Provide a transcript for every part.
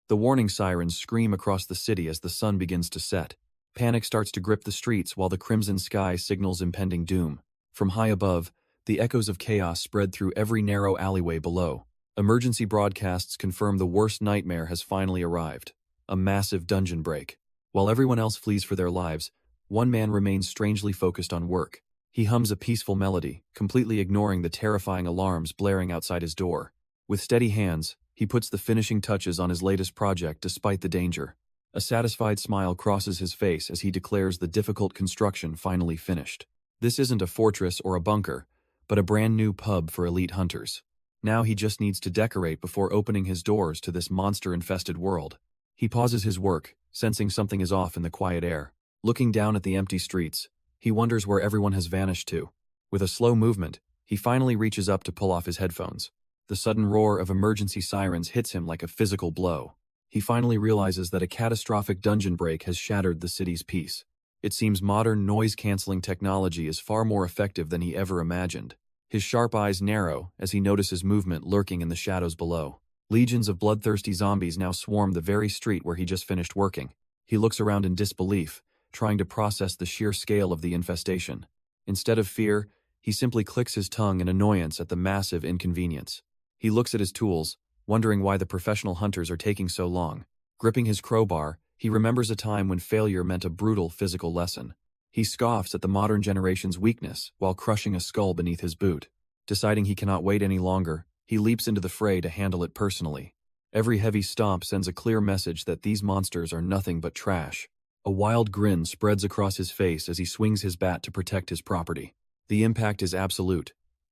The warning sirens scream across the city as the sun begins to set. Panic starts to grip the streets while the crimson sky signals impending doom. From high above, the echoes of chaos spread through every narrow alleyway below. Emergency broadcasts confirm the worst nightmare has finally arrived. A massive dungeon break. While everyone else flees for their lives, one man remains strangely focused on work. He hums a peaceful melody, completely ignoring the terrifying alarms blaring outside his door. With steady hands, he puts the finishing touches on his latest project despite the danger. A satisfied smile crosses his face as he declares the difficult construction finally finished. This isn't a fortress or a bunker, but a brand new pub for elite hunters. Now he just needs to decorate before opening his doors to this monster-infested world. He pauses his work, sensing something is off in the quiet air. Looking down at the empty streets, he wonders where everyone has vanished to. With a slow movement, he finally reaches up to pull off his headphones. The sudden roar of emergency sirens hits him like a physical blow. He finally realizes that a catastrophic dungeon break has shattered the city's peace. It seems modern noise-canceling technology is far more effective than he ever imagined. His sharp eyes narrow as he notices movement lurking in the shadows below. Legions of bloodthirsty zombies now swarm the very street where he just finished working. He looks around in disbelief, trying to process the sheer scale of the infestation. Instead of fear, he simply clicks his tongue in annoyance at the massive inconvenience. He looks at his tools, wondering why the professional hunters are taking so long. Gripping his crowbar, he remembers a time when failure meant a brutal physical lesson. He scoffs at the modern generation's weakness while crushing a skull beneath his boot. Deciding he cannot wait any longer, he leaps into the fray to handle it personally. Every heavy stomp sends a clear message that these monsters are nothing but trash. A wild grin spreads across his face as he swings his bat to protect his property. The impact is absolute,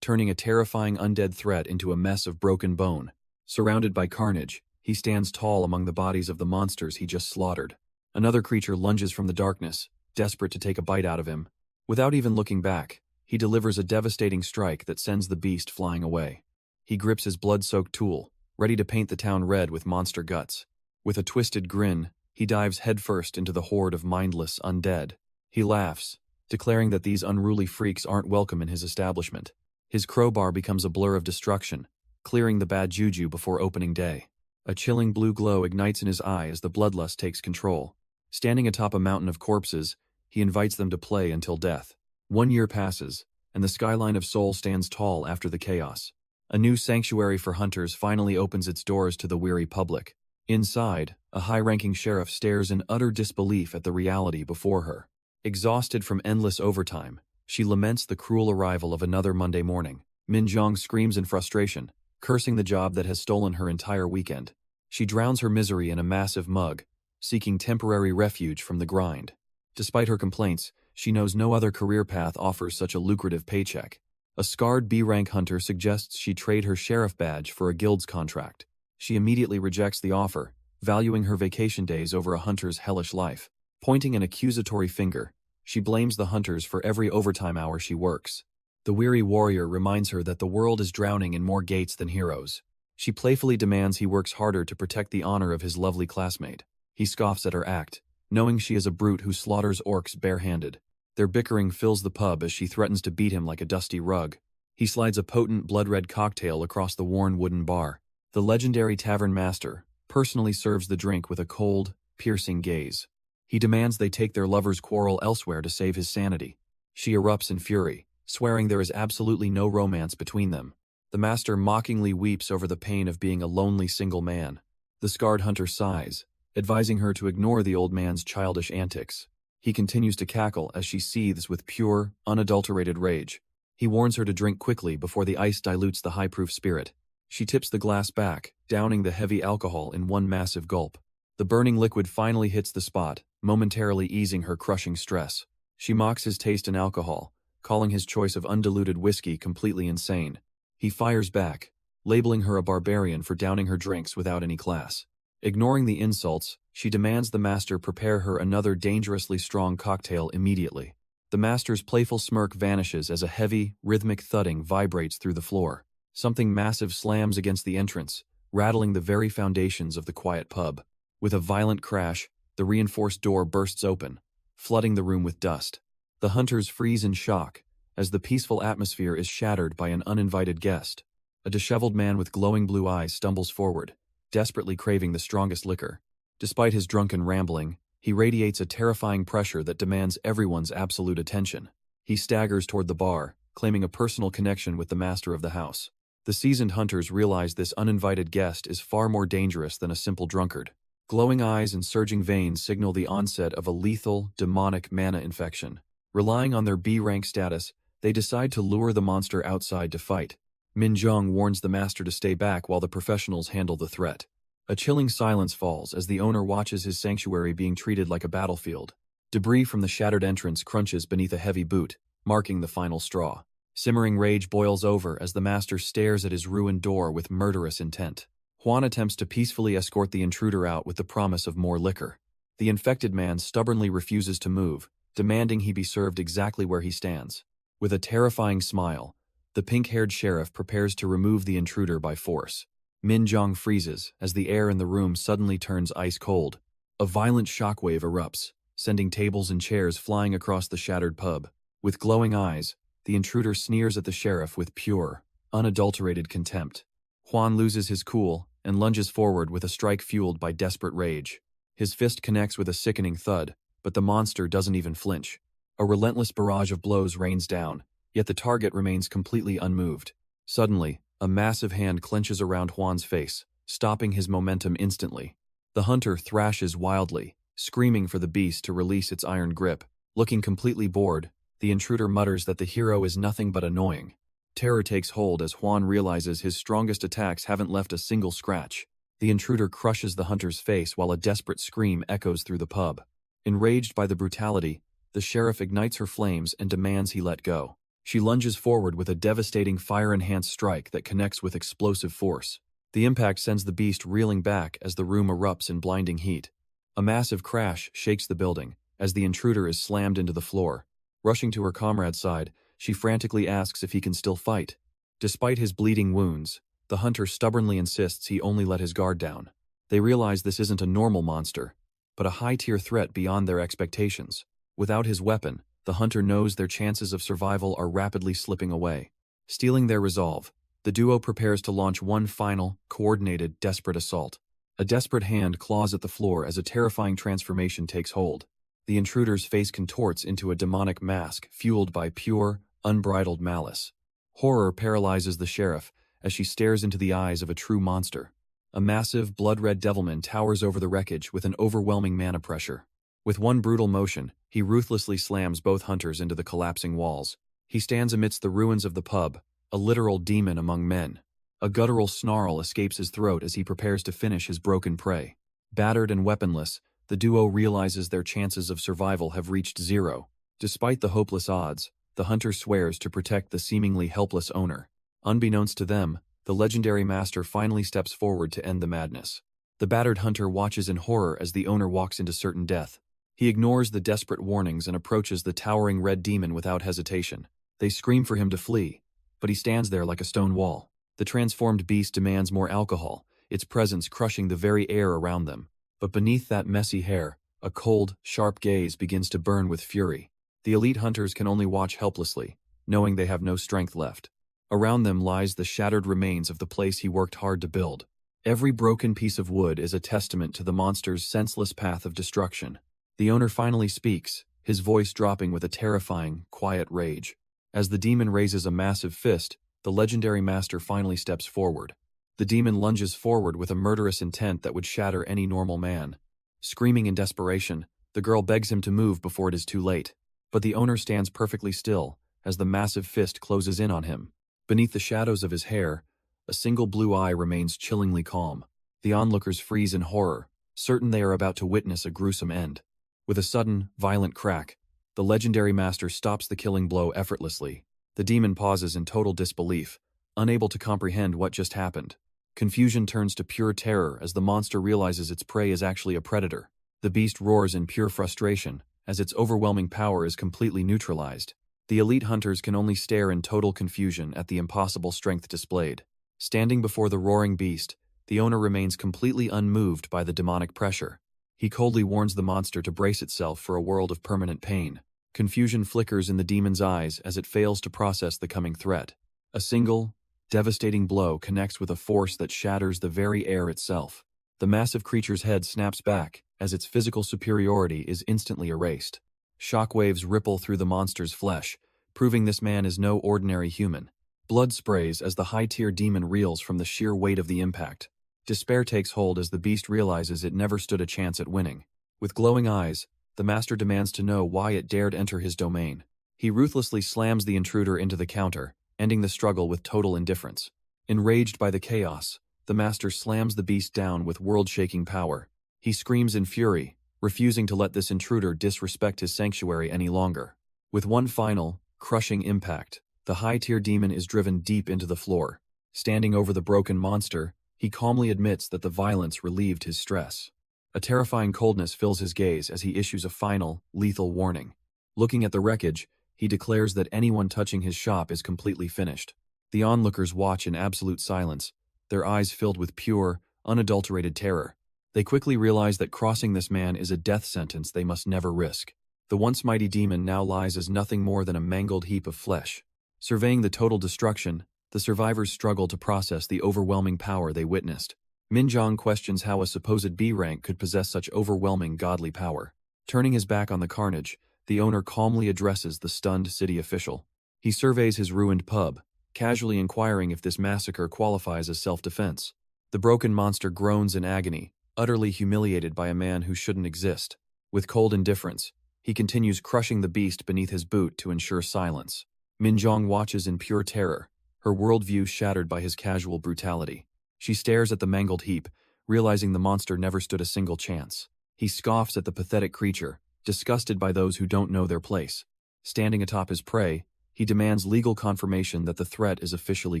turning a terrifying undead threat into a mess of broken bone. Surrounded by carnage, he stands tall among the bodies of the monsters he just slaughtered. Another creature lunges from the darkness, desperate to take a bite out of him. Without even looking back, he delivers a devastating strike that sends the beast flying away. He grips his blood-soaked tool, ready to paint the town red with monster guts. With a twisted grin, he dives headfirst into the horde of mindless undead. He laughs, declaring that these unruly freaks aren't welcome in his establishment. His crowbar becomes a blur of destruction, clearing the bad juju before opening day. A chilling blue glow ignites in his eye as the bloodlust takes control. Standing atop a mountain of corpses, he invites them to play until death. 1 year passes, and the skyline of Seoul stands tall after the chaos. A new sanctuary for hunters finally opens its doors to the weary public. Inside, a high-ranking sheriff stares in utter disbelief at the reality before her. Exhausted from endless overtime, she laments the cruel arrival of another Monday morning. Minjong screams in frustration, cursing the job that has stolen her entire weekend. She drowns her misery in a massive mug, seeking temporary refuge from the grind. Despite her complaints, she knows no other career path offers such a lucrative paycheck. A scarred B-rank hunter suggests she trade her sheriff badge for a guild's contract. She immediately rejects the offer, valuing her vacation days over a hunter's hellish life. Pointing an accusatory finger, she blames the hunters for every overtime hour she works. The weary warrior reminds her that the world is drowning in more gates than heroes. She playfully demands he works harder to protect the honor of his lovely classmate. He scoffs at her act, knowing she is a brute who slaughters orcs barehanded. Their bickering fills the pub as she threatens to beat him like a dusty rug. He slides a potent blood-red cocktail across the worn wooden bar. The legendary tavern master personally serves the drink with a cold, piercing gaze. He demands they take their lover's quarrel elsewhere to save his sanity. She erupts in fury, swearing there is absolutely no romance between them. The master mockingly weeps over the pain of being a lonely single man. The scarred hunter sighs, advising her to ignore the old man's childish antics. He continues to cackle as she seethes with pure, unadulterated rage. He warns her to drink quickly before the ice dilutes the high-proof spirit. She tips the glass back, downing the heavy alcohol in one massive gulp. The burning liquid finally hits the spot, momentarily easing her crushing stress. She mocks his taste in alcohol, calling his choice of undiluted whiskey completely insane. He fires back, labeling her a barbarian for downing her drinks without any class. Ignoring the insults, she demands the master prepare her another dangerously strong cocktail immediately. The master's playful smirk vanishes as a heavy, rhythmic thudding vibrates through the floor. Something massive slams against the entrance, rattling the very foundations of the quiet pub. With a violent crash, the reinforced door bursts open, flooding the room with dust. The hunters freeze in shock, as the peaceful atmosphere is shattered by an uninvited guest. A disheveled man with glowing blue eyes stumbles forward, desperately craving the strongest liquor. Despite his drunken rambling, he radiates a terrifying pressure that demands everyone's absolute attention. He staggers toward the bar, claiming a personal connection with the master of the house. The seasoned hunters realize this uninvited guest is far more dangerous than a simple drunkard. Glowing eyes and surging veins signal the onset of a lethal, demonic mana infection. Relying on their B-rank status, they decide to lure the monster outside to fight. Minjong warns the master to stay back while the professionals handle the threat. A chilling silence falls as the owner watches his sanctuary being treated like a battlefield. Debris from the shattered entrance crunches beneath a heavy boot, marking the final straw. Simmering rage boils over as the master stares at his ruined door with murderous intent. Juan attempts to peacefully escort the intruder out with the promise of more liquor. The infected man stubbornly refuses to move, demanding he be served exactly where he stands. With a terrifying smile, the pink-haired sheriff prepares to remove the intruder by force. Minjong freezes as the air in the room suddenly turns ice cold. A violent shockwave erupts, sending tables and chairs flying across the shattered pub. With glowing eyes, the intruder sneers at the sheriff with pure, unadulterated contempt. Juan loses his cool and lunges forward with a strike fueled by desperate rage. His fist connects with a sickening thud, but the monster doesn't even flinch. A relentless barrage of blows rains down, yet the target remains completely unmoved. Suddenly, a massive hand clenches around Juan's face, stopping his momentum instantly. The hunter thrashes wildly, screaming for the beast to release its iron grip. Looking completely bored, the intruder mutters that the hero is nothing but annoying. Terror takes hold as Juan realizes his strongest attacks haven't left a single scratch. The intruder crushes the hunter's face while a desperate scream echoes through the pub. Enraged by the brutality, the sheriff ignites her flames and demands he let go. She lunges forward with a devastating fire-enhanced strike that connects with explosive force. The impact sends the beast reeling back as the room erupts in blinding heat. A massive crash shakes the building as the intruder is slammed into the floor. Rushing to her comrade's side, she frantically asks if he can still fight. Despite his bleeding wounds, the hunter stubbornly insists he only let his guard down. They realize this isn't a normal monster, but a high-tier threat beyond their expectations. Without his weapon, the hunter knows their chances of survival are rapidly slipping away. Stealing their resolve, the duo prepares to launch one final, coordinated, desperate assault. A desperate hand claws at the floor as a terrifying transformation takes hold. The intruder's face contorts into a demonic mask fueled by pure, unbridled malice. Horror paralyzes the sheriff as she stares into the eyes of a true monster. A massive, blood-red devilman towers over the wreckage with an overwhelming mana pressure. With one brutal motion, he ruthlessly slams both hunters into the collapsing walls. He stands amidst the ruins of the pub, a literal demon among men. A guttural snarl escapes his throat as he prepares to finish his broken prey. Battered and weaponless, the duo realizes their chances of survival have reached zero. Despite the hopeless odds, the hunter swears to protect the seemingly helpless owner. Unbeknownst to them, the legendary master finally steps forward to end the madness. The battered hunter watches in horror as the owner walks into certain death. He ignores the desperate warnings and approaches the towering red demon without hesitation. They scream for him to flee, but he stands there like a stone wall. The transformed beast demands more alcohol, its presence crushing the very air around them. But beneath that messy hair, a cold, sharp gaze begins to burn with fury. The elite hunters can only watch helplessly, knowing they have no strength left. Around them lies the shattered remains of the place he worked hard to build. Every broken piece of wood is a testament to the monster's senseless path of destruction. The owner finally speaks, his voice dropping with a terrifying, quiet rage. As the demon raises a massive fist, the legendary master finally steps forward. The demon lunges forward with a murderous intent that would shatter any normal man. Screaming in desperation, the girl begs him to move before it is too late. But the owner stands perfectly still as the massive fist closes in on him. Beneath the shadows of his hair, a single blue eye remains chillingly calm. The onlookers freeze in horror, certain they are about to witness a gruesome end. With a sudden, violent crack, the legendary master stops the killing blow effortlessly. The demon pauses in total disbelief, unable to comprehend what just happened. Confusion turns to pure terror as the monster realizes its prey is actually a predator. The beast roars in pure frustration, as its overwhelming power is completely neutralized. The elite hunters can only stare in total confusion at the impossible strength displayed. Standing before the roaring beast, the owner remains completely unmoved by the demonic pressure. He coldly warns the monster to brace itself for a world of permanent pain. Confusion flickers in the demon's eyes as it fails to process the coming threat. A single, devastating blow connects with a force that shatters the very air itself. The massive creature's head snaps back, as its physical superiority is instantly erased. Shockwaves ripple through the monster's flesh, proving this man is no ordinary human. Blood sprays as the high-tier demon reels from the sheer weight of the impact. Despair takes hold as the beast realizes it never stood a chance at winning. With glowing eyes, the master demands to know why it dared enter his domain. He ruthlessly slams the intruder into the counter, ending the struggle with total indifference. Enraged by the chaos, the master slams the beast down with world-shaking power. He screams in fury, refusing to let this intruder disrespect his sanctuary any longer. With one final, crushing impact, the high-tier demon is driven deep into the floor. Standing over the broken monster, he calmly admits that the violence relieved his stress. A terrifying coldness fills his gaze as he issues a final, lethal warning. Looking at the wreckage, he declares that anyone touching his shop is completely finished. The onlookers watch in absolute silence, their eyes filled with pure, unadulterated terror. They quickly realize that crossing this man is a death sentence they must never risk. The once mighty demon now lies as nothing more than a mangled heap of flesh. Surveying the total destruction, the survivors struggle to process the overwhelming power they witnessed. Minjong questions how a supposed B rank could possess such overwhelming godly power. Turning his back on the carnage, the owner calmly addresses the stunned city official. He surveys his ruined pub, casually inquiring if this massacre qualifies as self-defense. The broken monster groans in agony, utterly humiliated by a man who shouldn't exist. With cold indifference, he continues crushing the beast beneath his boot to ensure silence. Minjong watches in pure terror, her worldview shattered by his casual brutality. She stares at the mangled heap, realizing the monster never stood a single chance. He scoffs at the pathetic creature, disgusted by those who don't know their place. Standing atop his prey, he demands legal confirmation that the threat is officially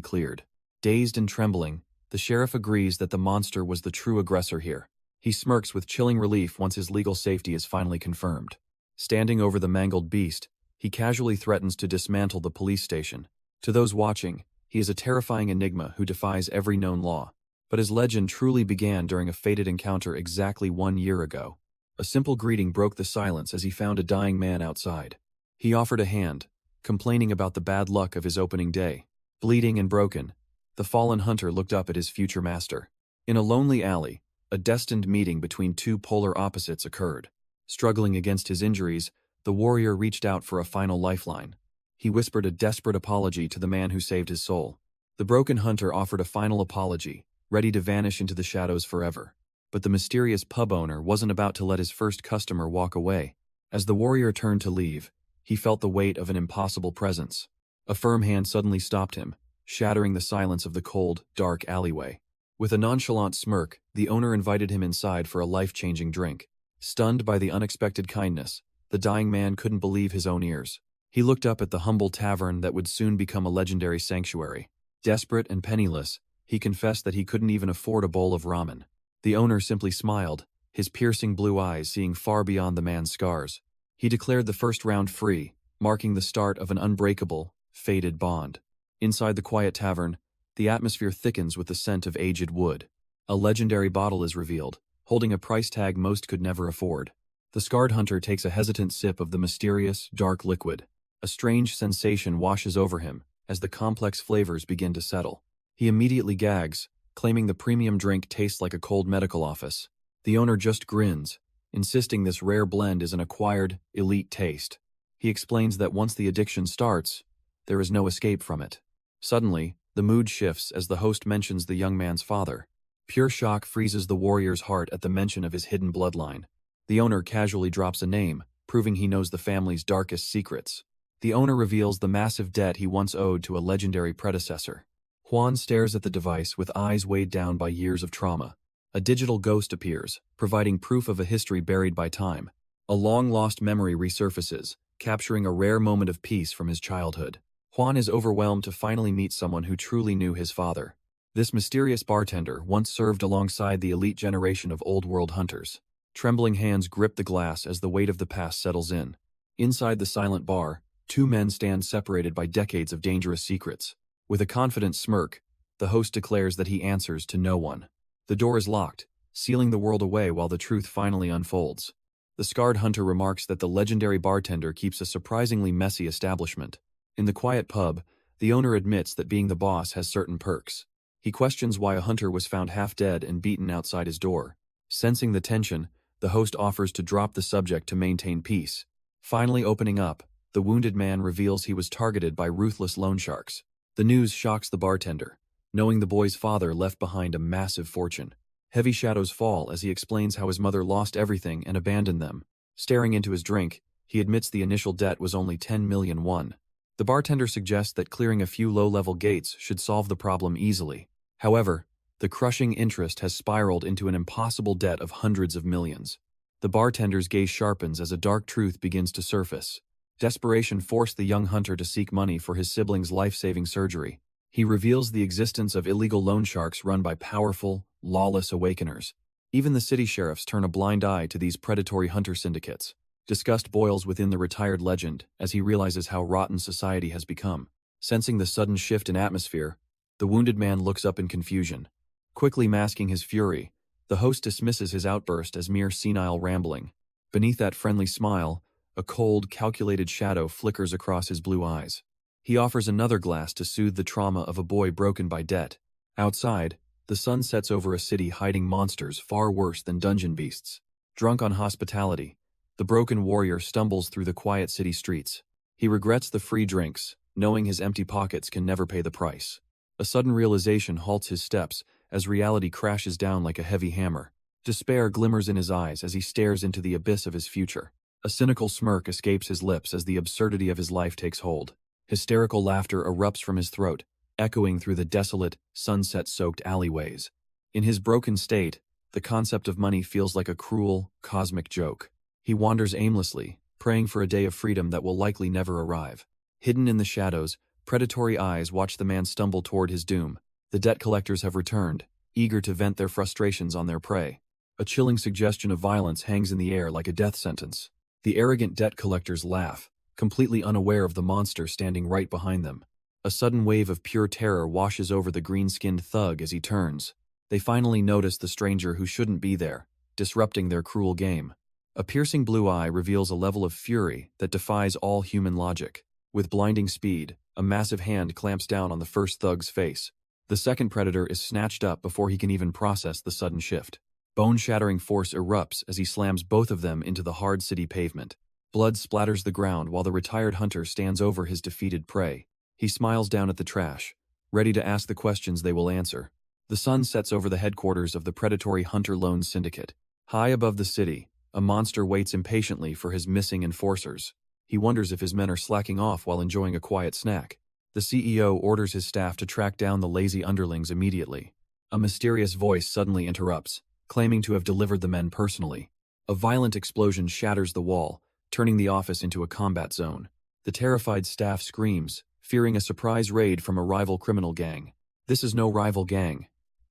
cleared. Dazed and trembling, the sheriff agrees that the monster was the true aggressor here. He smirks with chilling relief once his legal safety is finally confirmed. Standing over the mangled beast, he casually threatens to dismantle the police station. To those watching, he is a terrifying enigma who defies every known law. But his legend truly began during a fated encounter exactly 1 year ago. A simple greeting broke the silence as he found a dying man outside. He offered a hand, complaining about the bad luck of his opening day. Bleeding and broken, the fallen hunter looked up at his future master. In a lonely alley, a destined meeting between two polar opposites occurred. Struggling against his injuries, the warrior reached out for a final lifeline. He whispered a desperate apology to the man who saved his soul. The broken hunter offered a final apology, ready to vanish into the shadows forever. But the mysterious pub owner wasn't about to let his first customer walk away. As the warrior turned to leave, he felt the weight of an impossible presence. A firm hand suddenly stopped him, shattering the silence of the cold, dark alleyway. With a nonchalant smirk, the owner invited him inside for a life-changing drink. Stunned by the unexpected kindness, the dying man couldn't believe his own ears. He looked up at the humble tavern that would soon become a legendary sanctuary. Desperate and penniless, he confessed that he couldn't even afford a bowl of ramen. The owner simply smiled, his piercing blue eyes seeing far beyond the man's scars. He declared the first round free, marking the start of an unbreakable, fated bond. Inside the quiet tavern, the atmosphere thickens with the scent of aged wood. A legendary bottle is revealed, holding a price tag most could never afford. The scarred hunter takes a hesitant sip of the mysterious, dark liquid. A strange sensation washes over him as the complex flavors begin to settle. He immediately gags, claiming the premium drink tastes like a cold medical office. The owner just grins, insisting this rare blend is an acquired, elite taste. He explains that once the addiction starts, there is no escape from it. Suddenly, the mood shifts as the host mentions the young man's father. Pure shock freezes the warrior's heart at the mention of his hidden bloodline. The owner casually drops a name, proving he knows the family's darkest secrets. The owner reveals the massive debt he once owed to a legendary predecessor. Juan stares at the device with eyes weighed down by years of trauma. A digital ghost appears, providing proof of a history buried by time. A long-lost memory resurfaces, capturing a rare moment of peace from his childhood. Juan is overwhelmed to finally meet someone who truly knew his father. This mysterious bartender once served alongside the elite generation of old-world hunters. Trembling hands grip the glass as the weight of the past settles in. Inside the silent bar, two men stand separated by decades of dangerous secrets. With a confident smirk, the host declares that he answers to no one. The door is locked, sealing the world away while the truth finally unfolds. The scarred hunter remarks that the legendary bartender keeps a surprisingly messy establishment. In the quiet pub, The owner admits that being the boss has certain perks. He questions why a hunter was found half dead and beaten outside his door. Sensing the tension, the host offers to drop the subject to maintain peace. Finally opening up, the wounded man reveals he was targeted by ruthless loan sharks. The news shocks the bartender, knowing the boy's father left behind a massive fortune. Heavy shadows fall as he explains how his mother lost everything and abandoned them. Staring into his drink, he admits the initial debt was only 10 million won. The bartender suggests that clearing a few low-level gates should solve the problem easily. However, the crushing interest has spiraled into an impossible debt of hundreds of millions. The bartender's gaze sharpens as a dark truth begins to surface. Desperation forced the young hunter to seek money for his siblings' life-saving surgery. He reveals the existence of illegal loan sharks run by powerful, lawless awakeners. Even the city sheriffs turn a blind eye to these predatory hunter syndicates. Disgust boils within the retired legend as he realizes how rotten society has become. Sensing the sudden shift in atmosphere, the wounded man looks up in confusion. Quickly masking his fury, the host dismisses his outburst as mere senile rambling. Beneath that friendly smile, a cold, calculated shadow flickers across his blue eyes. He offers another glass to soothe the trauma of a boy broken by debt. Outside, the sun sets over a city hiding monsters far worse than dungeon beasts. Drunk on hospitality, the broken warrior stumbles through the quiet city streets. He regrets the free drinks, knowing his empty pockets can never pay the price. A sudden realization halts his steps as reality crashes down like a heavy hammer. Despair glimmers in his eyes as he stares into the abyss of his future. A cynical smirk escapes his lips as the absurdity of his life takes hold. Hysterical laughter erupts from his throat, echoing through the desolate, sunset-soaked alleyways. In his broken state, the concept of money feels like a cruel, cosmic joke. He wanders aimlessly, praying for a day of freedom that will likely never arrive. Hidden in the shadows, predatory eyes watch the man stumble toward his doom. The debt collectors have returned, eager to vent their frustrations on their prey. A chilling suggestion of violence hangs in the air like a death sentence. The arrogant debt collectors laugh, completely unaware of the monster standing right behind them. A sudden wave of pure terror washes over the green-skinned thug as he turns. They finally notice the stranger who shouldn't be there, disrupting their cruel game. A piercing blue eye reveals a level of fury that defies all human logic. With blinding speed, a massive hand clamps down on the first thug's face. The second predator is snatched up before he can even process the sudden shift. Bone-shattering force erupts as he slams both of them into the hard city pavement. Blood splatters the ground while the retired hunter stands over his defeated prey. He smiles down at the trash, ready to ask the questions they will answer. The sun sets over the headquarters of the predatory hunter loan syndicate. High above the city, a monster waits impatiently for his missing enforcers. He wonders if his men are slacking off while enjoying a quiet snack. The CEO orders his staff to track down the lazy underlings immediately. A mysterious voice suddenly interrupts, claiming to have delivered the men personally. A violent explosion shatters the wall, turning the office into a combat zone. The terrified staff screams, fearing a surprise raid from a rival criminal gang. This is no rival gang.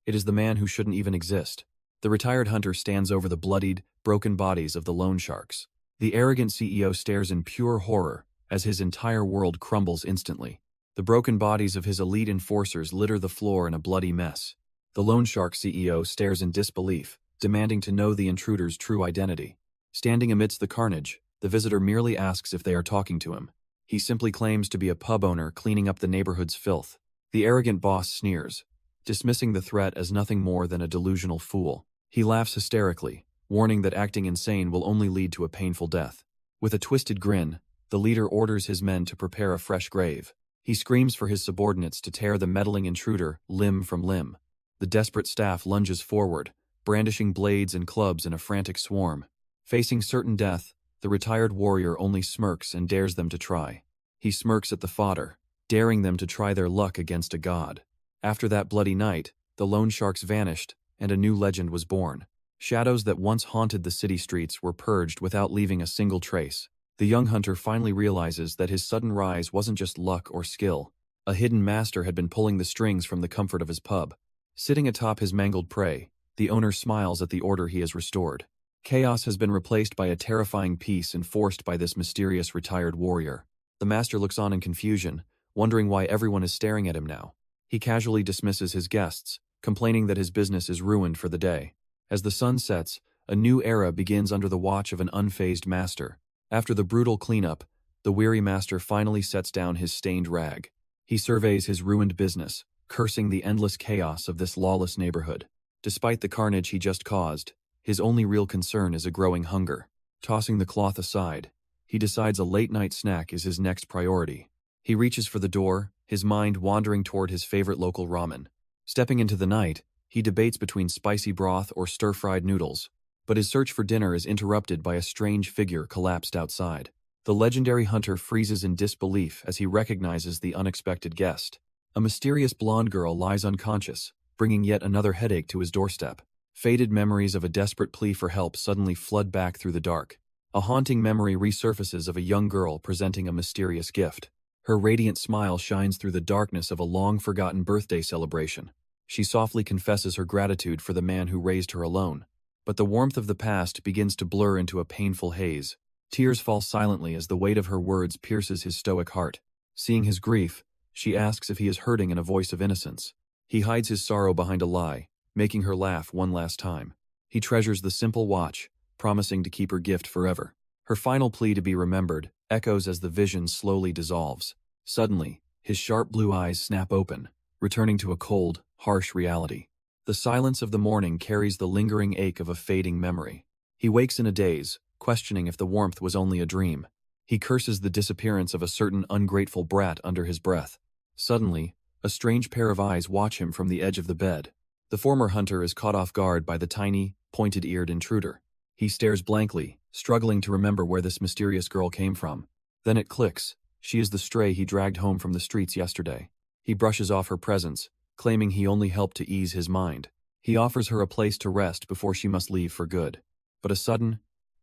It is the man who shouldn't even exist. The retired hunter stands over the bloodied, broken bodies of the loan sharks. The arrogant CEO stares in pure horror as his entire world crumbles instantly. The broken bodies of his elite enforcers litter the floor in a bloody mess. The loan shark CEO stares in disbelief, demanding to know the intruder's true identity. Standing amidst the carnage, the visitor merely asks if they are talking to him. He simply claims to be a pub owner cleaning up the neighborhood's filth. The arrogant boss sneers, dismissing the threat as nothing more than a delusional fool. He laughs hysterically, warning that acting insane will only lead to a painful death. With a twisted grin, the leader orders his men to prepare a fresh grave. He screams for his subordinates to tear the meddling intruder limb from limb. The desperate staff lunges forward, brandishing blades and clubs in a frantic swarm. Facing certain death, the retired warrior only smirks and dares them to try. He smirks at the fodder, daring them to try their luck against a god. After that bloody night, the loan sharks vanished, and a new legend was born. Shadows that once haunted the city streets were purged without leaving a single trace. The young hunter finally realizes that his sudden rise wasn't just luck or skill. A hidden master had been pulling the strings from the comfort of his pub. Sitting atop his mangled prey, the owner smiles at the order he has restored. Chaos has been replaced by a terrifying peace enforced by this mysterious retired warrior. The master looks on in confusion, wondering why everyone is staring at him now. He casually dismisses his guests, complaining that his business is ruined for the day. As the sun sets, a new era begins under the watch of an unfazed master. After the brutal cleanup, the weary master finally sets down his stained rag. He surveys his ruined business, cursing the endless chaos of this lawless neighborhood. Despite the carnage he just caused, his only real concern is a growing hunger. Tossing the cloth aside, he decides a late-night snack is his next priority. He reaches for the door, his mind wandering toward his favorite local ramen. Stepping into the night, he debates between spicy broth or stir-fried noodles, but his search for dinner is interrupted by a strange figure collapsed outside. The legendary hunter freezes in disbelief as he recognizes the unexpected guest. A mysterious blonde girl lies unconscious, bringing yet another headache to his doorstep. Faded memories of a desperate plea for help suddenly flood back through the dark. A haunting memory resurfaces of a young girl presenting a mysterious gift. Her radiant smile shines through the darkness of a long-forgotten birthday celebration. She softly confesses her gratitude for the man who raised her alone. But the warmth of the past begins to blur into a painful haze. Tears fall silently as the weight of her words pierces his stoic heart. Seeing his grief, she asks if he is hurting in a voice of innocence. He hides his sorrow behind a lie, making her laugh one last time. He treasures the simple watch, promising to keep her gift forever. Her final plea to be remembered echoes as the vision slowly dissolves. Suddenly, his sharp blue eyes snap open, returning to a cold, harsh reality. The silence of the morning carries the lingering ache of a fading memory. He wakes in a daze, questioning if the warmth was only a dream. He curses the disappearance of a certain ungrateful brat under his breath. Suddenly, a strange pair of eyes watch him from the edge of the bed. The former hunter is caught off guard by the tiny, pointed-eared intruder. He stares blankly, struggling to remember where this mysterious girl came from. Then it clicks. She is the stray he dragged home from the streets yesterday. He brushes off her presence, claiming he only helped to ease his mind. He offers her a place to rest before she must leave for good. But a sudden,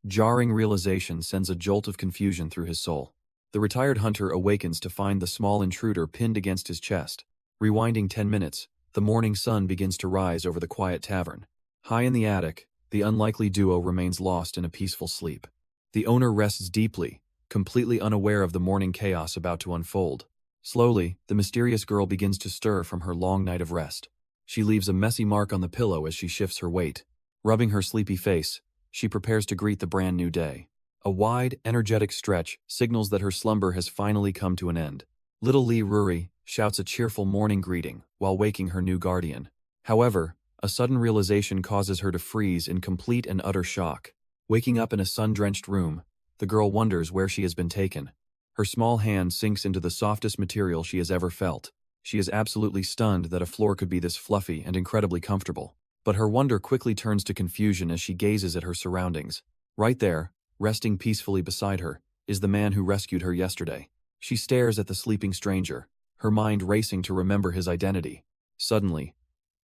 jarring realization sends a jolt of confusion through his soul. The retired hunter awakens to find the small intruder pinned against his chest. Rewinding 10 minutes, the morning sun begins to rise over the quiet tavern. High in the attic, the unlikely duo remains lost in a peaceful sleep. The owner rests deeply, completely unaware of the morning chaos about to unfold. Slowly, the mysterious girl begins to stir from her long night of rest. She leaves a messy mark on the pillow as she shifts her weight. Rubbing her sleepy face, she prepares to greet the brand new day. A wide, energetic stretch signals that her slumber has finally come to an end. Little Lee Ruri shouts a cheerful morning greeting while waking her new guardian. However, a sudden realization causes her to freeze in complete and utter shock. Waking up in a sun-drenched room, the girl wonders where she has been taken. Her small hand sinks into the softest material she has ever felt. She is absolutely stunned that a floor could be this fluffy and incredibly comfortable. But her wonder quickly turns to confusion as she gazes at her surroundings. Right there, resting peacefully beside her, is the man who rescued her yesterday. She stares at the sleeping stranger, her mind racing to remember his identity. Suddenly,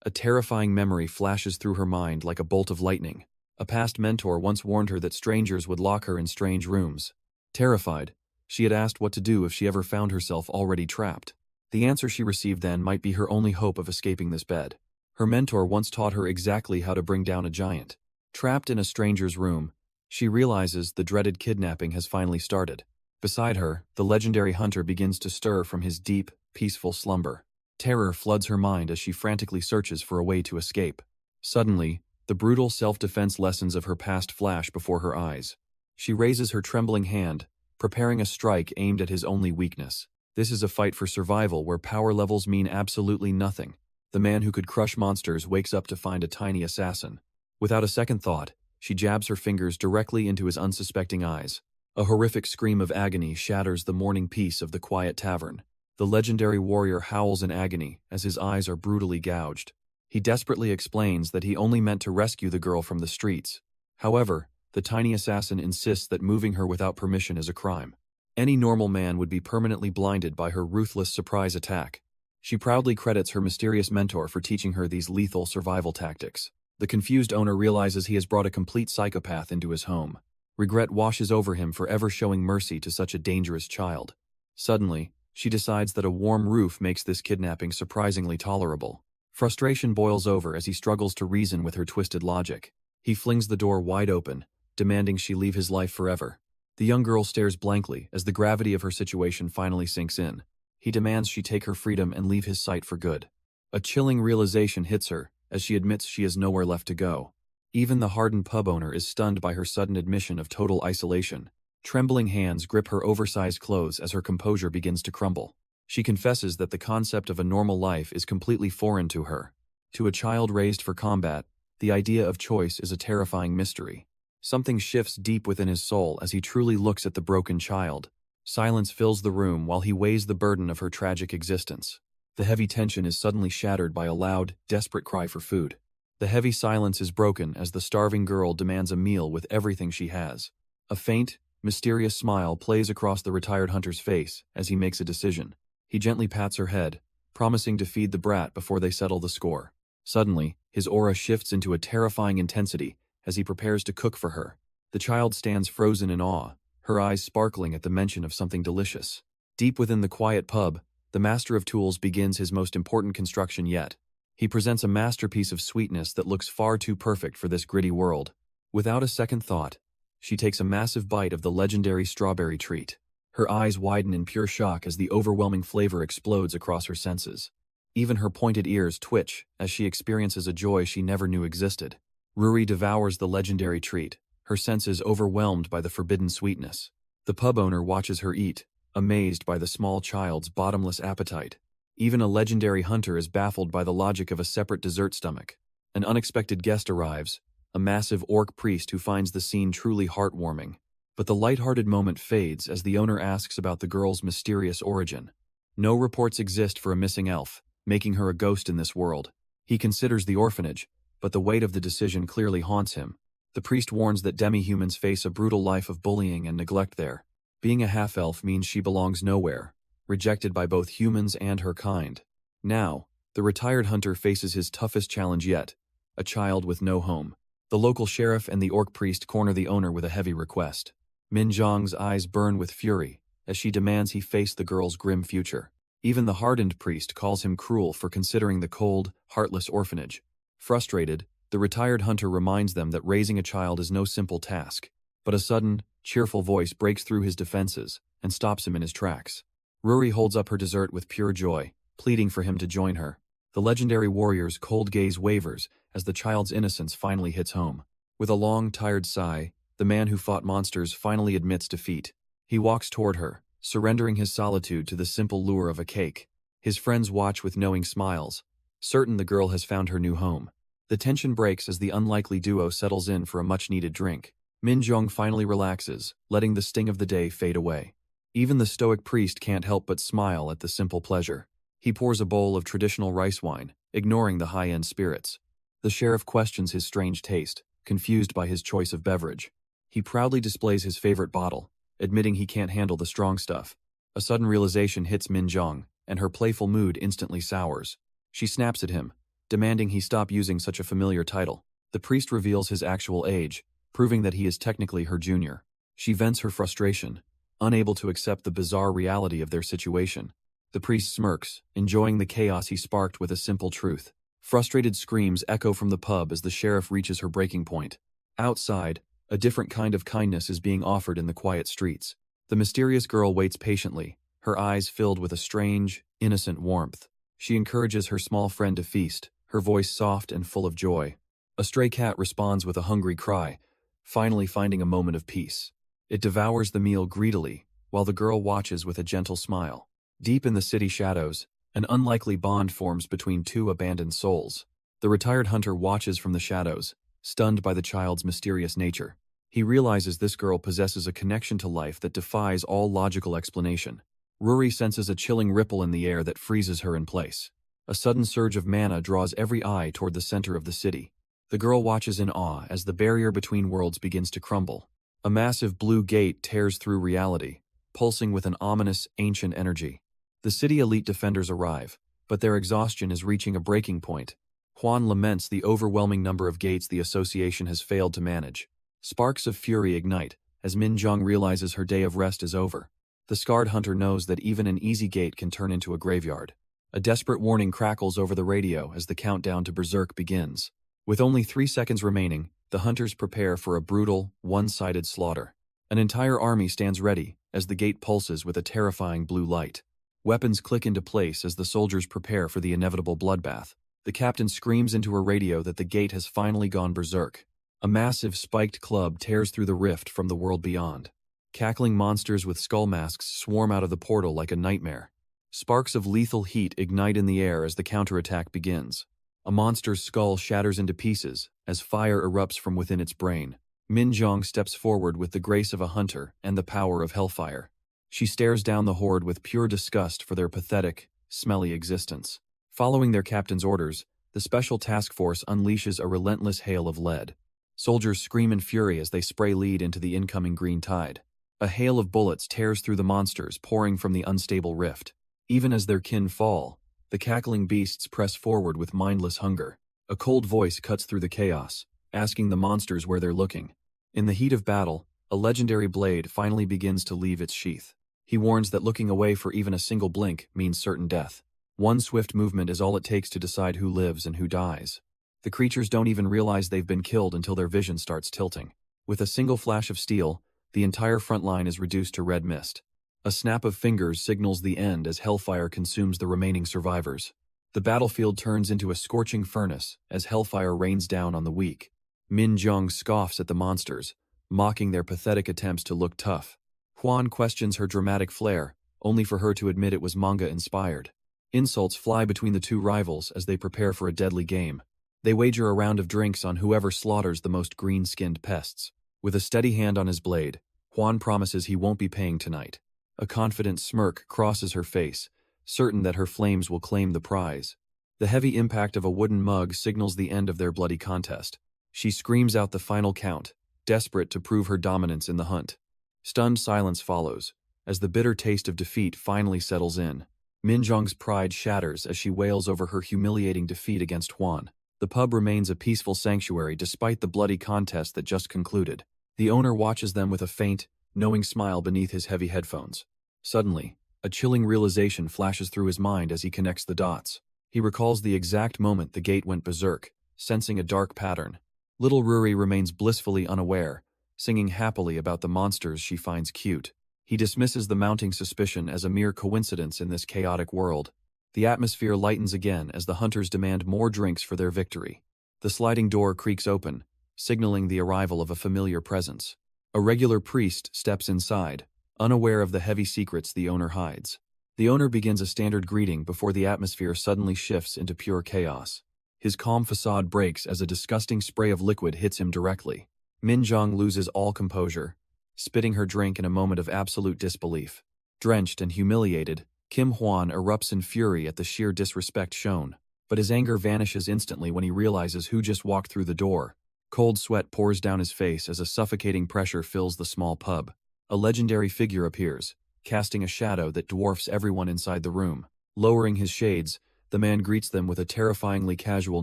a terrifying memory flashes through her mind like a bolt of lightning. A past mentor once warned her that strangers would lock her in strange rooms. Terrified, she had asked what to do if she ever found herself already trapped. The answer she received then might be her only hope of escaping this bed. Her mentor once taught her exactly how to bring down a giant. Trapped in a stranger's room, she realizes the dreaded kidnapping has finally started. Beside her, the legendary hunter begins to stir from his deep, peaceful slumber. Terror floods her mind as she frantically searches for a way to escape. Suddenly, the brutal self-defense lessons of her past flash before her eyes. She raises her trembling hand, preparing a strike aimed at his only weakness. This is a fight for survival where power levels mean absolutely nothing. The man who could crush monsters wakes up to find a tiny assassin. Without a second thought, she jabs her fingers directly into his unsuspecting eyes. A horrific scream of agony shatters the morning peace of the quiet tavern. The legendary warrior howls in agony as his eyes are brutally gouged. He desperately explains that he only meant to rescue the girl from the streets. However, the tiny assassin insists that moving her without permission is a crime. Any normal man would be permanently blinded by her ruthless surprise attack. She proudly credits her mysterious mentor for teaching her these lethal survival tactics. The confused owner realizes he has brought a complete psychopath into his home. Regret washes over him for ever showing mercy to such a dangerous child. Suddenly, she decides that a warm roof makes this kidnapping surprisingly tolerable. Frustration boils over as he struggles to reason with her twisted logic. He flings the door wide open, demanding she leave his life forever. The young girl stares blankly as the gravity of her situation finally sinks in. He demands she take her freedom and leave his sight for good. A chilling realization hits her as she admits she has nowhere left to go. Even the hardened pub owner is stunned by her sudden admission of total isolation. Trembling hands grip her oversized clothes as her composure begins to crumble. She confesses that the concept of a normal life is completely foreign to her. To a child raised for combat, the idea of choice is a terrifying mystery. Something shifts deep within his soul as he truly looks at the broken child. Silence fills the room while he weighs the burden of her tragic existence. The heavy tension is suddenly shattered by a loud, desperate cry for food. The heavy silence is broken as the starving girl demands a meal with everything she has. A faint, mysterious smile plays across the retired hunter's face as he makes a decision. He gently pats her head, promising to feed the brat before they settle the score. Suddenly, his aura shifts into a terrifying intensity as he prepares to cook for her. The child stands frozen in awe, her eyes sparkling at the mention of something delicious. Deep within the quiet pub, the master of tools begins his most important construction yet. He presents a masterpiece of sweetness that looks far too perfect for this gritty world. Without a second thought, she takes a massive bite of the legendary strawberry treat. Her eyes widen in pure shock as the overwhelming flavor explodes across her senses. Even her pointed ears twitch as she experiences a joy she never knew existed. Ruri devours the legendary treat, her senses overwhelmed by the forbidden sweetness. The pub owner watches her eat, amazed by the small child's bottomless appetite. Even a legendary hunter is baffled by the logic of a separate dessert stomach. An unexpected guest arrives, a massive orc priest who finds the scene truly heartwarming. But the lighthearted moment fades as the owner asks about the girl's mysterious origin. No reports exist for a missing elf, making her a ghost in this world. He considers the orphanage, but the weight of the decision clearly haunts him. The priest warns that demi-humans face a brutal life of bullying and neglect there. Being a half-elf means she belongs nowhere, rejected by both humans and her kind. Now, the retired hunter faces his toughest challenge yet, a child with no home. The local sheriff and the orc priest corner the owner with a heavy request. Min Zhang's eyes burn with fury as she demands he face the girl's grim future. Even the hardened priest calls him cruel for considering the cold, heartless orphanage. Frustrated, the retired hunter reminds them that raising a child is no simple task. But a sudden, cheerful voice breaks through his defenses and stops him in his tracks. Ruri holds up her dessert with pure joy, pleading for him to join her. The legendary warrior's cold gaze wavers as the child's innocence finally hits home. With a long, tired sigh, the man who fought monsters finally admits defeat. He walks toward her, surrendering his solitude to the simple lure of a cake. His friends watch with knowing smiles, certain the girl has found her new home. The tension breaks as the unlikely duo settles in for a much-needed drink. Min Zhong finally relaxes, letting the sting of the day fade away. Even the stoic priest can't help but smile at the simple pleasure. He pours a bowl of traditional rice wine, ignoring the high-end spirits. The sheriff questions his strange taste, confused by his choice of beverage. He proudly displays his favorite bottle, admitting he can't handle the strong stuff. A sudden realization hits Min Zhong, and her playful mood instantly sours. She snaps at him, demanding he stop using such a familiar title. The priest reveals his actual age, proving that he is technically her junior. She vents her frustration, unable to accept the bizarre reality of their situation. The priest smirks, enjoying the chaos he sparked with a simple truth. Frustrated screams echo from the pub as the sheriff reaches her breaking point. Outside, a different kind of kindness is being offered in the quiet streets. The mysterious girl waits patiently, her eyes filled with a strange, innocent warmth. She encourages her small friend to feast, her voice soft and full of joy. A stray cat responds with a hungry cry, finally finding a moment of peace. It devours the meal greedily, while the girl watches with a gentle smile. Deep in the city shadows, an unlikely bond forms between two abandoned souls. The retired hunter watches from the shadows, stunned by the child's mysterious nature. He realizes this girl possesses a connection to life that defies all logical explanation. Ruri senses a chilling ripple in the air that freezes her in place. A sudden surge of mana draws every eye toward the center of the city. The girl watches in awe as the barrier between worlds begins to crumble. A massive blue gate tears through reality, pulsing with an ominous, ancient energy. The city elite defenders arrive, but their exhaustion is reaching a breaking point. Huan laments the overwhelming number of gates the association has failed to manage. Sparks of fury ignite as Min Zhong realizes her day of rest is over. The scarred hunter knows that even an easy gate can turn into a graveyard. A desperate warning crackles over the radio as the countdown to Berserk begins. With only 3 seconds remaining, the hunters prepare for a brutal, one-sided slaughter. An entire army stands ready as the gate pulses with a terrifying blue light. Weapons click into place as the soldiers prepare for the inevitable bloodbath. The captain screams into her radio that the gate has finally gone berserk. A massive spiked club tears through the rift from the world beyond. Cackling monsters with skull masks swarm out of the portal like a nightmare. Sparks of lethal heat ignite in the air as the counterattack begins. A monster's skull shatters into pieces as fire erupts from within its brain. Minjong steps forward with the grace of a hunter and the power of hellfire. She stares down the horde with pure disgust for their pathetic, smelly existence. Following their captain's orders, the special task force unleashes a relentless hail of lead. Soldiers scream in fury as they spray lead into the incoming green tide. A hail of bullets tears through the monsters, pouring from the unstable rift. Even as their kin fall, the cackling beasts press forward with mindless hunger. A cold voice cuts through the chaos, asking the monsters where they're looking. In the heat of battle, a legendary blade finally begins to leave its sheath. He warns that looking away for even a single blink means certain death. One swift movement is all it takes to decide who lives and who dies. The creatures don't even realize they've been killed until their vision starts tilting. With a single flash of steel, the entire front line is reduced to red mist. A snap of fingers signals the end as hellfire consumes the remaining survivors. The battlefield turns into a scorching furnace as hellfire rains down on the weak. Min Zhong scoffs at the monsters, mocking their pathetic attempts to look tough. Huan questions her dramatic flair, only for her to admit it was manga-inspired. Insults fly between the two rivals as they prepare for a deadly game. They wager a round of drinks on whoever slaughters the most green-skinned pests. With a steady hand on his blade, Huan promises he won't be paying tonight. A confident smirk crosses her face, certain that her flames will claim the prize. The heavy impact of a wooden mug signals the end of their bloody contest. She screams out the final count, desperate to prove her dominance in the hunt. Stunned silence follows, as the bitter taste of defeat finally settles in. Minjong's pride shatters as she wails over her humiliating defeat against Huan. The pub remains a peaceful sanctuary despite the bloody contest that just concluded. The owner watches them with a faint, knowing smile beneath his heavy headphones. Suddenly, a chilling realization flashes through his mind as he connects the dots. He recalls the exact moment the gate went berserk, sensing a dark pattern. Little Ruri remains blissfully unaware, singing happily about the monsters she finds cute. He dismisses the mounting suspicion as a mere coincidence in this chaotic world. The atmosphere lightens again as the hunters demand more drinks for their victory. The sliding door creaks open, signaling the arrival of a familiar presence. A regular priest steps inside, unaware of the heavy secrets the owner hides. The owner begins a standard greeting before the atmosphere suddenly shifts into pure chaos. His calm facade breaks as a disgusting spray of liquid hits him directly. Minjong loses all composure, spitting her drink in a moment of absolute disbelief. Drenched and humiliated, Kim Huan erupts in fury at the sheer disrespect shown, but his anger vanishes instantly when he realizes who just walked through the door. Cold sweat pours down his face as a suffocating pressure fills the small pub. A legendary figure appears, casting a shadow that dwarfs everyone inside the room. Lowering his shades, the man greets them with a terrifyingly casual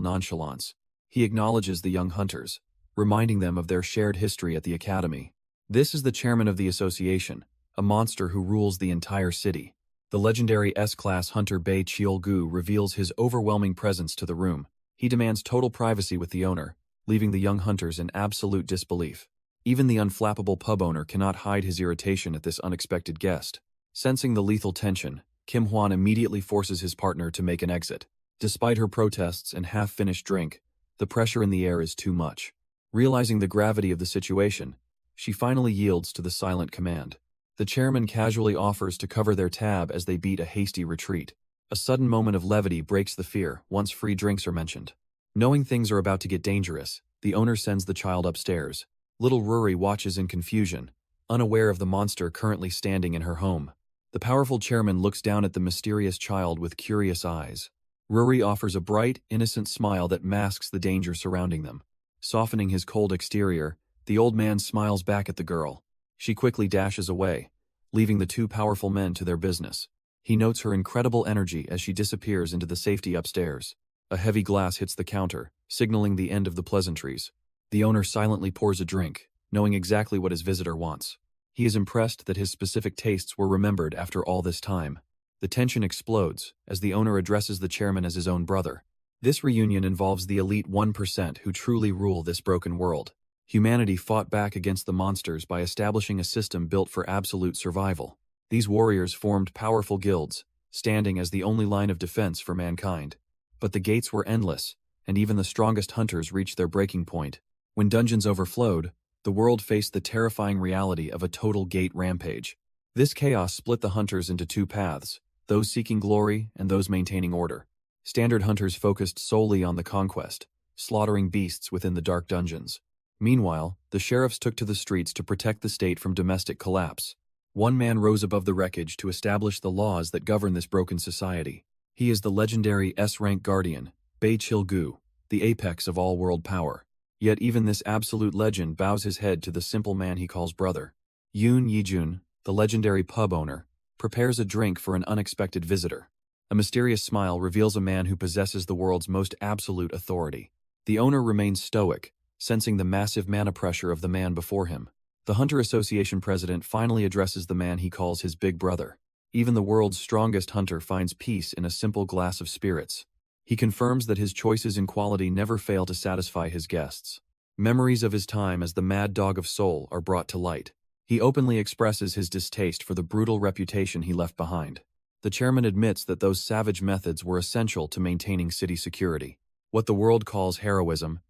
nonchalance. He acknowledges the young hunters, reminding them of their shared history at the academy. This is the chairman of the association, a monster who rules the entire city. The legendary S-class hunter Bei Chiolgu reveals his overwhelming presence to the room. He demands total privacy with the owner, leaving the young hunters in absolute disbelief. Even the unflappable pub owner cannot hide his irritation at this unexpected guest. Sensing the lethal tension, Kim Huan immediately forces his partner to make an exit. Despite her protests and half-finished drink, the pressure in the air is too much. Realizing the gravity of the situation, she finally yields to the silent command. The chairman casually offers to cover their tab as they beat a hasty retreat. A sudden moment of levity breaks the fear once free drinks are mentioned. Knowing things are about to get dangerous, the owner sends the child upstairs. Little Ruri watches in confusion, unaware of the monster currently standing in her home. The powerful chairman looks down at the mysterious child with curious eyes. Ruri offers a bright, innocent smile that masks the danger surrounding them. Softening his cold exterior, the old man smiles back at the girl. She quickly dashes away, leaving the two powerful men to their business. He notes her incredible energy as she disappears into the safety upstairs. A heavy glass hits the counter, signaling the end of the pleasantries. The owner silently pours a drink, knowing exactly what his visitor wants. He is impressed that his specific tastes were remembered after all this time. The tension explodes as the owner addresses the chairman as his own brother. This reunion involves the elite 1% who truly rule this broken world. Humanity fought back against the monsters by establishing a system built for absolute survival. These warriors formed powerful guilds, standing as the only line of defense for mankind. But the gates were endless, and even the strongest hunters reached their breaking point. When dungeons overflowed, the world faced the terrifying reality of a total gate rampage. This chaos split the hunters into two paths, those seeking glory and those maintaining order. Standard hunters focused solely on the conquest, slaughtering beasts within the dark dungeons. Meanwhile, the sheriffs took to the streets to protect the state from domestic collapse. One man rose above the wreckage to establish the laws that govern this broken society. He is the legendary S-rank guardian, Bei-Chil-gu, the apex of all world power. Yet even this absolute legend bows his head to the simple man he calls brother. Yoon Yi-jun, the legendary pub owner, prepares a drink for an unexpected visitor. A mysterious smile reveals a man who possesses the world's most absolute authority. The owner remains stoic, sensing the massive mana pressure of the man before him. The Hunter Association president finally addresses the man he calls his big brother. Even the world's strongest hunter finds peace in a simple glass of spirits. He confirms that his choices in quality never fail to satisfy his guests. Memories of his time as the mad dog of Seoul are brought to light. He openly expresses his distaste for the brutal reputation he left behind. The chairman admits that those savage methods were essential to maintaining city security. What the world calls heroism,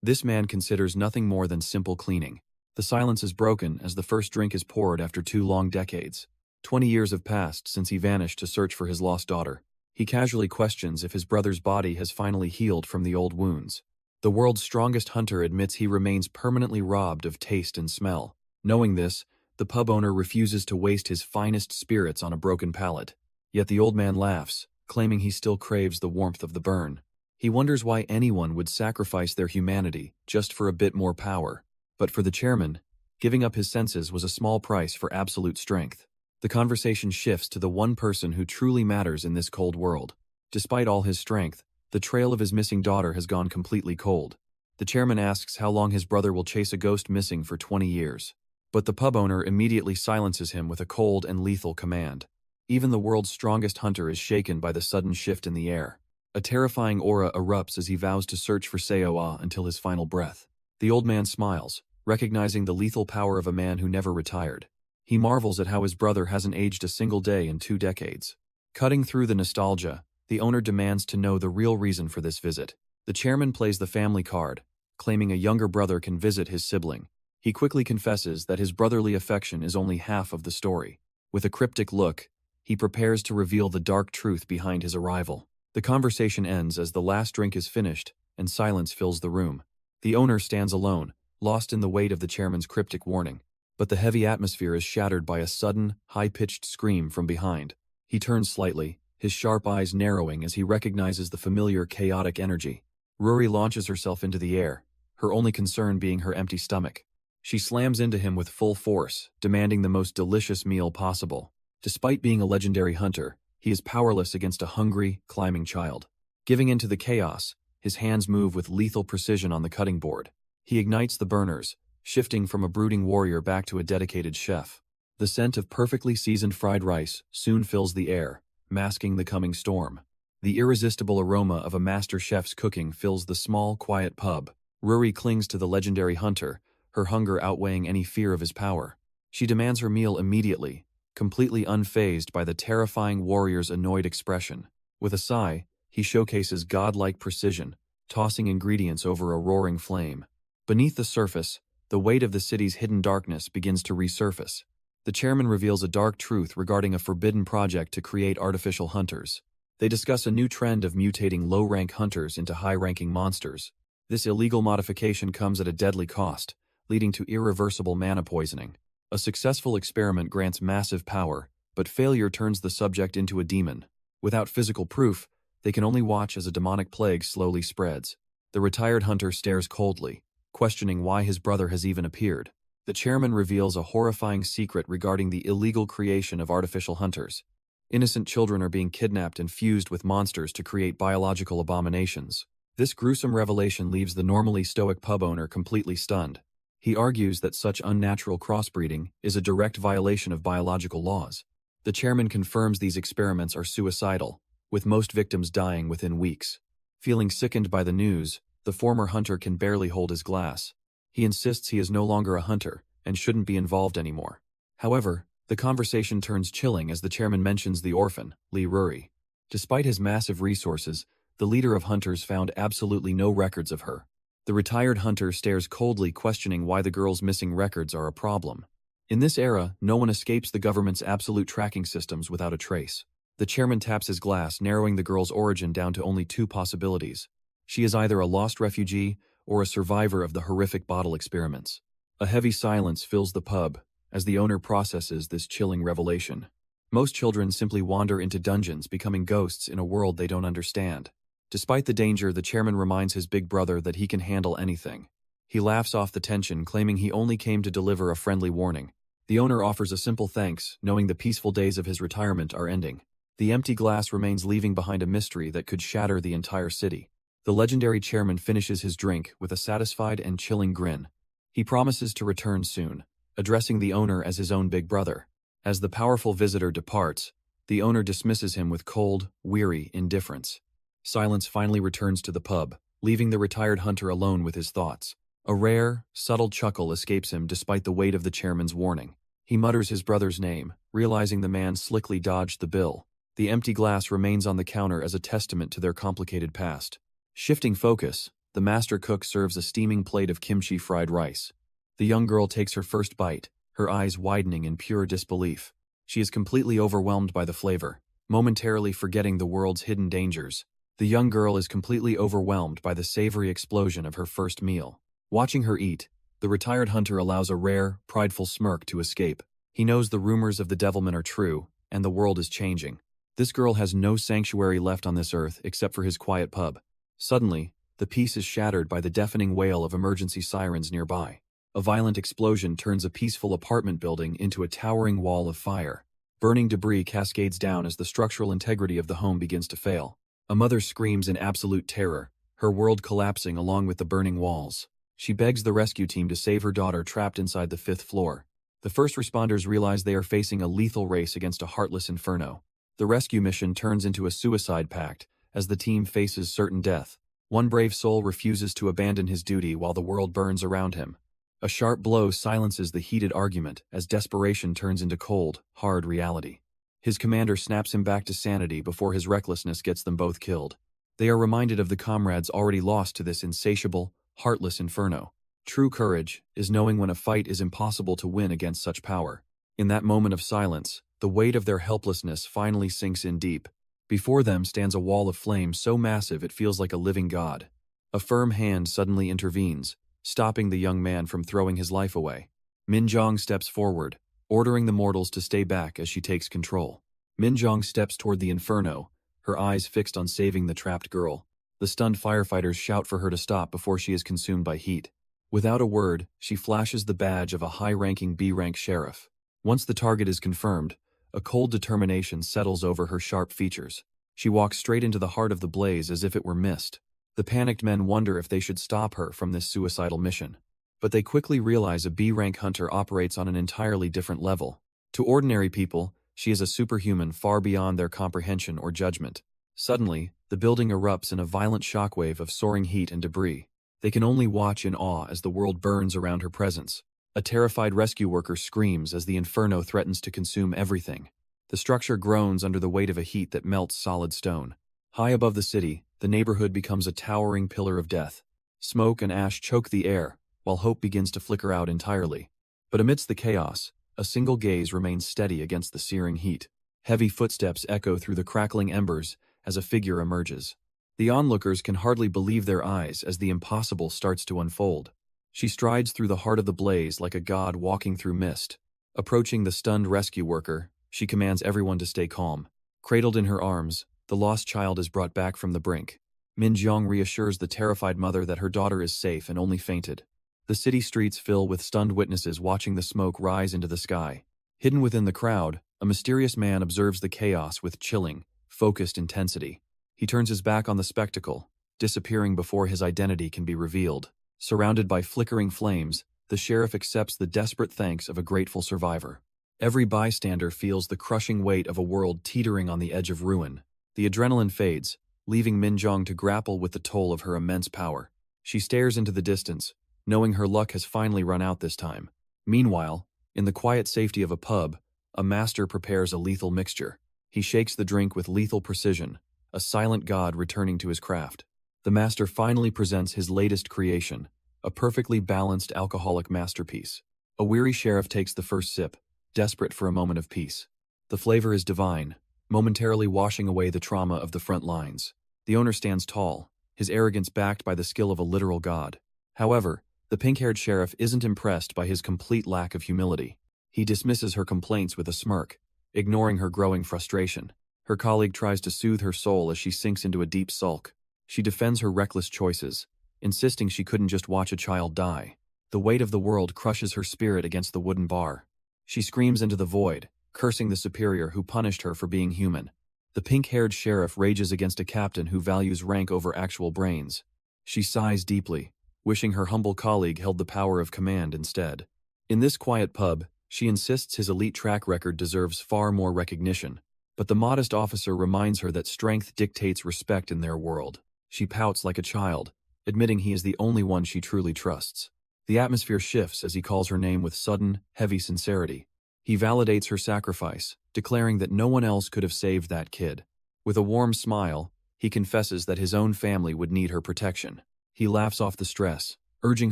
this man considers nothing more than simple cleaning. The silence is broken as the first drink is poured after 2 long decades. 20 years have passed since he vanished to search for his lost daughter. He casually questions if his brother's body has finally healed from the old wounds. The world's strongest hunter admits he remains permanently robbed of taste and smell. Knowing this, the pub owner refuses to waste his finest spirits on a broken palate. Yet the old man laughs, claiming he still craves the warmth of the burn. He wonders why anyone would sacrifice their humanity just for a bit more power. But for the chairman, giving up his senses was a small price for absolute strength. The conversation shifts to the one person who truly matters in this cold world. Despite all his strength, the trail of his missing daughter has gone completely cold. The chairman asks how long his brother will chase a ghost missing for 20 years. But the pub owner immediately silences him with a cold and lethal command. Even the world's strongest hunter is shaken by the sudden shift in the air. A terrifying aura erupts as he vows to search for Seoa until his final breath. The old man smiles, recognizing the lethal power of a man who never retired. He marvels at how his brother hasn't aged a single day in 2 decades. Cutting through the nostalgia, the owner demands to know the real reason for this visit. The chairman plays the family card, claiming a younger brother can visit his sibling. He quickly confesses that his brotherly affection is only half of the story. With a cryptic look, he prepares to reveal the dark truth behind his arrival. The conversation ends as the last drink is finished and silence fills the room. The owner stands alone, lost in the weight of the chairman's cryptic warning. But the heavy atmosphere is shattered by a sudden, high-pitched scream from behind. He turns slightly, his sharp eyes narrowing as he recognizes the familiar chaotic energy. Ruri launches herself into the air, her only concern being her empty stomach. She slams into him with full force, demanding the most delicious meal possible. Despite being a legendary hunter, he is powerless against a hungry, climbing child. Giving in to the chaos, his hands move with lethal precision on the cutting board. He ignites the burners, shifting from a brooding warrior back to a dedicated chef. The scent of perfectly seasoned fried rice soon fills the air, masking the coming storm. The irresistible aroma of a master chef's cooking fills the small, quiet pub. Ruri clings to the legendary hunter, her hunger outweighing any fear of his power. She demands her meal immediately, completely unfazed by the terrifying warrior's annoyed expression. With a sigh, he showcases godlike precision, tossing ingredients over a roaring flame. Beneath the surface, the weight of the city's hidden darkness begins to resurface. The chairman reveals a dark truth regarding a forbidden project to create artificial hunters. They discuss a new trend of mutating low-rank hunters into high-ranking monsters. This illegal modification comes at a deadly cost, leading to irreversible mana poisoning. A successful experiment grants massive power, but failure turns the subject into a demon. Without physical proof, they can only watch as a demonic plague slowly spreads. The retired hunter stares coldly, questioning why his brother has even appeared. The chairman reveals a horrifying secret regarding the illegal creation of artificial hunters. Innocent children are being kidnapped and fused with monsters to create biological abominations. This gruesome revelation leaves the normally stoic pub owner completely stunned. He argues that such unnatural crossbreeding is a direct violation of biological laws. The chairman confirms these experiments are suicidal, with most victims dying within weeks. Feeling sickened by the news, the former hunter can barely hold his glass. He insists he is no longer a hunter and shouldn't be involved anymore. However, the conversation turns chilling as the chairman mentions the orphan, Lee Ruri. Despite his massive resources, the leader of hunters found absolutely no records of her. The retired hunter stares coldly, questioning why the girl's missing records are a problem. In this era, no one escapes the government's absolute tracking systems without a trace. The chairman taps his glass, narrowing the girl's origin down to only two possibilities. She is either a lost refugee or a survivor of the horrific bottle experiments. A heavy silence fills the pub as the owner processes this chilling revelation. Most children simply wander into dungeons, becoming ghosts in a world they don't understand. Despite the danger, the chairman reminds his big brother that he can handle anything. He laughs off the tension, claiming he only came to deliver a friendly warning. The owner offers a simple thanks, knowing the peaceful days of his retirement are ending. The empty glass remains, leaving behind a mystery that could shatter the entire city. The legendary chairman finishes his drink with a satisfied and chilling grin. He promises to return soon, addressing the owner as his own big brother. As the powerful visitor departs, the owner dismisses him with cold, weary indifference. Silence finally returns to the pub, leaving the retired hunter alone with his thoughts. A rare, subtle chuckle escapes him despite the weight of the chairman's warning. He mutters his brother's name, realizing the man slickly dodged the bill. The empty glass remains on the counter as a testament to their complicated past. Shifting focus, the master cook serves a steaming plate of kimchi fried rice. The young girl takes her first bite, her eyes widening in pure disbelief. She is completely overwhelmed by the flavor, momentarily forgetting the world's hidden dangers. The young girl is completely overwhelmed by the savory explosion of her first meal. Watching her eat, the retired hunter allows a rare, prideful smirk to escape. He knows the rumors of the devilment are true, and the world is changing. This girl has no sanctuary left on this earth except for his quiet pub. Suddenly, the peace is shattered by the deafening wail of emergency sirens nearby. A violent explosion turns a peaceful apartment building into a towering wall of fire. Burning debris cascades down as the structural integrity of the home begins to fail. A mother screams in absolute terror, her world collapsing along with the burning walls. She begs the rescue team to save her daughter trapped inside the 5th floor. The first responders realize they are facing a lethal race against a heartless inferno. The rescue mission turns into a suicide pact as the team faces certain death. One brave soul refuses to abandon his duty while the world burns around him. A sharp blow silences the heated argument as desperation turns into cold, hard reality. His commander snaps him back to sanity before his recklessness gets them both killed. They are reminded of the comrades already lost to this insatiable, heartless inferno. True courage is knowing when a fight is impossible to win against such power. In that moment of silence, the weight of their helplessness finally sinks in deep. Before them stands a wall of flame so massive it feels like a living god. A firm hand suddenly intervenes, stopping the young man from throwing his life away. Minjong steps forward, ordering the mortals to stay back as she takes control. Minjong steps toward the inferno, her eyes fixed on saving the trapped girl. The stunned firefighters shout for her to stop before she is consumed by heat. Without a word, she flashes the badge of a high-ranking B-rank sheriff. Once the target is confirmed, a cold determination settles over her sharp features. She walks straight into the heart of the blaze as if it were mist. The panicked men wonder if they should stop her from this suicidal mission. But they quickly realize a B-rank hunter operates on an entirely different level. To ordinary people, she is a superhuman far beyond their comprehension or judgment. Suddenly, the building erupts in a violent shockwave of soaring heat and debris. They can only watch in awe as the world burns around her presence. A terrified rescue worker screams as the inferno threatens to consume everything. The structure groans under the weight of a heat that melts solid stone. High above the city, the neighborhood becomes a towering pillar of death. Smoke and ash choke the air, while hope begins to flicker out entirely. But amidst the chaos, a single gaze remains steady against the searing heat. Heavy footsteps echo through the crackling embers as a figure emerges. The onlookers can hardly believe their eyes as the impossible starts to unfold. She strides through the heart of the blaze like a god walking through mist. Approaching the stunned rescue worker, she commands everyone to stay calm. Cradled in her arms, the lost child is brought back from the brink. Minjong reassures the terrified mother that her daughter is safe and only fainted. The city streets fill with stunned witnesses watching the smoke rise into the sky. Hidden within the crowd, a mysterious man observes the chaos with chilling, focused intensity. He turns his back on the spectacle, disappearing before his identity can be revealed. Surrounded by flickering flames, the sheriff accepts the desperate thanks of a grateful survivor. Every bystander feels the crushing weight of a world teetering on the edge of ruin. The adrenaline fades, leaving Minjong to grapple with the toll of her immense power. She stares into the distance, knowing her luck has finally run out this time. Meanwhile, in the quiet safety of a pub, a master prepares a lethal mixture. He shakes the drink with lethal precision, a silent god returning to his craft. The master finally presents his latest creation, a perfectly balanced alcoholic masterpiece. A weary sheriff takes the first sip, desperate for a moment of peace. The flavor is divine, momentarily washing away the trauma of the front lines. The owner stands tall, his arrogance backed by the skill of a literal god. However, the pink-haired sheriff isn't impressed by his complete lack of humility. He dismisses her complaints with a smirk, ignoring her growing frustration. Her colleague tries to soothe her soul as she sinks into a deep sulk. She defends her reckless choices, insisting she couldn't just watch a child die. The weight of the world crushes her spirit against the wooden bar. She screams into the void, cursing the superior who punished her for being human. The pink-haired sheriff rages against a captain who values rank over actual brains. She sighs deeply, wishing her humble colleague held the power of command instead. In this quiet pub, she insists his elite track record deserves far more recognition, but the modest officer reminds her that strength dictates respect in their world. She pouts like a child, admitting he is the only one she truly trusts. The atmosphere shifts as he calls her name with sudden, heavy sincerity. He validates her sacrifice, declaring that no one else could have saved that kid. With a warm smile, he confesses that his own family would need her protection. He laughs off the stress, urging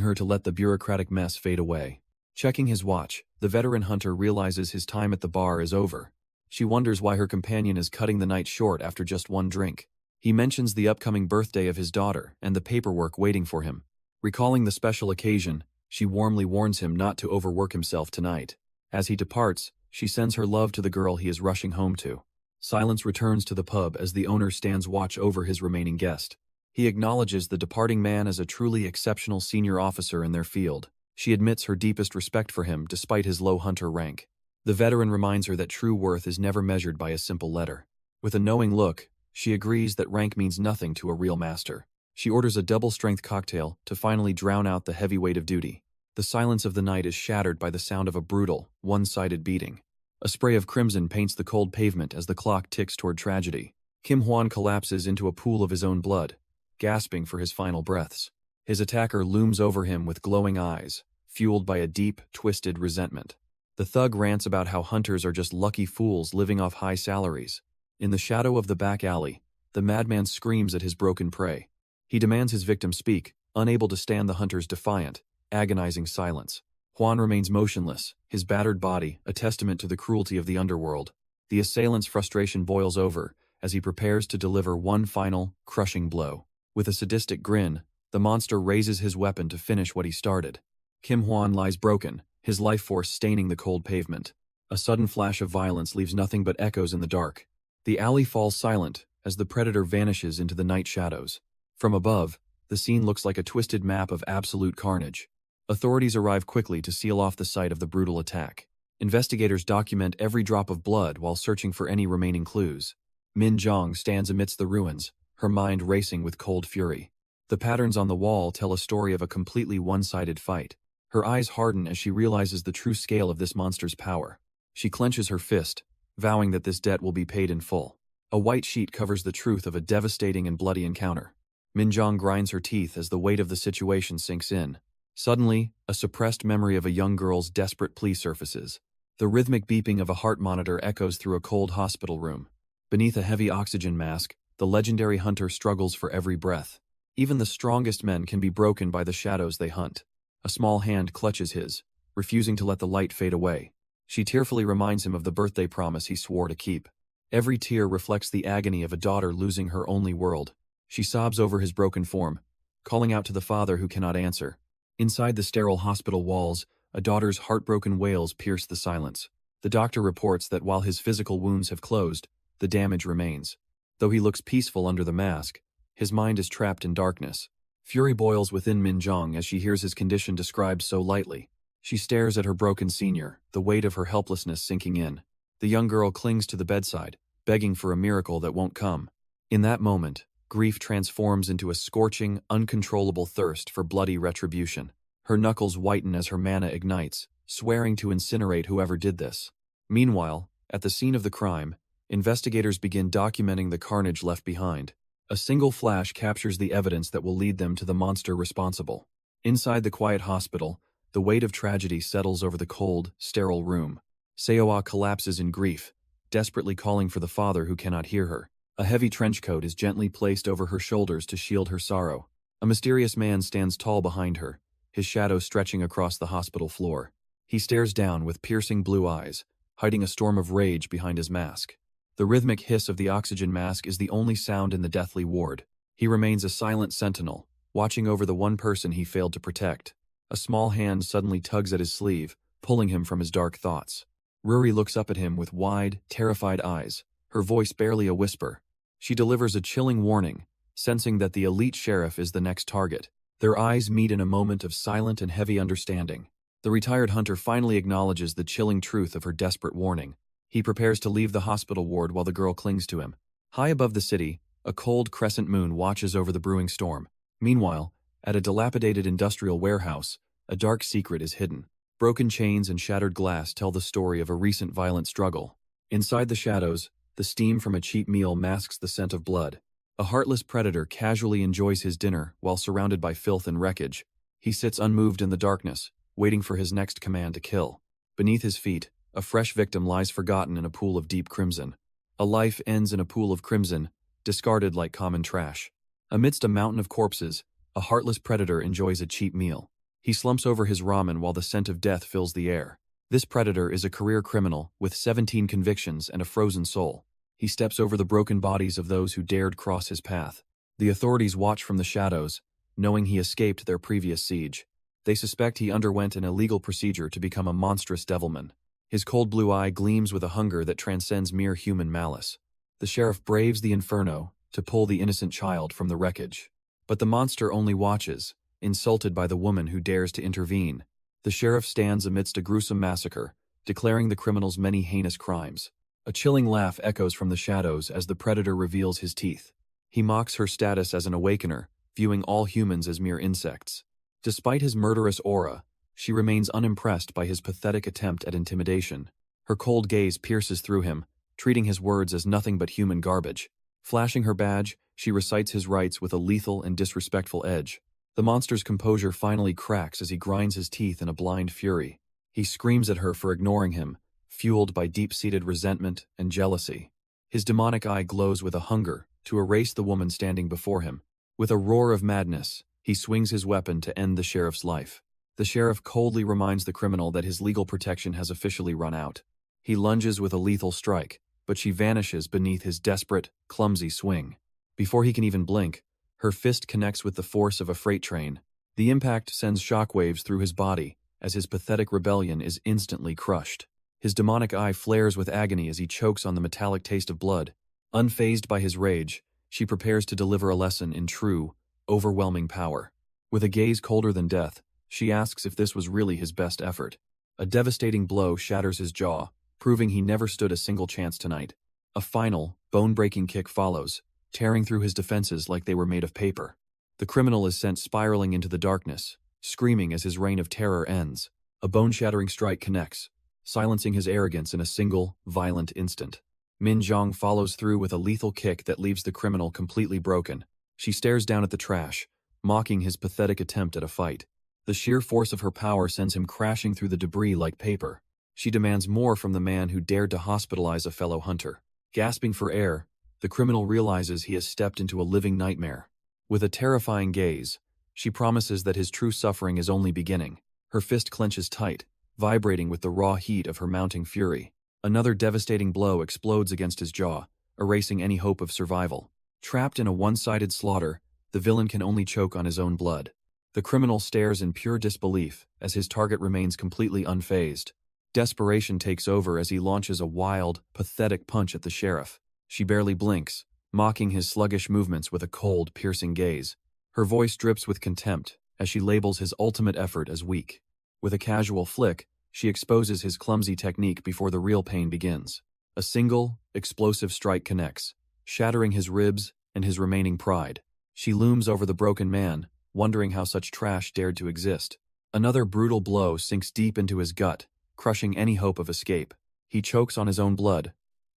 her to let the bureaucratic mess fade away. Checking his watch, the veteran hunter realizes his time at the bar is over. She wonders why her companion is cutting the night short after just one drink. He mentions the upcoming birthday of his daughter and the paperwork waiting for him. Recalling the special occasion, she warmly warns him not to overwork himself tonight. As he departs, she sends her love to the girl he is rushing home to. Silence returns to the pub as the owner stands watch over his remaining guest. He acknowledges the departing man as a truly exceptional senior officer in their field. She admits her deepest respect for him despite his low hunter rank. The veteran reminds her that true worth is never measured by a simple letter. With a knowing look, she agrees that rank means nothing to a real master. She orders a double-strength cocktail to finally drown out the heavy weight of duty. The silence of the night is shattered by the sound of a brutal, one-sided beating. A spray of crimson paints the cold pavement as the clock ticks toward tragedy. Kim Hwan collapses into a pool of his own blood, gasping for his final breaths. His attacker looms over him with glowing eyes, fueled by a deep, twisted resentment. The thug rants about how hunters are just lucky fools living off high salaries. In the shadow of the back alley, the madman screams at his broken prey. He demands his victim speak, unable to stand the hunter's defiant, agonizing silence. Juan remains motionless, his battered body a testament to the cruelty of the underworld. The assailant's frustration boils over as he prepares to deliver one final, crushing blow. With a sadistic grin, the monster raises his weapon to finish what he started. Kim Hwan lies broken, his life force staining the cold pavement. A sudden flash of violence leaves nothing but echoes in the dark. The alley falls silent as the predator vanishes into the night shadows. From above, the scene looks like a twisted map of absolute carnage. Authorities arrive quickly to seal off the site of the brutal attack. Investigators document every drop of blood while searching for any remaining clues. Min Jong stands amidst the ruins, her mind racing with cold fury. The patterns on the wall tell a story of a completely one-sided fight. Her eyes harden as she realizes the true scale of this monster's power. She clenches her fist, vowing that this debt will be paid in full. A white sheet covers the truth of a devastating and bloody encounter. Min Jong grinds her teeth as the weight of the situation sinks in. Suddenly, a suppressed memory of a young girl's desperate plea surfaces. The rhythmic beeping of a heart monitor echoes through a cold hospital room. Beneath a heavy oxygen mask, the legendary hunter struggles for every breath. Even the strongest men can be broken by the shadows they hunt. A small hand clutches his, refusing to let the light fade away. She tearfully reminds him of the birthday promise he swore to keep. Every tear reflects the agony of a daughter losing her only world. She sobs over his broken form, calling out to the father who cannot answer. Inside the sterile hospital walls, a daughter's heartbroken wails pierce the silence. The doctor reports that while his physical wounds have closed, the damage remains. Though he looks peaceful under the mask, his mind is trapped in darkness. Fury boils within Min Jong as she hears his condition described so lightly. She stares at her broken senior, the weight of her helplessness sinking in. The young girl clings to the bedside, begging for a miracle that won't come. In that moment, grief transforms into a scorching, uncontrollable thirst for bloody retribution. Her knuckles whiten as her mana ignites, swearing to incinerate whoever did this. Meanwhile, at the scene of the crime, investigators begin documenting the carnage left behind. A single flash captures the evidence that will lead them to the monster responsible. Inside the quiet hospital, the weight of tragedy settles over the cold, sterile room. Seoa collapses in grief, desperately calling for the father who cannot hear her. A heavy trench coat is gently placed over her shoulders to shield her sorrow. A mysterious man stands tall behind her, his shadow stretching across the hospital floor. He stares down with piercing blue eyes, hiding a storm of rage behind his mask. The rhythmic hiss of the oxygen mask is the only sound in the deathly ward. He remains a silent sentinel, watching over the one person he failed to protect. A small hand suddenly tugs at his sleeve, pulling him from his dark thoughts. Ruri looks up at him with wide, terrified eyes, her voice barely a whisper. She delivers a chilling warning, sensing that the elite sheriff is the next target. Their eyes meet in a moment of silent and heavy understanding. The retired hunter finally acknowledges the chilling truth of her desperate warning. He prepares to leave the hospital ward while the girl clings to him. High above the city, a cold crescent moon watches over the brewing storm. Meanwhile, at a dilapidated industrial warehouse, a dark secret is hidden. Broken chains and shattered glass tell the story of a recent violent struggle. Inside the shadows, the steam from a cheap meal masks the scent of blood. A heartless predator casually enjoys his dinner while surrounded by filth and wreckage. He sits unmoved in the darkness, waiting for his next command to kill. Beneath his feet, a fresh victim lies forgotten in a pool of deep crimson. A life ends in a pool of crimson, discarded like common trash. Amidst a mountain of corpses, a heartless predator enjoys a cheap meal. He slumps over his ramen while the scent of death fills the air. This predator is a career criminal with 17 convictions and a frozen soul. He steps over the broken bodies of those who dared cross his path. The authorities watch from the shadows, knowing he escaped their previous siege. They suspect he underwent an illegal procedure to become a monstrous devilman. His cold blue eye gleams with a hunger that transcends mere human malice. The sheriff braves the inferno to pull the innocent child from the wreckage. But the monster only watches, insulted by the woman who dares to intervene. The sheriff stands amidst a gruesome massacre, declaring the criminal's many heinous crimes. A chilling laugh echoes from the shadows as the predator reveals his teeth. He mocks her status as an awakener, viewing all humans as mere insects. Despite his murderous aura, she remains unimpressed by his pathetic attempt at intimidation. Her cold gaze pierces through him, treating his words as nothing but human garbage. Flashing her badge, she recites his rights with a lethal and disrespectful edge. The monster's composure finally cracks as he grinds his teeth in a blind fury. He screams at her for ignoring him, fueled by deep-seated resentment and jealousy. His demonic eye glows with a hunger to erase the woman standing before him. With a roar of madness, he swings his weapon to end the sheriff's life. The sheriff coldly reminds the criminal that his legal protection has officially run out. He lunges with a lethal strike, but she vanishes beneath his desperate, clumsy swing. Before he can even blink, her fist connects with the force of a freight train. The impact sends shockwaves through his body as his pathetic rebellion is instantly crushed. His demonic eye flares with agony as he chokes on the metallic taste of blood. Unfazed by his rage, she prepares to deliver a lesson in true, overwhelming power. With a gaze colder than death, she asks if this was really his best effort. A devastating blow shatters his jaw, proving he never stood a single chance tonight. A final, bone-breaking kick follows, tearing through his defenses like they were made of paper. The criminal is sent spiraling into the darkness, screaming as his reign of terror ends. A bone-shattering strike connects, silencing his arrogance in a single, violent instant. Min Zhang follows through with a lethal kick that leaves the criminal completely broken. She stares down at the trash, mocking his pathetic attempt at a fight. The sheer force of her power sends him crashing through the debris like paper. She demands more from the man who dared to hospitalize a fellow hunter. Gasping for air, the criminal realizes he has stepped into a living nightmare. With a terrifying gaze, she promises that his true suffering is only beginning. Her fist clenches tight, vibrating with the raw heat of her mounting fury. Another devastating blow explodes against his jaw, erasing any hope of survival. Trapped in a one-sided slaughter, the villain can only choke on his own blood. The criminal stares in pure disbelief as his target remains completely unfazed. Desperation takes over as he launches a wild, pathetic punch at the sheriff. She barely blinks, mocking his sluggish movements with a cold, piercing gaze. Her voice drips with contempt as she labels his ultimate effort as weak. With a casual flick, she exposes his clumsy technique before the real pain begins. A single, explosive strike connects, shattering his ribs and his remaining pride. She looms over the broken man, wondering how such trash dared to exist. Another brutal blow sinks deep into his gut, crushing any hope of escape. He chokes on his own blood,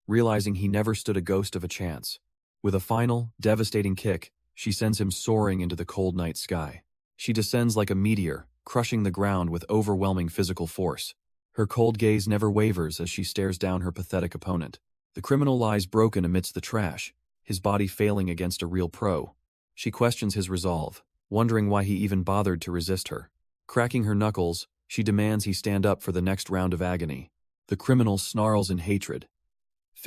realizing he never stood a ghost of a chance. With a final, devastating kick, she sends him soaring into the cold night sky. She descends like a meteor, crushing the ground with overwhelming physical force. Her cold gaze never wavers as she stares down her pathetic opponent. The criminal lies broken amidst the trash, his body failing against a real pro. She questions his resolve, wondering why he even bothered to resist her. Cracking her knuckles, she demands he stand up for the next round of agony. The criminal snarls in hatred,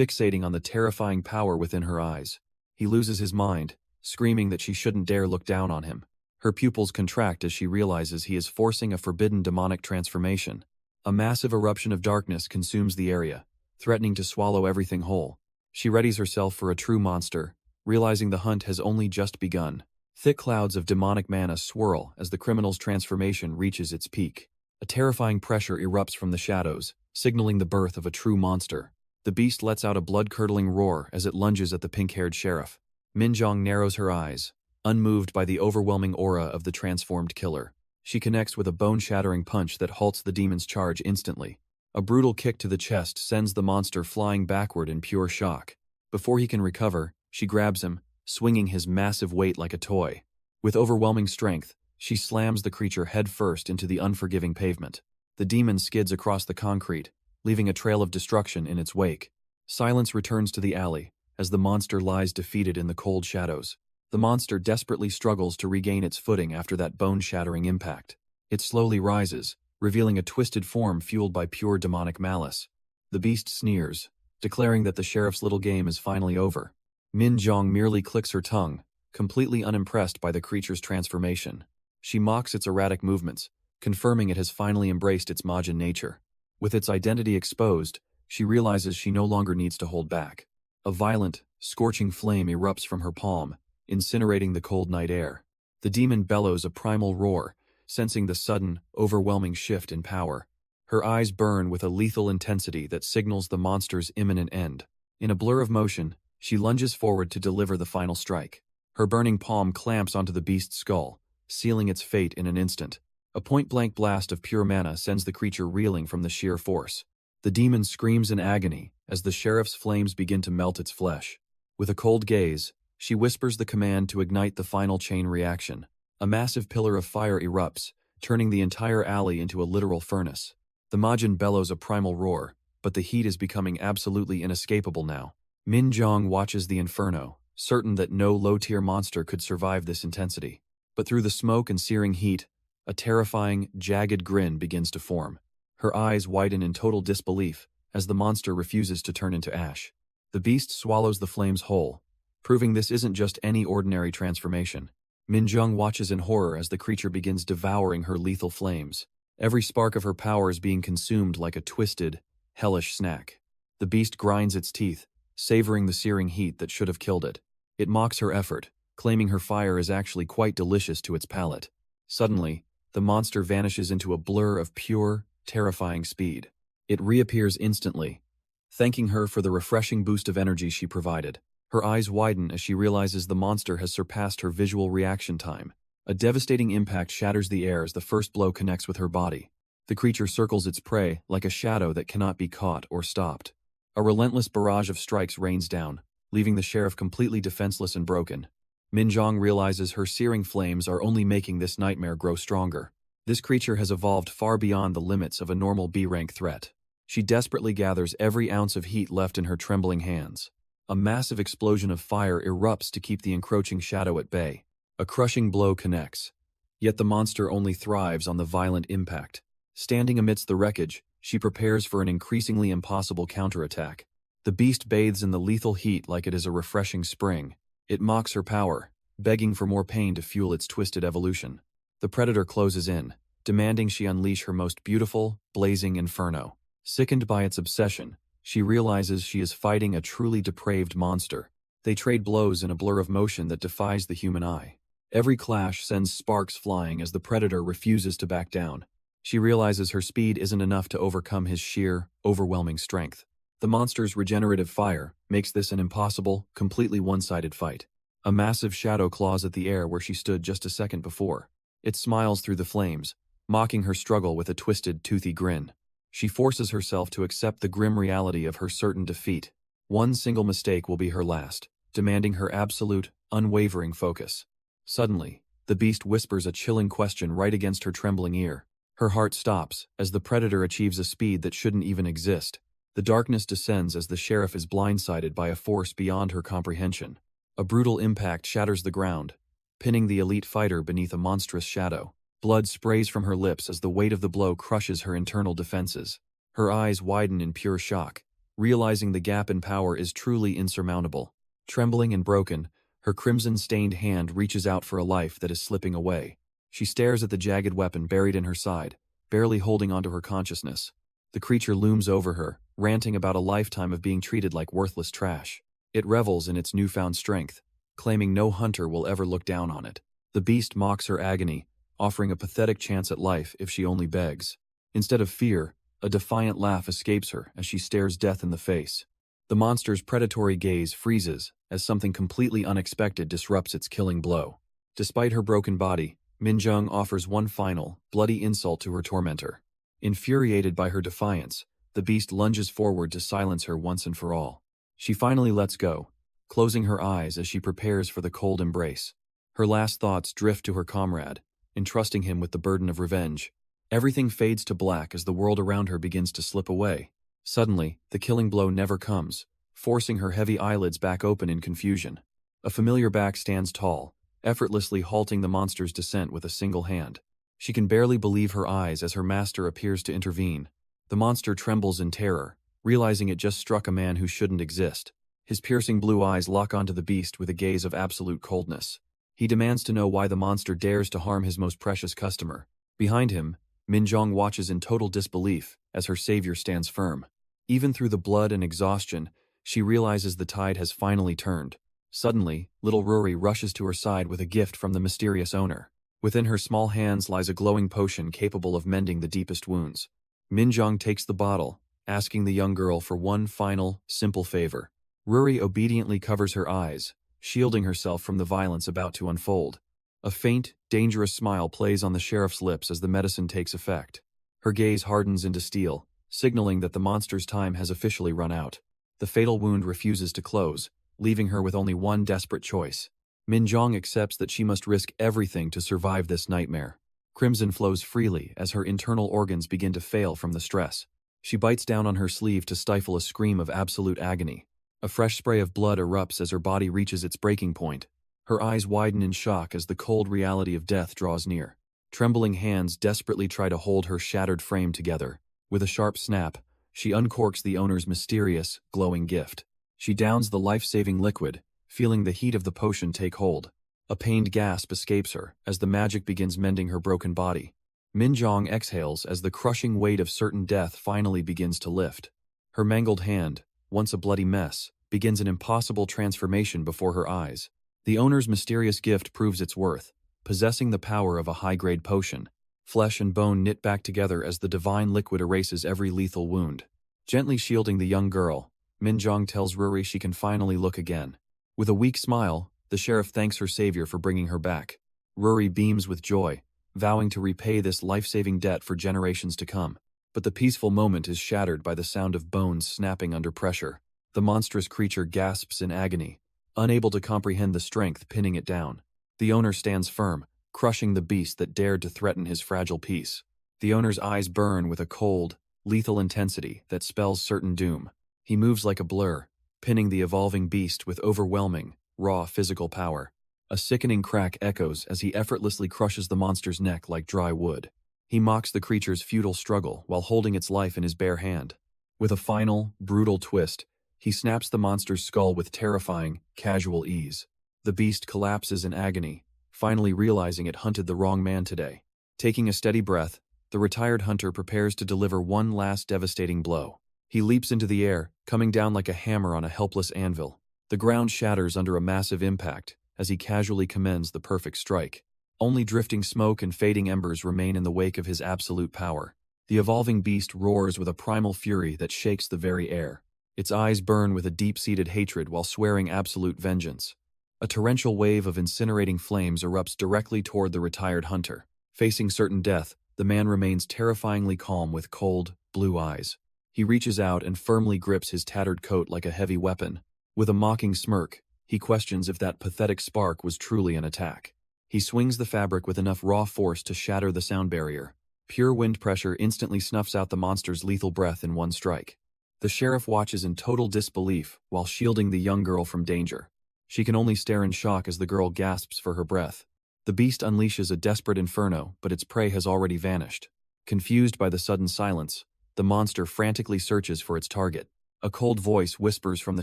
fixating on the terrifying power within her eyes. He loses his mind, screaming that she shouldn't dare look down on him. Her pupils contract as she realizes he is forcing a forbidden demonic transformation. A massive eruption of darkness consumes the area, threatening to swallow everything whole. She readies herself for a true monster, realizing the hunt has only just begun. Thick clouds of demonic mana swirl as the criminal's transformation reaches its peak. A terrifying pressure erupts from the shadows, signaling the birth of a true monster. The beast lets out a blood-curdling roar as it lunges at the pink-haired sheriff. Minjong narrows her eyes, unmoved by the overwhelming aura of the transformed killer. She connects with a bone-shattering punch that halts the demon's charge instantly. A brutal kick to the chest sends the monster flying backward in pure shock. Before he can recover, she grabs him, swinging his massive weight like a toy. With overwhelming strength, she slams the creature headfirst into the unforgiving pavement. The demon skids across the concrete, leaving a trail of destruction in its wake. Silence returns to the alley as the monster lies defeated in the cold shadows. The monster desperately struggles to regain its footing after that bone-shattering impact. It slowly rises, revealing a twisted form fueled by pure demonic malice. The beast sneers, declaring that the sheriff's little game is finally over. Min Jong merely clicks her tongue, completely unimpressed by the creature's transformation. She mocks its erratic movements, confirming it has finally embraced its Majin nature. With its identity exposed, she realizes she no longer needs to hold back. A violent, scorching flame erupts from her palm, incinerating the cold night air. The demon bellows a primal roar, sensing the sudden, overwhelming shift in power. Her eyes burn with a lethal intensity that signals the monster's imminent end. In a blur of motion, she lunges forward to deliver the final strike. Her burning palm clamps onto the beast's skull, sealing its fate in an instant. A point-blank blast of pure mana sends the creature reeling from the sheer force. The demon screams in agony as the sheriff's flames begin to melt its flesh. With a cold gaze, she whispers the command to ignite the final chain reaction. A massive pillar of fire erupts, turning the entire alley into a literal furnace. The Majin bellows a primal roar, but the heat is becoming absolutely inescapable now. Min Jong watches the inferno, certain that no low-tier monster could survive this intensity. But through the smoke and searing heat, a terrifying, jagged grin begins to form. Her eyes widen in total disbelief as the monster refuses to turn into ash. The beast swallows the flames whole, proving this isn't just any ordinary transformation. Minjung watches in horror as the creature begins devouring her lethal flames. Every spark of her power is being consumed like a twisted, hellish snack. The beast grinds its teeth, savoring the searing heat that should have killed it. It mocks her effort, claiming her fire is actually quite delicious to its palate. Suddenly, the monster vanishes into a blur of pure, terrifying speed. It reappears instantly, thanking her for the refreshing boost of energy she provided. Her eyes widen as she realizes the monster has surpassed her visual reaction time. A devastating impact shatters the air as the first blow connects with her body. The creature circles its prey like a shadow that cannot be caught or stopped. A relentless barrage of strikes rains down, leaving the sheriff completely defenseless and broken. Minjong realizes her searing flames are only making this nightmare grow stronger. This creature has evolved far beyond the limits of a normal B-rank threat. She desperately gathers every ounce of heat left in her trembling hands. A massive explosion of fire erupts to keep the encroaching shadow at bay. A crushing blow connects. Yet the monster only thrives on the violent impact. Standing amidst the wreckage, she prepares for an increasingly impossible counterattack. The beast bathes in the lethal heat like it is a refreshing spring. It mocks her power, begging for more pain to fuel its twisted evolution. The predator closes in, demanding she unleash her most beautiful, blazing inferno. Sickened by its obsession, she realizes she is fighting a truly depraved monster. They trade blows in a blur of motion that defies the human eye. Every clash sends sparks flying as the predator refuses to back down. She realizes her speed isn't enough to overcome his sheer, overwhelming strength. The monster's regenerative fire makes this an impossible, completely one-sided fight. A massive shadow claws at the air where she stood just a second before. It smiles through the flames, mocking her struggle with a twisted, toothy grin. She forces herself to accept the grim reality of her certain defeat. One single mistake will be her last, demanding her absolute, unwavering focus. Suddenly, the beast whispers a chilling question right against her trembling ear. Her heart stops as the predator achieves a speed that shouldn't even exist. The darkness descends as the sheriff is blindsided by a force beyond her comprehension. A brutal impact shatters the ground, pinning the elite fighter beneath a monstrous shadow. Blood sprays from her lips as the weight of the blow crushes her internal defenses. Her eyes widen in pure shock, realizing the gap in power is truly insurmountable. Trembling and broken, her crimson-stained hand reaches out for a life that is slipping away. She stares at the jagged weapon buried in her side, barely holding onto her consciousness. The creature looms over her, ranting about a lifetime of being treated like worthless trash. It revels in its newfound strength, claiming no hunter will ever look down on it. The beast mocks her agony, offering a pathetic chance at life if she only begs. Instead of fear, a defiant laugh escapes her as she stares death in the face. The monster's predatory gaze freezes as something completely unexpected disrupts its killing blow. Despite her broken body, Minjung offers one final, bloody insult to her tormentor. Infuriated by her defiance, the beast lunges forward to silence her once and for all. She finally lets go, closing her eyes as she prepares for the cold embrace. Her last thoughts drift to her comrade, entrusting him with the burden of revenge. Everything fades to black as the world around her begins to slip away. Suddenly, the killing blow never comes, forcing her heavy eyelids back open in confusion. A familiar back stands tall, effortlessly halting the monster's descent with a single hand. She can barely believe her eyes as her master appears to intervene. The monster trembles in terror, realizing it just struck a man who shouldn't exist. His piercing blue eyes lock onto the beast with a gaze of absolute coldness. He demands to know why the monster dares to harm his most precious customer. Behind him, Minjong watches in total disbelief as her savior stands firm. Even through the blood and exhaustion, she realizes the tide has finally turned. Suddenly, little Ruri rushes to her side with a gift from the mysterious owner. Within her small hands lies a glowing potion capable of mending the deepest wounds. Minjong takes the bottle, asking the young girl for one final, simple favor. Ruri obediently covers her eyes, shielding herself from the violence about to unfold. A faint, dangerous smile plays on the sheriff's lips as the medicine takes effect. Her gaze hardens into steel, signaling that the monster's time has officially run out. The fatal wound refuses to close, leaving her with only one desperate choice. Minjong accepts that she must risk everything to survive this nightmare. Crimson flows freely as her internal organs begin to fail from the stress. She bites down on her sleeve to stifle a scream of absolute agony. A fresh spray of blood erupts as her body reaches its breaking point. Her eyes widen in shock as the cold reality of death draws near. Trembling hands desperately try to hold her shattered frame together. With a sharp snap, she uncorks the owner's mysterious, glowing gift. She downs the life-saving liquid, feeling the heat of the potion take hold. A pained gasp escapes her as the magic begins mending her broken body. Minjong exhales as the crushing weight of certain death finally begins to lift. Her mangled hand, once a bloody mess, begins an impossible transformation before her eyes. The owner's mysterious gift proves its worth, possessing the power of a high-grade potion. Flesh and bone knit back together as the divine liquid erases every lethal wound. Gently shielding the young girl, Minjong tells Ruri she can finally look again. With a weak smile, the sheriff thanks her savior for bringing her back. Ruri beams with joy, vowing to repay this life-saving debt for generations to come. But the peaceful moment is shattered by the sound of bones snapping under pressure. The monstrous creature gasps in agony, unable to comprehend the strength pinning it down. The owner stands firm, crushing the beast that dared to threaten his fragile peace. The owner's eyes burn with a cold, lethal intensity that spells certain doom. He moves like a blur, pinning the evolving beast with overwhelming, raw physical power. A sickening crack echoes as he effortlessly crushes the monster's neck like dry wood. He mocks the creature's futile struggle while holding its life in his bare hand. With a final, brutal twist, he snaps the monster's skull with terrifying, casual ease. The beast collapses in agony, finally realizing it hunted the wrong man today. Taking a steady breath, the retired hunter prepares to deliver one last devastating blow. He leaps into the air, coming down like a hammer on a helpless anvil. The ground shatters under a massive impact as he casually commends the perfect strike. Only drifting smoke and fading embers remain in the wake of his absolute power. The evolving beast roars with a primal fury that shakes the very air. Its eyes burn with a deep-seated hatred while swearing absolute vengeance. A torrential wave of incinerating flames erupts directly toward the retired hunter. Facing certain death, the man remains terrifyingly calm with cold, blue eyes. He reaches out and firmly grips his tattered coat like a heavy weapon. With a mocking smirk, he questions if that pathetic spark was truly an attack. He swings the fabric with enough raw force to shatter the sound barrier. Pure wind pressure instantly snuffs out the monster's lethal breath in one strike. The sheriff watches in total disbelief while shielding the young girl from danger. She can only stare in shock as the girl gasps for her breath. The beast unleashes a desperate inferno, but its prey has already vanished. Confused by the sudden silence, the monster frantically searches for its target. A cold voice whispers from the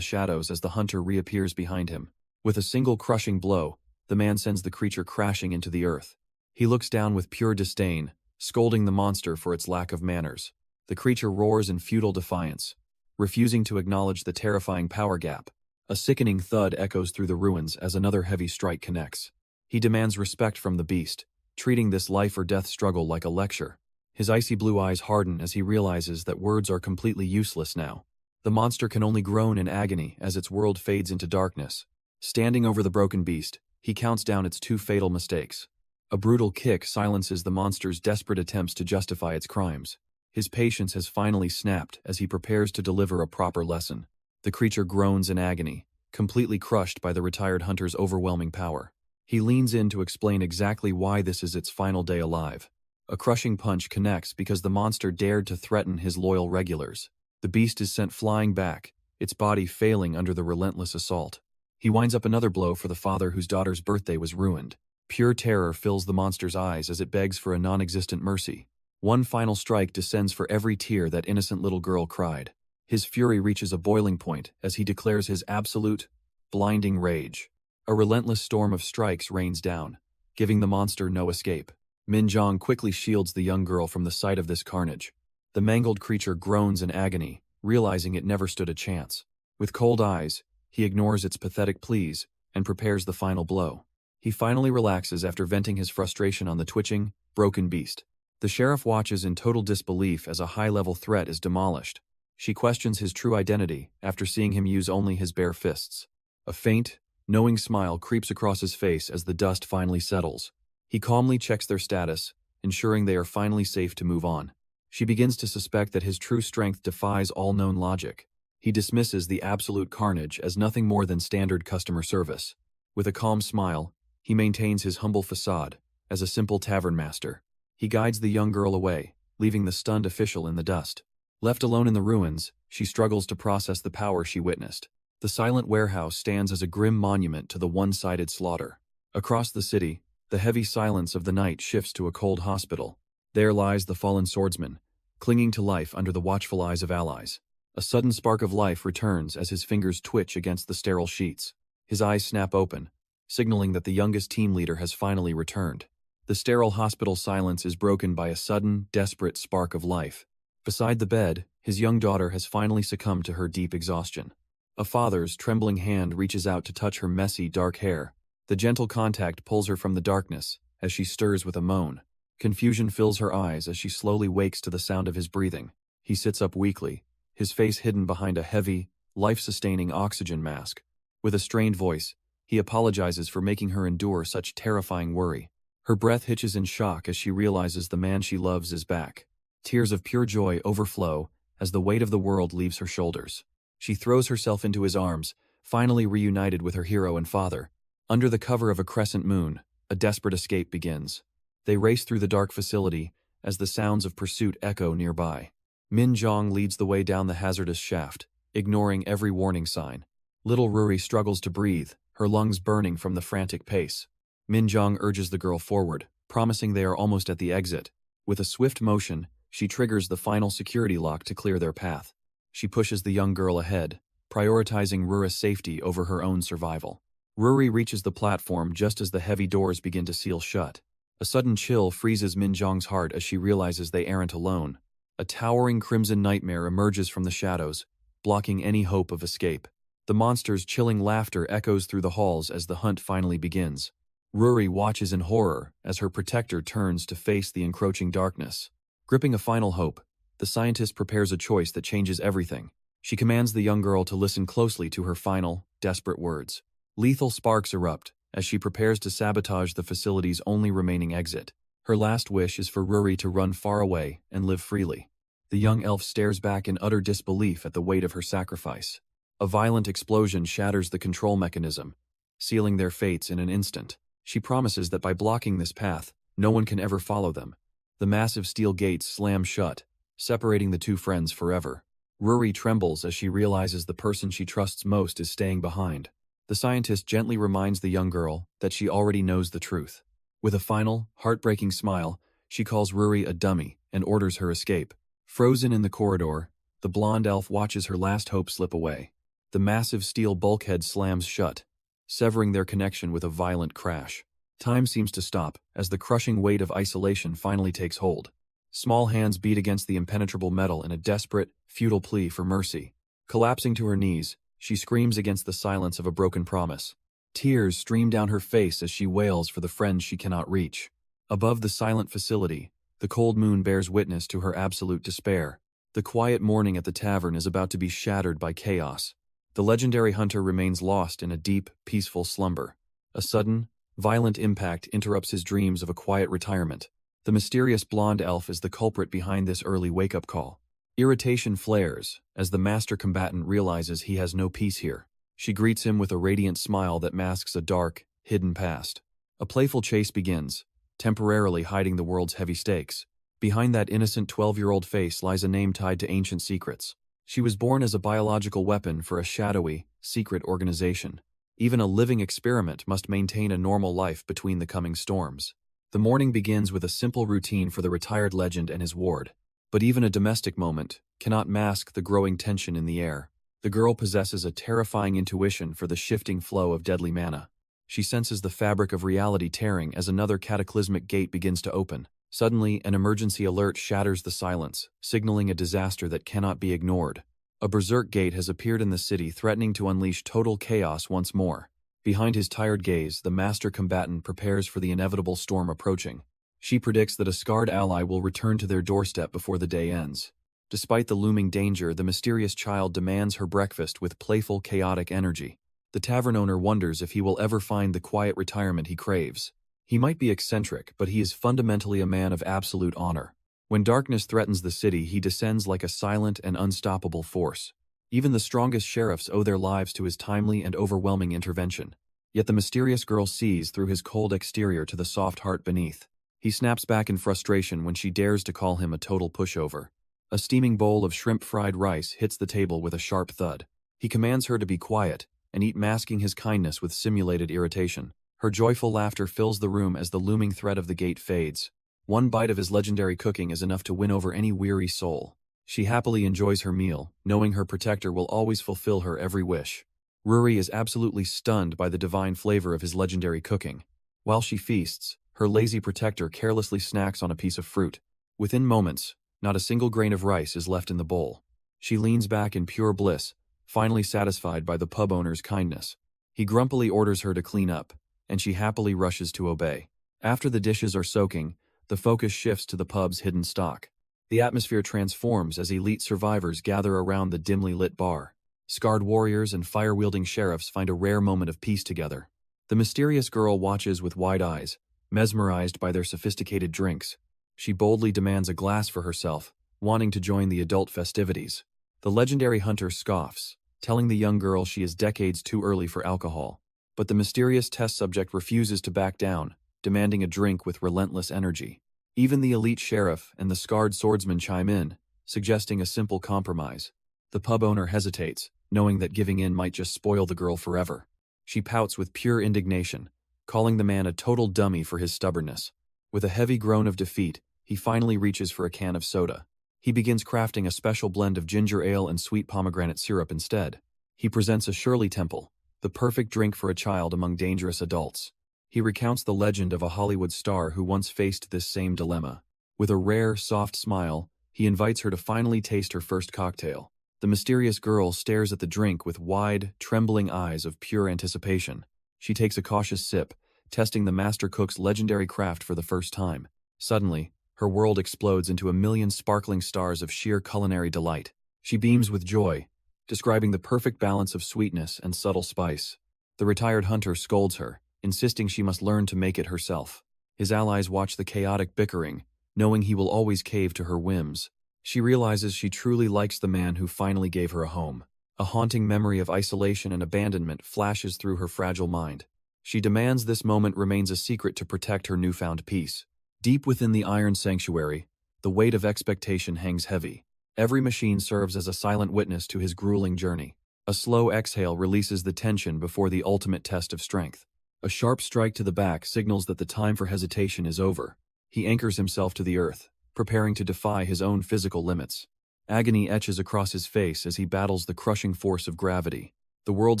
shadows as the hunter reappears behind him. With a single crushing blow, the man sends the creature crashing into the earth. He looks down with pure disdain, scolding the monster for its lack of manners. The creature roars in futile defiance, refusing to acknowledge the terrifying power gap. A sickening thud echoes through the ruins as another heavy strike connects. He demands respect from the beast, treating this life-or-death struggle like a lecture. His icy blue eyes harden as he realizes that words are completely useless now. The monster can only groan in agony as its world fades into darkness. Standing over the broken beast, he counts down its 2 fatal mistakes. A brutal kick silences the monster's desperate attempts to justify its crimes. His patience has finally snapped as he prepares to deliver a proper lesson. The creature groans in agony, completely crushed by the retired hunter's overwhelming power. He leans in to explain exactly why this is its final day alive. A crushing punch connects because the monster dared to threaten his loyal regulars. The beast is sent flying back, its body failing under the relentless assault. He winds up another blow for the father whose daughter's birthday was ruined. Pure terror fills the monster's eyes as it begs for a non-existent mercy. One final strike descends for every tear that innocent little girl cried. His fury reaches a boiling point as he declares his absolute, blinding rage. A relentless storm of strikes rains down, giving the monster no escape. Minjong quickly shields the young girl from the sight of this carnage. The mangled creature groans in agony, realizing it never stood a chance. With cold eyes, he ignores its pathetic pleas and prepares the final blow. He finally relaxes after venting his frustration on the twitching, broken beast. The sheriff watches in total disbelief as a high-level threat is demolished. She questions his true identity after seeing him use only his bare fists. A faint, knowing smile creeps across his face as the dust finally settles. He calmly checks their status, ensuring they are finally safe to move on. She begins to suspect that his true strength defies all known logic. He dismisses the absolute carnage as nothing more than standard customer service. With a calm smile, he maintains his humble facade as a simple tavern master. He guides the young girl away, leaving the stunned official in the dust. Left alone in the ruins, she struggles to process the power she witnessed. The silent warehouse stands as a grim monument to the one-sided slaughter. Across the city, the heavy silence of the night shifts to a cold hospital. There lies the fallen swordsman, clinging to life under the watchful eyes of allies. A sudden spark of life returns as his fingers twitch against the sterile sheets. His eyes snap open, signaling that the youngest team leader has finally returned. The sterile hospital silence is broken by a sudden, desperate spark of life. Beside the bed, his young daughter has finally succumbed to her deep exhaustion. A father's trembling hand reaches out to touch her messy, dark hair. The gentle contact pulls her from the darkness as she stirs with a moan. Confusion fills her eyes as she slowly wakes to the sound of his breathing. He sits up weakly, his face hidden behind a heavy, life-sustaining oxygen mask. With a strained voice, he apologizes for making her endure such terrifying worry. Her breath hitches in shock as she realizes the man she loves is back. Tears of pure joy overflow as the weight of the world leaves her shoulders. She throws herself into his arms, finally reunited with her hero and father. Under the cover of a crescent moon, a desperate escape begins. They race through the dark facility as the sounds of pursuit echo nearby. Min Zhong leads the way down the hazardous shaft, ignoring every warning sign. Little Ruri struggles to breathe, her lungs burning from the frantic pace. Min Zhong urges the girl forward, promising they are almost at the exit. With a swift motion, she triggers the final security lock to clear their path. She pushes the young girl ahead, prioritizing Ruri's safety over her own survival. Ruri reaches the platform just as the heavy doors begin to seal shut. A sudden chill freezes Min Zhong's heart as she realizes they aren't alone. A towering crimson nightmare emerges from the shadows, blocking any hope of escape. The monster's chilling laughter echoes through the halls as the hunt finally begins. Ruri watches in horror as her protector turns to face the encroaching darkness. Gripping a final hope, the scientist prepares a choice that changes everything. She commands the young girl to listen closely to her final, desperate words. Lethal sparks erupt as she prepares to sabotage the facility's only remaining exit. Her last wish is for Ruri to run far away and live freely. The young elf stares back in utter disbelief at the weight of her sacrifice. A violent explosion shatters the control mechanism, sealing their fates in an instant. She promises that by blocking this path, no one can ever follow them. The massive steel gates slam shut, separating the two friends forever. Ruri trembles as she realizes the person she trusts most is staying behind. The scientist gently reminds the young girl that she already knows the truth. With a final, heartbreaking smile, she calls Ruri a dummy and orders her escape. Frozen in the corridor, The blonde elf watches her last hope slip away. The massive steel bulkhead slams shut, severing their connection with a violent crash. Time seems to stop as the crushing weight of isolation finally takes hold. Small hands beat against the impenetrable metal in a desperate, futile plea for mercy. Collapsing to her knees, she screams against the silence of a broken promise. Tears stream down her face as she wails for the friends she cannot reach. Above the silent facility, the cold moon bears witness to her absolute despair. The quiet morning at the tavern is about to be shattered by chaos. The legendary hunter remains lost in a deep, peaceful slumber. A sudden, violent impact interrupts his dreams of a quiet retirement. The mysterious blonde elf is the culprit behind this early wake-up call. Irritation flares as the master combatant realizes he has no peace here. She greets him with a radiant smile that masks a dark, hidden past. A playful chase begins, temporarily hiding the world's heavy stakes. Behind that innocent 12-year-old face lies a name tied to ancient secrets. She was born as a biological weapon for a shadowy, secret organization. Even a living experiment must maintain a normal life between the coming storms. The morning begins with a simple routine for the retired legend and his ward. But even a domestic moment cannot mask the growing tension in the air. The girl possesses a terrifying intuition for the shifting flow of deadly mana. She senses the fabric of reality tearing as another cataclysmic gate begins to open. Suddenly, an emergency alert shatters the silence, signaling a disaster that cannot be ignored. A berserk gate has appeared in the city, threatening to unleash total chaos once more. Behind his tired gaze, the master combatant prepares for the inevitable storm approaching. She predicts that a scarred ally will return to their doorstep before the day ends. Despite the looming danger, the mysterious child demands her breakfast with playful, chaotic energy. The tavern owner wonders if he will ever find the quiet retirement he craves. He might be eccentric, but he is fundamentally a man of absolute honor. When darkness threatens the city, he descends like a silent and unstoppable force. Even the strongest sheriffs owe their lives to his timely and overwhelming intervention. Yet the mysterious girl sees through his cold exterior to the soft heart beneath. He snaps back in frustration when she dares to call him a total pushover. A steaming bowl of shrimp-fried rice hits the table with a sharp thud. He commands her to be quiet and eat, masking his kindness with simulated irritation. Her joyful laughter fills the room as the looming threat of the gate fades. One bite of his legendary cooking is enough to win over any weary soul. She happily enjoys her meal, knowing her protector will always fulfill her every wish. Ruri is absolutely stunned by the divine flavor of his legendary cooking. While she feasts, her lazy protector carelessly snacks on a piece of fruit. Within moments, not a single grain of rice is left in the bowl. She leans back in pure bliss, finally satisfied by the pub owner's kindness. He grumpily orders her to clean up, and she happily rushes to obey. After the dishes are soaking, the focus shifts to the pub's hidden stock. The atmosphere transforms as elite survivors gather around the dimly lit bar. Scarred warriors and fire-wielding sheriffs find a rare moment of peace together. The mysterious girl watches with wide eyes, mesmerized by their sophisticated drinks. She boldly demands a glass for herself, wanting to join the adult festivities. The legendary hunter scoffs, telling the young girl she is decades too early for alcohol. But the mysterious test subject refuses to back down, demanding a drink with relentless energy. Even the elite sheriff and the scarred swordsman chime in, suggesting a simple compromise. The pub owner hesitates, knowing that giving in might just spoil the girl forever. She pouts with pure indignation, calling the man a total dummy for his stubbornness. With a heavy groan of defeat, he finally reaches for a can of soda. He begins crafting a special blend of ginger ale and sweet pomegranate syrup instead. He presents a Shirley Temple, the perfect drink for a child among dangerous adults. He recounts the legend of a Hollywood star who once faced this same dilemma. With a rare, soft smile, he invites her to finally taste her first cocktail. The mysterious girl stares at the drink with wide, trembling eyes of pure anticipation. She takes a cautious sip, testing the master cook's legendary craft for the first time. Suddenly, her world explodes into a million sparkling stars of sheer culinary delight. She beams with joy, describing the perfect balance of sweetness and subtle spice. The retired hunter scolds her, insisting she must learn to make it herself. His allies watch the chaotic bickering, knowing he will always cave to her whims. She realizes she truly likes the man who finally gave her a home. A haunting memory of isolation and abandonment flashes through her fragile mind. She demands this moment remains a secret to protect her newfound peace. Deep within the iron sanctuary, the weight of expectation hangs heavy. Every machine serves as a silent witness to his grueling journey. A slow exhale releases the tension before the ultimate test of strength. A sharp strike to the back signals that the time for hesitation is over. He anchors himself to the earth, preparing to defy his own physical limits. Agony etches across his face as he battles the crushing force of gravity. The world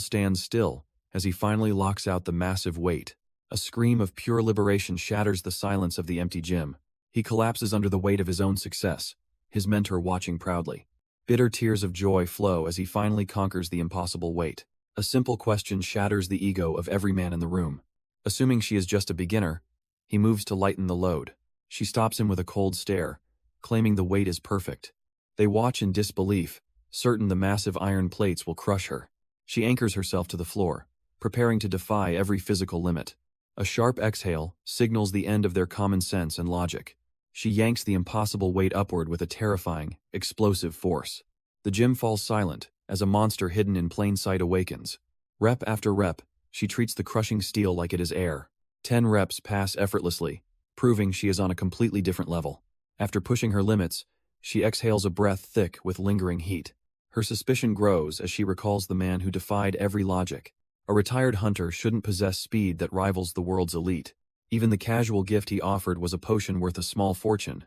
stands still as he finally locks out the massive weight. A scream of pure liberation shatters the silence of the empty gym. He collapses under the weight of his own success, his mentor watching proudly. Bitter tears of joy flow as he finally conquers the impossible weight. A simple question shatters the ego of every man in the room. Assuming she is just a beginner, he moves to lighten the load. She stops him with a cold stare, claiming the weight is perfect. They watch in disbelief, certain the massive iron plates will crush her. She anchors herself to the floor, preparing to defy every physical limit. A sharp exhale signals the end of their common sense and logic. She yanks the impossible weight upward with a terrifying, explosive force. The gym falls silent as a monster hidden in plain sight awakens. Rep after rep, she treats the crushing steel like it is air. 10 reps pass effortlessly, proving she is on a completely different level. After pushing her limits, she exhales a breath thick with lingering heat. Her suspicion grows as she recalls the man who defied every logic. A retired hunter shouldn't possess speed that rivals the world's elite. Even the casual gift he offered was a potion worth a small fortune.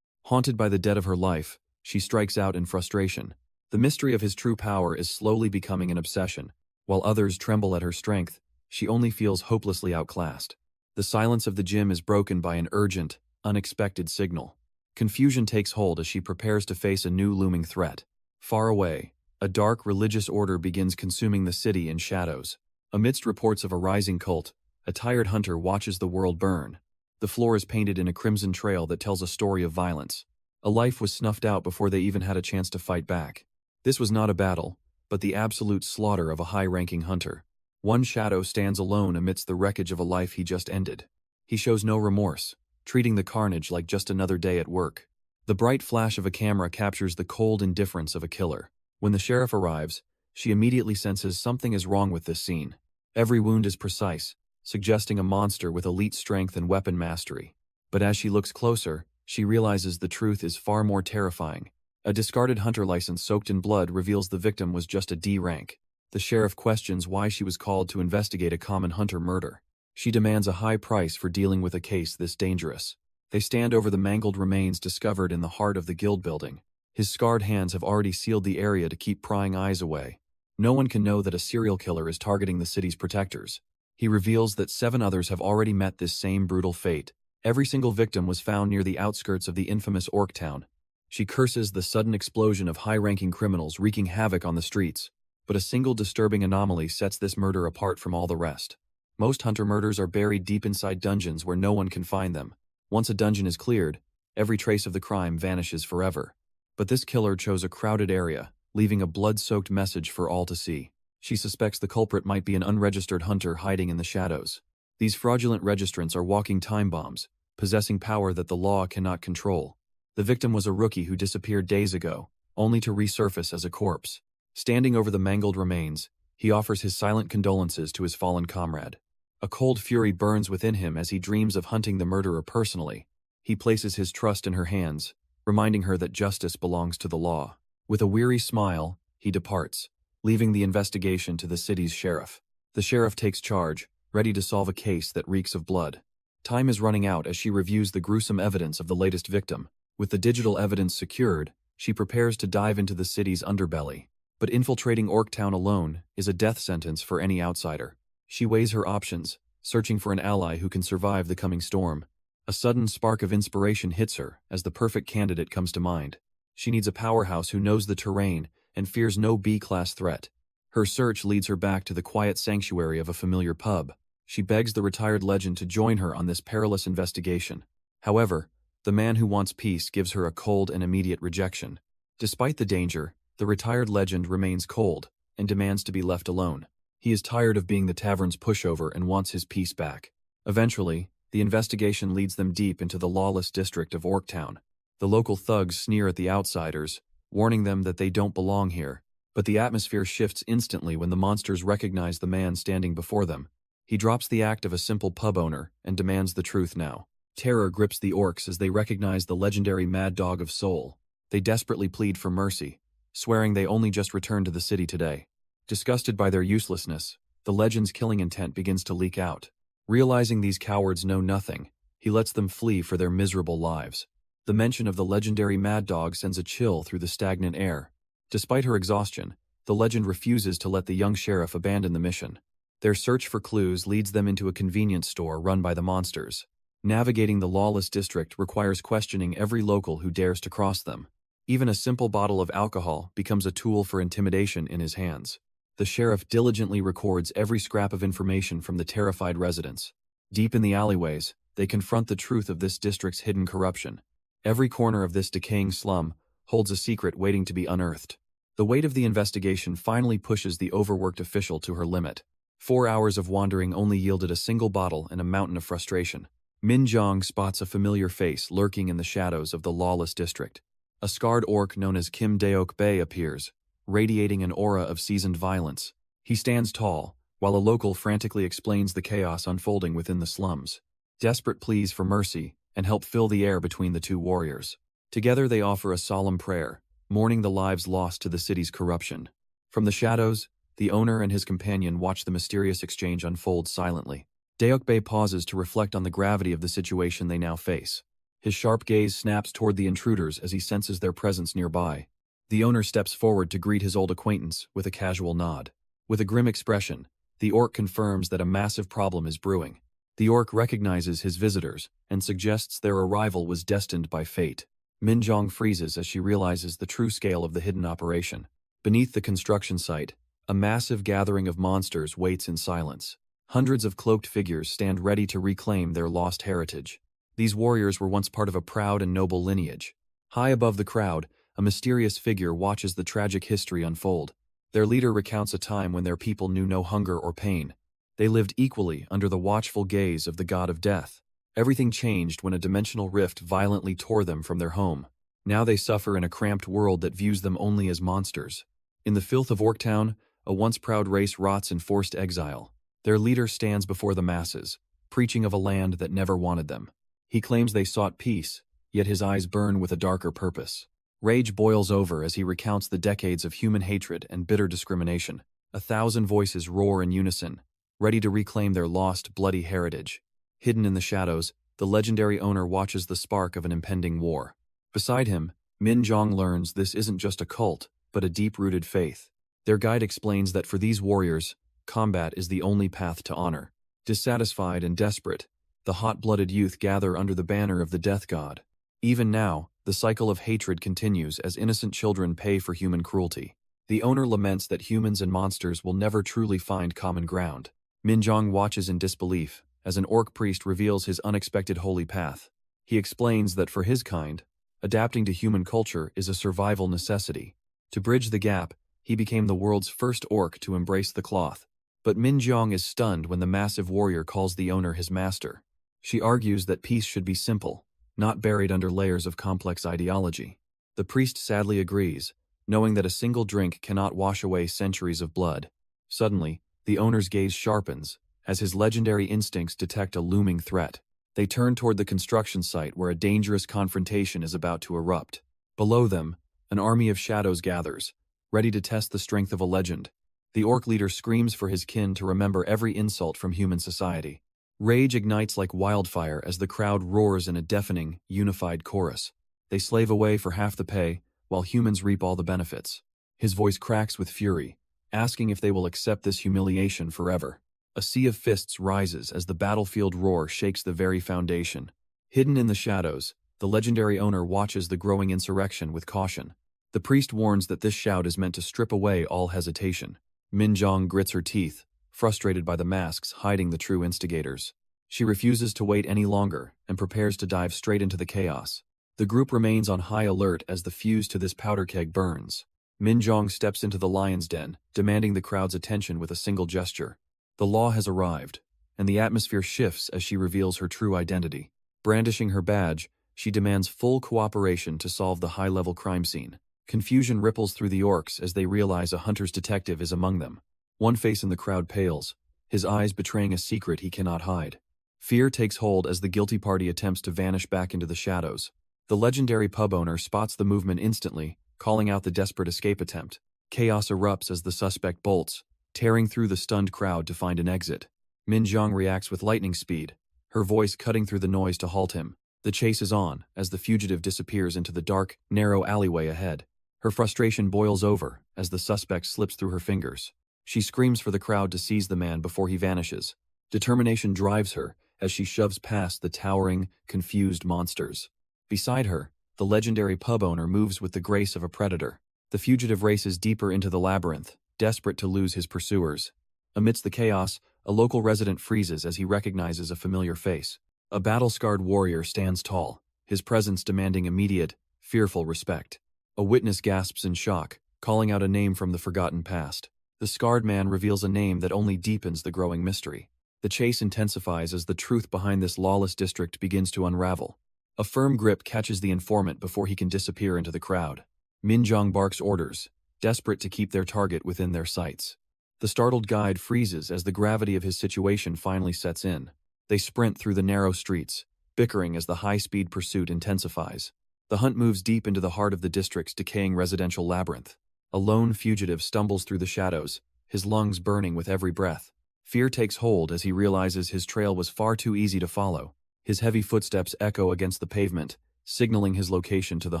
Haunted by the debt of her life, she strikes out in frustration. The mystery of his true power is slowly becoming an obsession. While others tremble at her strength, she only feels hopelessly outclassed. The silence of the gym is broken by an urgent, unexpected signal. Confusion takes hold as she prepares to face a new looming threat. Far away, a dark religious order begins consuming the city in shadows. Amidst reports of a rising cult, a tired hunter watches the world burn. The floor is painted in a crimson trail that tells a story of violence. A life was snuffed out before they even had a chance to fight back. This was not a battle, but the absolute slaughter of a high-ranking hunter. One shadow stands alone amidst the wreckage of a life he just ended. He shows no remorse, treating the carnage like just another day at work. The bright flash of a camera captures the cold indifference of a killer. When the sheriff arrives, she immediately senses something is wrong with this scene. Every wound is precise, suggesting a monster with elite strength and weapon mastery. But as she looks closer, she realizes the truth is far more terrifying. A discarded hunter license soaked in blood reveals the victim was just a D rank. The sheriff questions why she was called to investigate a common hunter murder. She demands a high price for dealing with a case this dangerous. They stand over the mangled remains discovered in the heart of the guild building. His scarred hands have already sealed the area to keep prying eyes away. No one can know that a serial killer is targeting the city's protectors. He reveals that 7 others have already met this same brutal fate. Every single victim was found near the outskirts of the infamous Orc town. She curses the sudden explosion of high-ranking criminals wreaking havoc on the streets. But a single disturbing anomaly sets this murder apart from all the rest. Most hunter murders are buried deep inside dungeons where no one can find them. Once a dungeon is cleared, every trace of the crime vanishes forever. But this killer chose a crowded area, leaving a blood-soaked message for all to see. She suspects the culprit might be an unregistered hunter hiding in the shadows. These fraudulent registrants are walking time bombs, possessing power that the law cannot control. The victim was a rookie who disappeared days ago, only to resurface as a corpse. Standing over the mangled remains, he offers his silent condolences to his fallen comrade. A cold fury burns within him as he dreams of hunting the murderer personally. He places his trust in her hands, reminding her that justice belongs to the law. With a weary smile, he departs, leaving the investigation to the city's sheriff. The sheriff takes charge, ready to solve a case that reeks of blood. Time is running out as she reviews the gruesome evidence of the latest victim. With the digital evidence secured, she prepares to dive into the city's underbelly. But infiltrating Orc Town alone is a death sentence for any outsider. She weighs her options, searching for an ally who can survive the coming storm. A sudden spark of inspiration hits her as the perfect candidate comes to mind. She needs a powerhouse who knows the terrain and fears no B-class threat. Her search leads her back to the quiet sanctuary of a familiar pub. She begs the retired legend to join her on this perilous investigation. However, the man who wants peace gives her a cold and immediate rejection. Despite the danger, the retired legend remains cold and demands to be left alone. He is tired of being the tavern's pushover and wants his peace back. Eventually, the investigation leads them deep into the lawless district of Orc Town. The local thugs sneer at the outsiders, warning them that they don't belong here. But the atmosphere shifts instantly when the monsters recognize the man standing before them. He drops the act of a simple pub owner and demands the truth now. Terror grips the orcs as they recognize the legendary Mad Dog of Soul. They desperately plead for mercy, swearing they only just returned to the city today. Disgusted by their uselessness, the legend's killing intent begins to leak out. Realizing these cowards know nothing, he lets them flee for their miserable lives. The mention of the legendary Mad Dog sends a chill through the stagnant air. Despite her exhaustion, the legend refuses to let the young sheriff abandon the mission. Their search for clues leads them into a convenience store run by the monsters. Navigating the lawless district requires questioning every local who dares to cross them. Even a simple bottle of alcohol becomes a tool for intimidation in his hands. The sheriff diligently records every scrap of information from the terrified residents. Deep in the alleyways, they confront the truth of this district's hidden corruption. Every corner of this decaying slum holds a secret waiting to be unearthed. The weight of the investigation finally pushes the overworked official to her limit. 4 hours of wandering only yielded a single bottle and a mountain of frustration. Min Jong spots a familiar face lurking in the shadows of the lawless district. A scarred orc known as Kim Deok Bae appears, radiating an aura of seasoned violence. He stands tall, while a local frantically explains the chaos unfolding within the slums. Desperate pleas for mercy and help fill the air between the two warriors. Together they offer a solemn prayer, mourning the lives lost to the city's corruption. From the shadows, the owner and his companion watch the mysterious exchange unfold silently. Deokbae pauses to reflect on the gravity of the situation they now face. His sharp gaze snaps toward the intruders as he senses their presence nearby. The owner steps forward to greet his old acquaintance with a casual nod. With a grim expression, the orc confirms that a massive problem is brewing. The orc recognizes his visitors and suggests their arrival was destined by fate. Minjong freezes as she realizes the true scale of the hidden operation. Beneath the construction site, a massive gathering of monsters waits in silence. Hundreds of cloaked figures stand ready to reclaim their lost heritage. These warriors were once part of a proud and noble lineage. High above the crowd, a mysterious figure watches the tragic history unfold. Their leader recounts a time when their people knew no hunger or pain. They lived equally under the watchful gaze of the god of death. Everything changed when a dimensional rift violently tore them from their home. Now they suffer in a cramped world that views them only as monsters. In the filth of Orktown, a once proud race rots in forced exile. Their leader stands before the masses, preaching of a land that never wanted them. He claims they sought peace, yet his eyes burn with a darker purpose. Rage boils over as he recounts the decades of human hatred and bitter discrimination. 1,000 voices roar in unison, ready to reclaim their lost, bloody heritage. Hidden in the shadows, the legendary owner watches the spark of an impending war. Beside him, Min Jong learns this isn't just a cult, but a deep-rooted faith. Their guide explains that for these warriors, combat is the only path to honor. Dissatisfied and desperate, the hot-blooded youth gather under the banner of the death god. Even now, the cycle of hatred continues as innocent children pay for human cruelty. The owner laments that humans and monsters will never truly find common ground. Minjong watches in disbelief as an orc priest reveals his unexpected holy path. He explains that for his kind, adapting to human culture is a survival necessity. To bridge the gap, he became the world's first orc to embrace the cloth. But Minjong is stunned when the massive warrior calls the owner his master. She argues that peace should be simple, not buried under layers of complex ideology. The priest sadly agrees, knowing that a single drink cannot wash away centuries of blood. Suddenly, the owner's gaze sharpens, as his legendary instincts detect a looming threat. They turn toward the construction site where a dangerous confrontation is about to erupt. Below them, an army of shadows gathers, ready to test the strength of a legend. The orc leader screams for his kin to remember every insult from human society. Rage ignites like wildfire as the crowd roars in a deafening, unified chorus. They slave away for half the pay, while humans reap all the benefits. His voice cracks with fury, asking if they will accept this humiliation forever. A sea of fists rises as the battlefield roar shakes the very foundation. Hidden in the shadows, the legendary owner watches the growing insurrection with caution. The priest warns that this shout is meant to strip away all hesitation. Minjong grits her teeth, frustrated by the masks hiding the true instigators. She refuses to wait any longer and prepares to dive straight into the chaos. The group remains on high alert as the fuse to this powder keg burns. Minjong steps into the lion's den, demanding the crowd's attention with a single gesture. The law has arrived, and the atmosphere shifts as she reveals her true identity. Brandishing her badge, she demands full cooperation to solve the high-level crime scene. Confusion ripples through the orcs as they realize a hunter's detective is among them. One face in the crowd pales, his eyes betraying a secret he cannot hide. Fear takes hold as the guilty party attempts to vanish back into the shadows. The legendary pub owner spots the movement instantly, calling out the desperate escape attempt. Chaos erupts as the suspect bolts, tearing through the stunned crowd to find an exit. Minjong reacts with lightning speed, her voice cutting through the noise to halt him. The The chase is on, as the fugitive disappears into the dark, narrow alleyway ahead. Her frustration boils over, as the suspect slips through her fingers. She screams for the crowd to seize the man before he vanishes. Determination drives her, as she shoves past the towering, confused monsters. Beside her, the legendary pub owner moves with the grace of a predator. The fugitive races deeper into the labyrinth, desperate to lose his pursuers. Amidst the chaos, a local resident freezes as he recognizes a familiar face. A battle-scarred warrior stands tall, his presence demanding immediate, fearful respect. A witness gasps in shock, calling out a name from the forgotten past. The scarred man reveals a name that only deepens the growing mystery. The chase intensifies as the truth behind this lawless district begins to unravel. A firm grip catches the informant before he can disappear into the crowd. Minjong barks orders, desperate to keep their target within their sights. The startled guide freezes as the gravity of his situation finally sets in. They sprint through the narrow streets, bickering as the high-speed pursuit intensifies. The hunt moves deep into the heart of the district's decaying residential labyrinth. A lone fugitive stumbles through the shadows, his lungs burning with every breath. Fear takes hold as he realizes his trail was far too easy to follow. His heavy footsteps echo against the pavement, signaling his location to the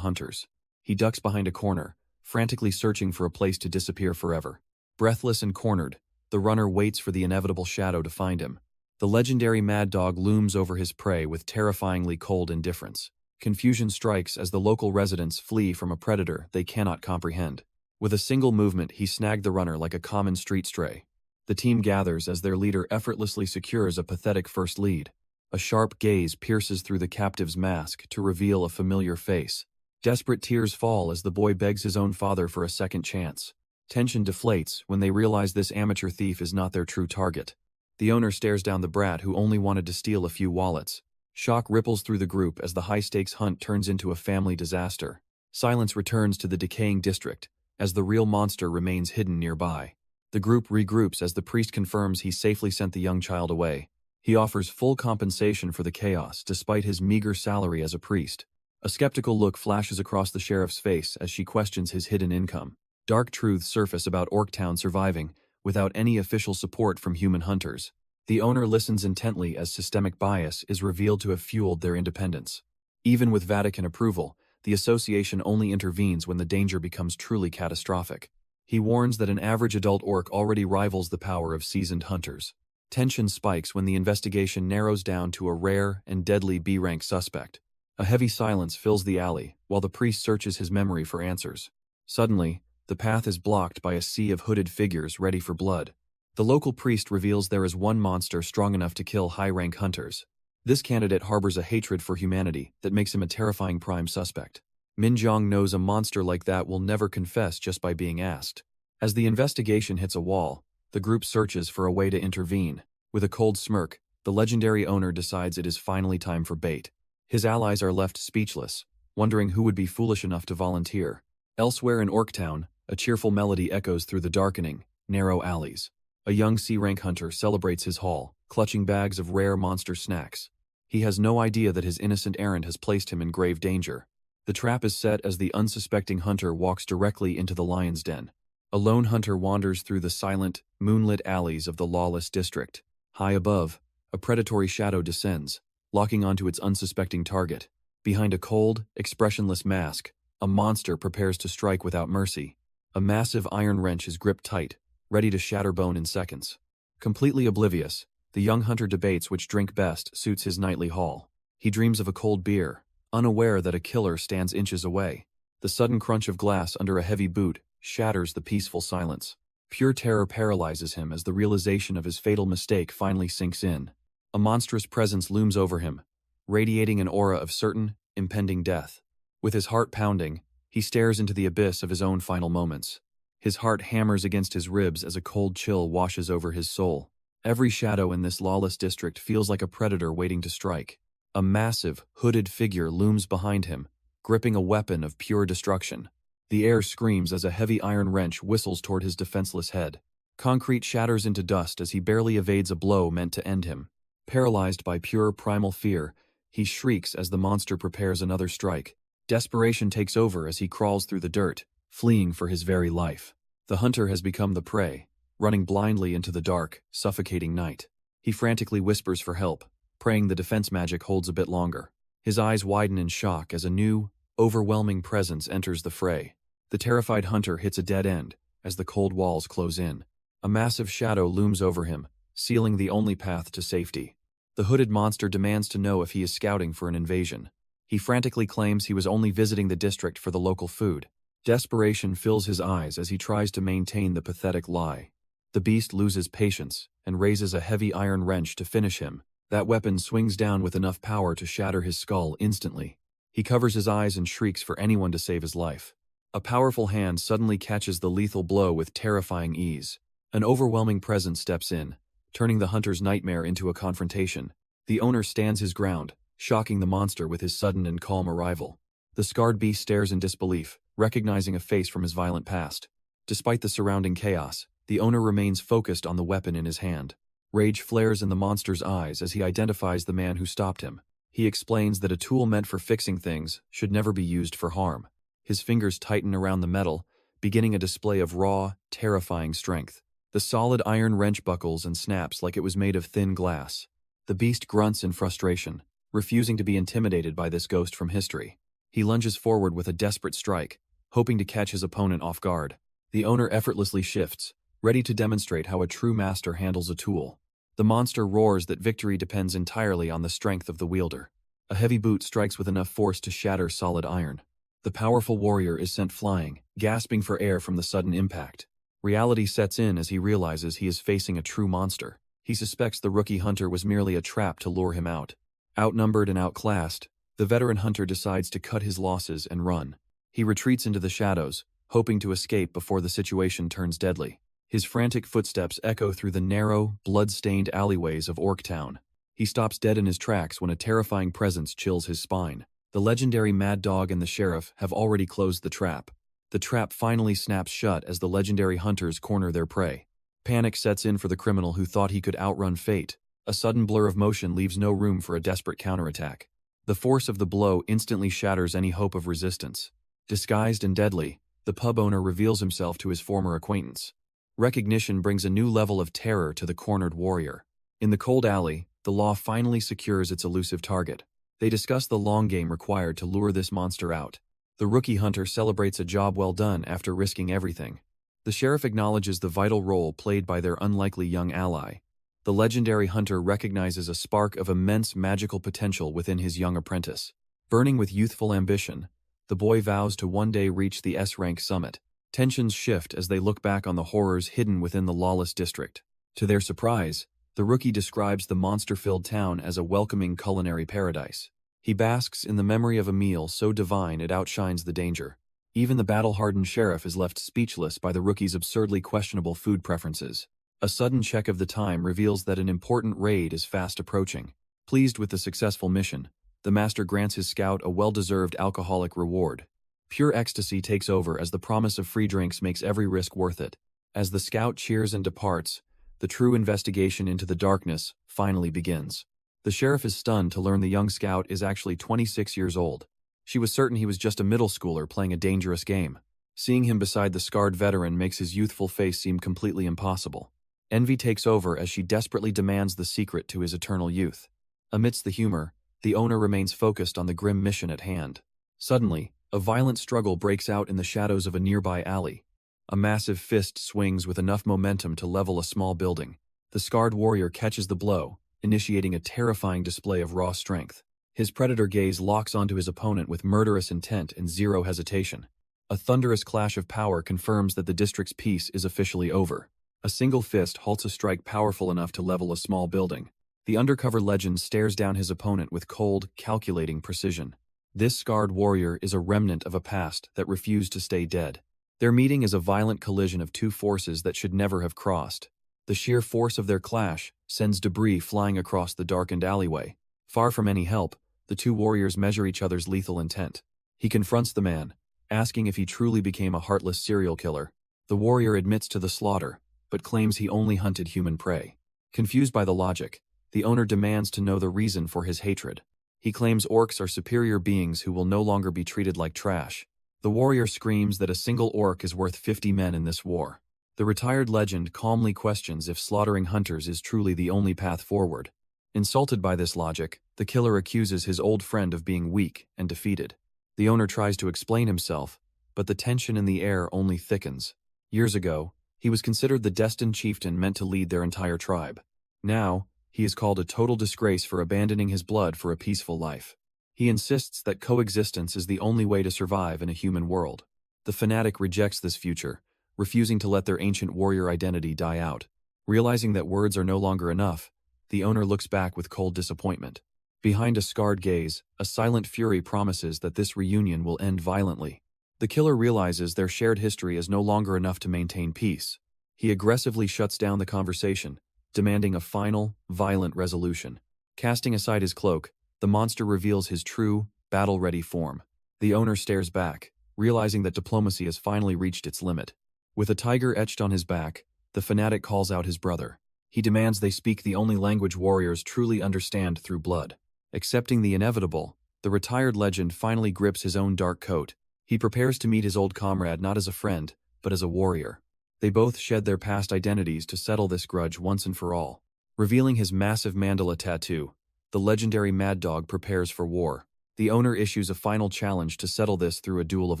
hunters. He ducks behind a corner, frantically searching for a place to disappear forever. Breathless and cornered, the runner waits for the inevitable shadow to find him. The legendary mad dog looms over his prey with terrifyingly cold indifference. Confusion strikes as the local residents flee from a predator they cannot comprehend. With a single movement, he snagged the runner like a common street stray. The team gathers as their leader effortlessly secures a pathetic first lead. A sharp gaze pierces through the captive's mask to reveal a familiar face. Desperate tears fall as the boy begs his own father for a second chance. Tension deflates when they realize this amateur thief is not their true target. The owner stares down the brat who only wanted to steal a few wallets. Shock ripples through the group as the high-stakes hunt turns into a family disaster. Silence returns to the decaying district, as the real monster remains hidden nearby. The group regroups as the priest confirms he safely sent the young child away. He offers full compensation for the chaos despite his meager salary as a priest. A skeptical look flashes across the sheriff's face as she questions his hidden income. Dark truths surface about Orktown surviving, without any official support from human hunters. The owner listens intently as systemic bias is revealed to have fueled their independence. Even with Vatican approval, the association only intervenes when the danger becomes truly catastrophic. He warns that an average adult orc already rivals the power of seasoned hunters. Tension spikes when the investigation narrows down to a rare and deadly B-rank suspect. A heavy silence fills the alley, while the priest searches his memory for answers. Suddenly, the path is blocked by a sea of hooded figures ready for blood. The local priest reveals there is one monster strong enough to kill high-rank hunters. This candidate harbors a hatred for humanity that makes him a terrifying prime suspect. Minjong knows a monster like that will never confess just by being asked. As the investigation hits a wall, the group searches for a way to intervene. With a cold smirk, the legendary owner decides it is finally time for bait. His allies are left speechless, wondering who would be foolish enough to volunteer. Elsewhere in Orktown, a cheerful melody echoes through the darkening, narrow alleys. A young C-rank hunter celebrates his haul, clutching bags of rare monster snacks. He has no idea that his innocent errand has placed him in grave danger. The trap is set as the unsuspecting hunter walks directly into the lion's den. A lone hunter wanders through the silent, moonlit alleys of the lawless district. High above, a predatory shadow descends, locking onto its unsuspecting target. Behind a cold, expressionless mask, a monster prepares to strike without mercy. A massive iron wrench is gripped tight, ready to shatter bone in seconds. Completely oblivious, the young hunter debates which drink best suits his nightly haul. He dreams of a cold beer, unaware that a killer stands inches away. The sudden crunch of glass under a heavy boot shatters the peaceful silence. Pure terror paralyzes him as the realization of his fatal mistake finally sinks in. A monstrous presence looms over him, radiating an aura of certain, impending death. With his heart pounding, he stares into the abyss of his own final moments. His heart hammers against his ribs as a cold chill washes over his soul. Every shadow in this lawless district feels like a predator waiting to strike. A massive, hooded figure looms behind him, gripping a weapon of pure destruction. The air screams as a heavy iron wrench whistles toward his defenseless head. Concrete shatters into dust as he barely evades a blow meant to end him. Paralyzed by pure primal fear, he shrieks as the monster prepares another strike. Desperation takes over as he crawls through the dirt, fleeing for his very life. The hunter has become the prey, running blindly into the dark, suffocating night. He frantically whispers for help, praying the defense magic holds a bit longer. His eyes widen in shock as a new, overwhelming presence enters the fray. The terrified hunter hits a dead end as the cold walls close in. A massive shadow looms over him, sealing the only path to safety. The hooded monster demands to know if he is scouting for an invasion. He frantically claims he was only visiting the district for the local food. Desperation fills his eyes as he tries to maintain the pathetic lie. The beast loses patience and raises a heavy iron wrench to finish him. That weapon swings down with enough power to shatter his skull instantly. He covers his eyes and shrieks for anyone to save his life. A powerful hand suddenly catches the lethal blow with terrifying ease. An overwhelming presence steps in, turning the hunter's nightmare into a confrontation. The owner stands his ground, shocking the monster with his sudden and calm arrival. The scarred beast stares in disbelief, recognizing a face from his violent past. Despite the surrounding chaos, the owner remains focused on the weapon in his hand. Rage flares in the monster's eyes as he identifies the man who stopped him. He explains that a tool meant for fixing things should never be used for harm. His fingers tighten around the metal, beginning a display of raw, terrifying strength. The solid iron wrench buckles and snaps like it was made of thin glass. The beast grunts in frustration, refusing to be intimidated by this ghost from history. He lunges forward with a desperate strike, hoping to catch his opponent off guard. The owner effortlessly shifts, ready to demonstrate how a true master handles a tool. The monster roars that victory depends entirely on the strength of the wielder. A heavy boot strikes with enough force to shatter solid iron. The powerful warrior is sent flying, gasping for air from the sudden impact. Reality sets in as he realizes he is facing a true monster. He suspects the rookie hunter was merely a trap to lure him out. Outnumbered and outclassed, the veteran hunter decides to cut his losses and run. He retreats into the shadows, hoping to escape before the situation turns deadly. His frantic footsteps echo through the narrow, blood-stained alleyways of Orktown. He stops dead in his tracks when a terrifying presence chills his spine. The legendary Mad Dog and the sheriff have already closed the trap. The trap finally snaps shut as the legendary hunters corner their prey. Panic sets in for the criminal who thought he could outrun fate. A sudden blur of motion leaves no room for a desperate counterattack. The force of the blow instantly shatters any hope of resistance. Disguised and deadly, the pub owner reveals himself to his former acquaintance. Recognition brings a new level of terror to the cornered warrior. In the cold alley, the law finally secures its elusive target. They discuss the long game required to lure this monster out. The rookie hunter celebrates a job well done after risking everything. The sheriff acknowledges the vital role played by their unlikely young ally. The legendary hunter recognizes a spark of immense magical potential within his young apprentice. Burning with youthful ambition, the boy vows to one day reach the S-rank summit. Tensions shift as they look back on the horrors hidden within the lawless district. To their surprise, the rookie describes the monster-filled town as a welcoming culinary paradise. He basks in the memory of a meal so divine it outshines the danger. Even the battle-hardened sheriff is left speechless by the rookie's absurdly questionable food preferences. A sudden check of the time reveals that an important raid is fast approaching. Pleased with the successful mission, the master grants his scout a well-deserved alcoholic reward. Pure ecstasy takes over as the promise of free drinks makes every risk worth it. As the scout cheers and departs, the true investigation into the darkness finally begins. The sheriff is stunned to learn the young scout is actually 26 years old. She was certain he was just a middle schooler playing a dangerous game. Seeing him beside the scarred veteran makes his youthful face seem completely impossible. Envy takes over as she desperately demands the secret to his eternal youth. Amidst the humor, the owner remains focused on the grim mission at hand. Suddenly, a violent struggle breaks out in the shadows of a nearby alley. A massive fist swings with enough momentum to level a small building. The scarred warrior catches the blow, initiating a terrifying display of raw strength. His predator gaze locks onto his opponent with murderous intent and zero hesitation. A thunderous clash of power confirms that the district's peace is officially over. A single fist halts a strike powerful enough to level a small building. The undercover legend stares down his opponent with cold, calculating precision. This scarred warrior is a remnant of a past that refused to stay dead. Their meeting is a violent collision of two forces that should never have crossed. The sheer force of their clash sends debris flying across the darkened alleyway. Far from any help, the two warriors measure each other's lethal intent. He confronts the man, asking if he truly became a heartless serial killer. The warrior admits to the slaughter, but claims he only hunted human prey. Confused by the logic, the owner demands to know the reason for his hatred. He claims orcs are superior beings who will no longer be treated like trash. The warrior screams that a single orc is worth 50 men in this war. The retired legend calmly questions if slaughtering hunters is truly the only path forward. Insulted by this logic, The killer accuses his old friend of being weak and defeated. The owner tries to explain himself, but the tension in the air only thickens. Years ago, he was considered the destined chieftain meant to lead their entire tribe. Now, he is called a total disgrace for abandoning his blood for a peaceful life. He insists that coexistence is the only way to survive in a human world. The fanatic rejects this future, refusing to let their ancient warrior identity die out. Realizing that words are no longer enough, the owner looks back with cold disappointment. Behind a scarred gaze, a silent fury promises that this reunion will end violently. The killer realizes their shared history is no longer enough to maintain peace. He aggressively shuts down the conversation, demanding a final, violent resolution. Casting aside his cloak, the monster reveals his true, battle-ready form. The owner stares back, realizing that diplomacy has finally reached its limit. With a tiger etched on his back, the fanatic calls out his brother. He demands they speak the only language warriors truly understand through blood. Accepting the inevitable, the retired legend finally grips his own dark coat. He prepares to meet his old comrade not as a friend, but as a warrior. They both shed their past identities to settle this grudge once and for all. Revealing his massive mandala tattoo, the legendary Mad Dog prepares for war. The owner issues a final challenge to settle this through a duel of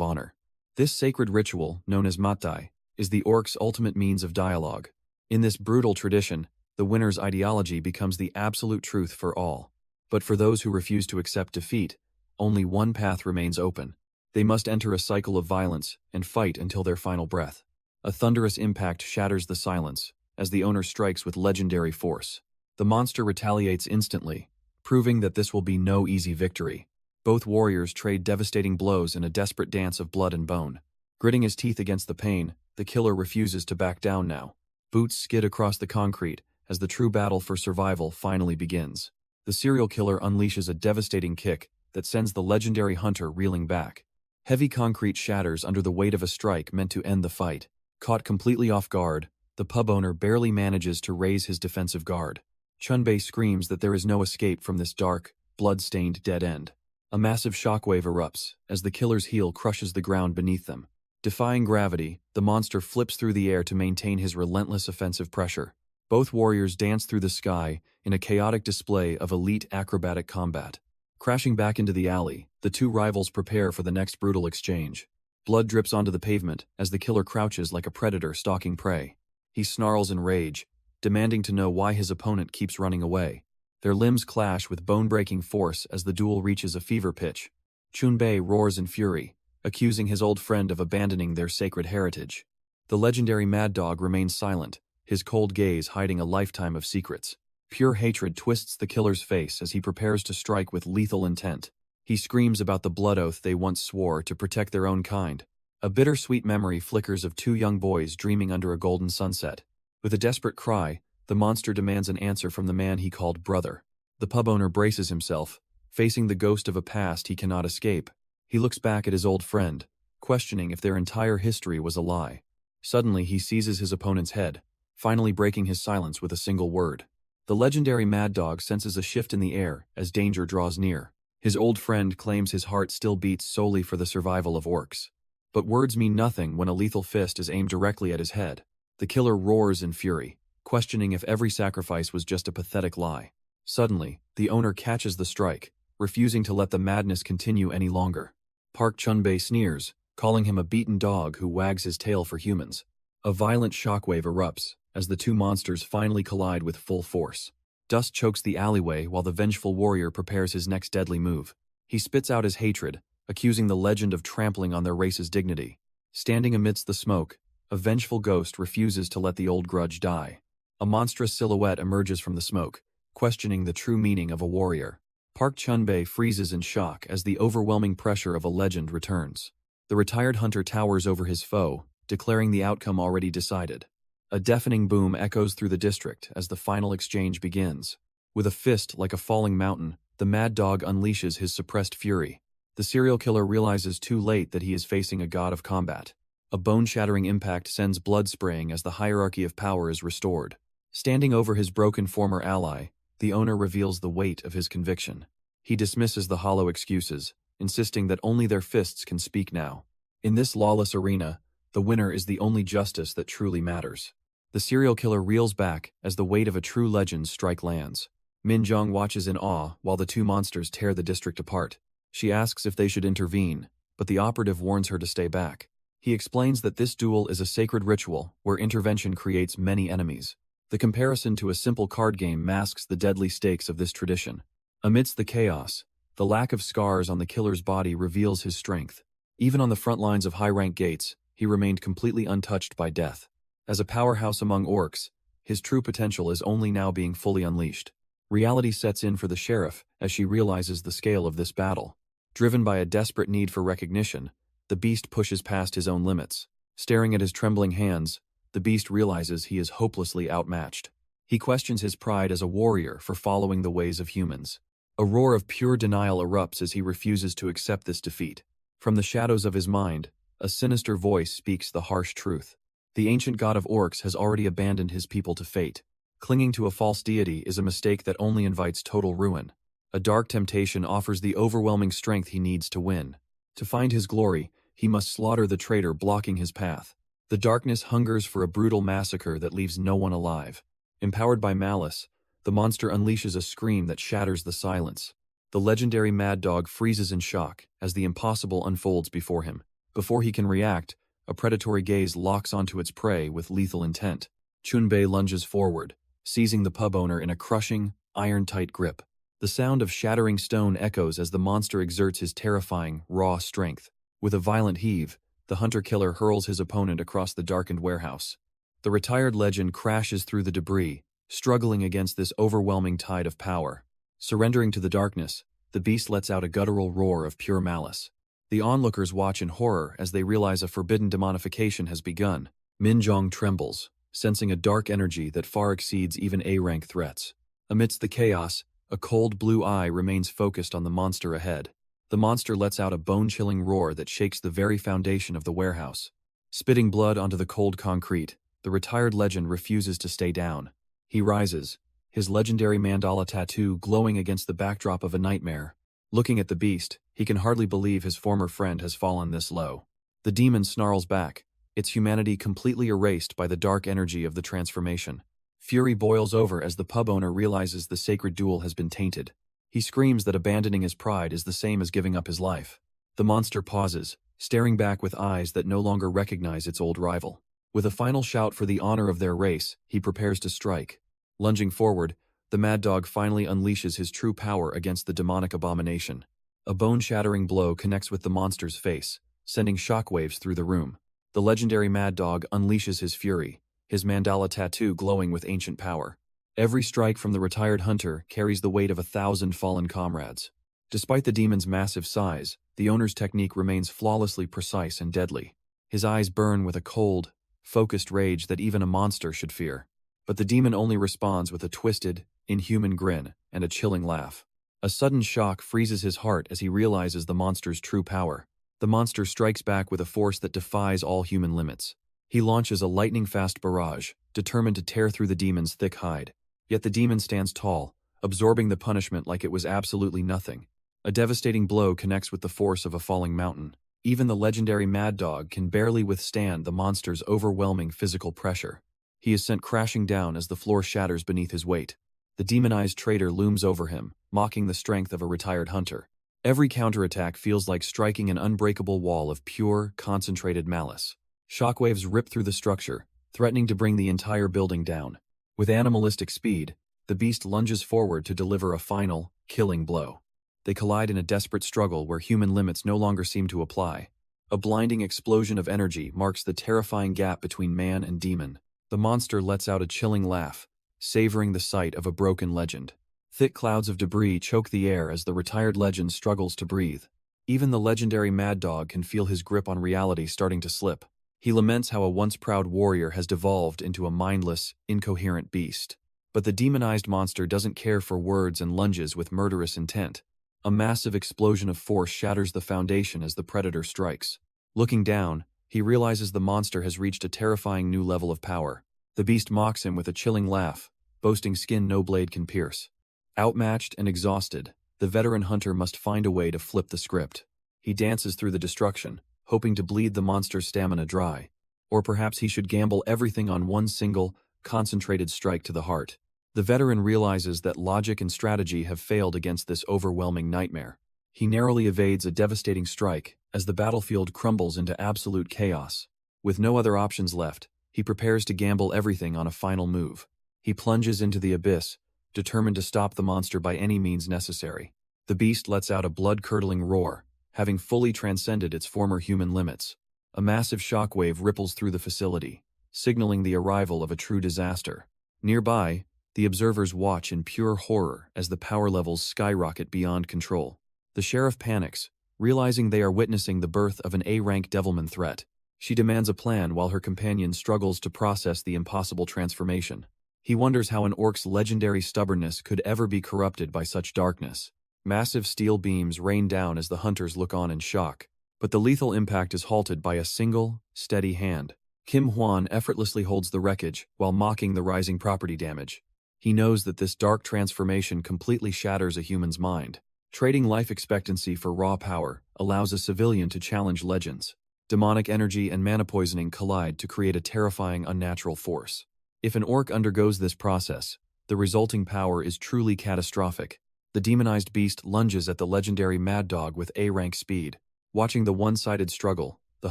honor. This sacred ritual, known as matai, is the orc's ultimate means of dialogue. In this brutal tradition, the winner's ideology becomes the absolute truth for all. But for those who refuse to accept defeat, only one path remains open. They must enter a cycle of violence and fight until their final breath. A thunderous impact shatters the silence as the owner strikes with legendary force. The monster retaliates instantly, proving that this will be no easy victory. Both warriors trade devastating blows in a desperate dance of blood and bone. Gritting his teeth against the pain, the killer refuses to back down now. Boots skid across the concrete as the true battle for survival finally begins. The serial killer unleashes a devastating kick that sends the legendary hunter reeling back. Heavy concrete shatters under the weight of a strike meant to end the fight. Caught completely off guard, the pub owner barely manages to raise his defensive guard. Chunbei screams that there is no escape from this dark, blood-stained dead end. A massive shockwave erupts as the killer's heel crushes the ground beneath them. Defying gravity, the monster flips through the air to maintain his relentless offensive pressure. Both warriors dance through the sky in a chaotic display of elite acrobatic combat. Crashing back into the alley, the two rivals prepare for the next brutal exchange. Blood drips onto the pavement as the killer crouches like a predator stalking prey. He snarls in rage, demanding to know why his opponent keeps running away. Their limbs clash with bone-breaking force as the duel reaches a fever pitch. Chunbei roars in fury, accusing his old friend of abandoning their sacred heritage. The legendary Mad Dog remains silent, his cold gaze hiding a lifetime of secrets. Pure hatred twists the killer's face as he prepares to strike with lethal intent. He screams about the blood oath they once swore to protect their own kind. A bittersweet memory flickers of two young boys dreaming under a golden sunset. With a desperate cry, the monster demands an answer from the man he called brother. The pub owner braces himself, facing the ghost of a past he cannot escape. He looks back at his old friend, questioning if their entire history was a lie. Suddenly he seizes his opponent's head, finally breaking his silence with a single word. The legendary Mad Dog senses a shift in the air as danger draws near. His old friend claims his heart still beats solely for the survival of orcs. But words mean nothing when a lethal fist is aimed directly at his head. The killer roars in fury, questioning if every sacrifice was just a pathetic lie. Suddenly, the owner catches the strike, refusing to let the madness continue any longer. Park Chunbei sneers, calling him a beaten dog who wags his tail for humans. A violent shockwave erupts as the two monsters finally collide with full force. Dust chokes the alleyway while the vengeful warrior prepares his next deadly move. He spits out his hatred, accusing the legend of trampling on their race's dignity. Standing amidst the smoke, a vengeful ghost refuses to let the old grudge die. A monstrous silhouette emerges from the smoke, questioning the true meaning of a warrior. Park Chunbei freezes in shock as the overwhelming pressure of a legend returns. The retired hunter towers over his foe, declaring the outcome already decided. A deafening boom echoes through the district as the final exchange begins. With a fist like a falling mountain, the Mad Dog unleashes his suppressed fury. The serial killer realizes too late that he is facing a god of combat. A bone-shattering impact sends blood spraying as the hierarchy of power is restored. Standing over his broken former ally, the owner reveals the weight of his conviction. He dismisses the hollow excuses, insisting that only their fists can speak now. In this lawless arena, the winner is the only justice that truly matters. The serial killer reels back as the weight of a true legend's strike lands. Minjong watches in awe while the two monsters tear the district apart. She asks if they should intervene, but the operative warns her to stay back. He explains that this duel is a sacred ritual where intervention creates many enemies. The comparison to a simple card game masks the deadly stakes of this tradition. Amidst the chaos, the lack of scars on the killer's body reveals his strength. Even on the front lines of high-rank gates, he remained completely untouched by death. As a powerhouse among orcs, his true potential is only now being fully unleashed. Reality sets in for the sheriff as she realizes the scale of this battle. Driven by a desperate need for recognition, the beast pushes past his own limits. Staring at his trembling hands, the beast realizes he is hopelessly outmatched. He questions his pride as a warrior for following the ways of humans. A roar of pure denial erupts as he refuses to accept this defeat. From the shadows of his mind, a sinister voice speaks the harsh truth. The ancient god of orcs has already abandoned his people to fate. Clinging to a false deity is a mistake that only invites total ruin. A dark temptation offers the overwhelming strength he needs to win. To find his glory, he must slaughter the traitor blocking his path. The darkness hungers for a brutal massacre that leaves no one alive. Empowered by malice, the monster unleashes a scream that shatters the silence. The legendary mad dog freezes in shock as the impossible unfolds before him. Before he can react, a predatory gaze locks onto its prey with lethal intent. Chunbei lunges forward, seizing the pub owner in a crushing, iron-tight grip. The sound of shattering stone echoes as the monster exerts his terrifying, raw strength. With a violent heave, the hunter-killer hurls his opponent across the darkened warehouse. The retired legend crashes through the debris, struggling against this overwhelming tide of power. Surrendering to the darkness, the beast lets out a guttural roar of pure malice. The onlookers watch in horror as they realize a forbidden demonification has begun. Minjong trembles, sensing a dark energy that far exceeds even A-rank threats. Amidst the chaos, a cold blue eye remains focused on the monster ahead. The monster lets out a bone-chilling roar that shakes the very foundation of the warehouse. Spitting blood onto the cold concrete, the retired legend refuses to stay down. He rises, his legendary mandala tattoo glowing against the backdrop of a nightmare. Looking at the beast, he can hardly believe his former friend has fallen this low. The demon snarls back, its humanity completely erased by the dark energy of the transformation. Fury boils over as the pub owner realizes the sacred duel has been tainted. He screams that abandoning his pride is the same as giving up his life. The monster pauses, staring back with eyes that no longer recognize its old rival. With a final shout for the honor of their race, he prepares to strike. Lunging forward, the mad dog finally unleashes his true power against the demonic abomination. A bone-shattering blow connects with the monster's face, sending shockwaves through the room. The legendary mad dog unleashes his fury, his mandala tattoo glowing with ancient power. Every strike from the retired hunter carries the weight of 1,000 fallen comrades. Despite the demon's massive size, the owner's technique remains flawlessly precise and deadly. His eyes burn with a cold, focused rage that even a monster should fear. But the demon only responds with a twisted, inhuman grin and a chilling laugh. A sudden shock freezes his heart as he realizes the monster's true power. The monster strikes back with a force that defies all human limits. He launches a lightning-fast barrage, determined to tear through the demon's thick hide. Yet the demon stands tall, absorbing the punishment like it was absolutely nothing. A devastating blow connects with the force of a falling mountain. Even the legendary mad dog can barely withstand the monster's overwhelming physical pressure. He is sent crashing down as the floor shatters beneath his weight. The demonized traitor looms over him, mocking the strength of a retired hunter. Every counterattack feels like striking an unbreakable wall of pure, concentrated malice. Shockwaves rip through the structure, threatening to bring the entire building down. With animalistic speed, the beast lunges forward to deliver a final, killing blow. They collide in a desperate struggle where human limits no longer seem to apply. A blinding explosion of energy marks the terrifying gap between man and demon. The monster lets out a chilling laugh, savoring the sight of a broken legend. Thick clouds of debris choke the air as the retired legend struggles to breathe. Even the legendary mad dog can feel his grip on reality starting to slip. He laments how a once proud warrior has devolved into a mindless, incoherent beast. But the demonized monster doesn't care for words and lunges with murderous intent. A massive explosion of force shatters the foundation as the predator strikes. Looking down, he realizes the monster has reached a terrifying new level of power. The beast mocks him with a chilling laugh, boasting skin no blade can pierce. Outmatched and exhausted, the veteran hunter must find a way to flip the script. He dances through the destruction, hoping to bleed the monster's stamina dry. Or perhaps he should gamble everything on one single, concentrated strike to the heart. The veteran realizes that logic and strategy have failed against this overwhelming nightmare. He narrowly evades a devastating strike as the battlefield crumbles into absolute chaos. With no other options left, he prepares to gamble everything on a final move. He plunges into the abyss, determined to stop the monster by any means necessary. The beast lets out a blood-curdling roar, having fully transcended its former human limits. A massive shockwave ripples through the facility, signaling the arrival of a true disaster. Nearby, the observers watch in pure horror as the power levels skyrocket beyond control. The sheriff panics, realizing they are witnessing the birth of an A-rank devilman threat. She demands a plan while her companion struggles to process the impossible transformation. He wonders how an orc's legendary stubbornness could ever be corrupted by such darkness. Massive steel beams rain down as the hunters look on in shock, but the lethal impact is halted by a single, steady hand. Kim Hwan effortlessly holds the wreckage while mocking the rising property damage. He knows that this dark transformation completely shatters a human's mind. Trading life expectancy for raw power allows a civilian to challenge legends. Demonic energy and mana poisoning collide to create a terrifying unnatural force. If an orc undergoes this process, the resulting power is truly catastrophic. The demonized beast lunges at the legendary Mad Dog with A-rank speed. Watching the one-sided struggle, the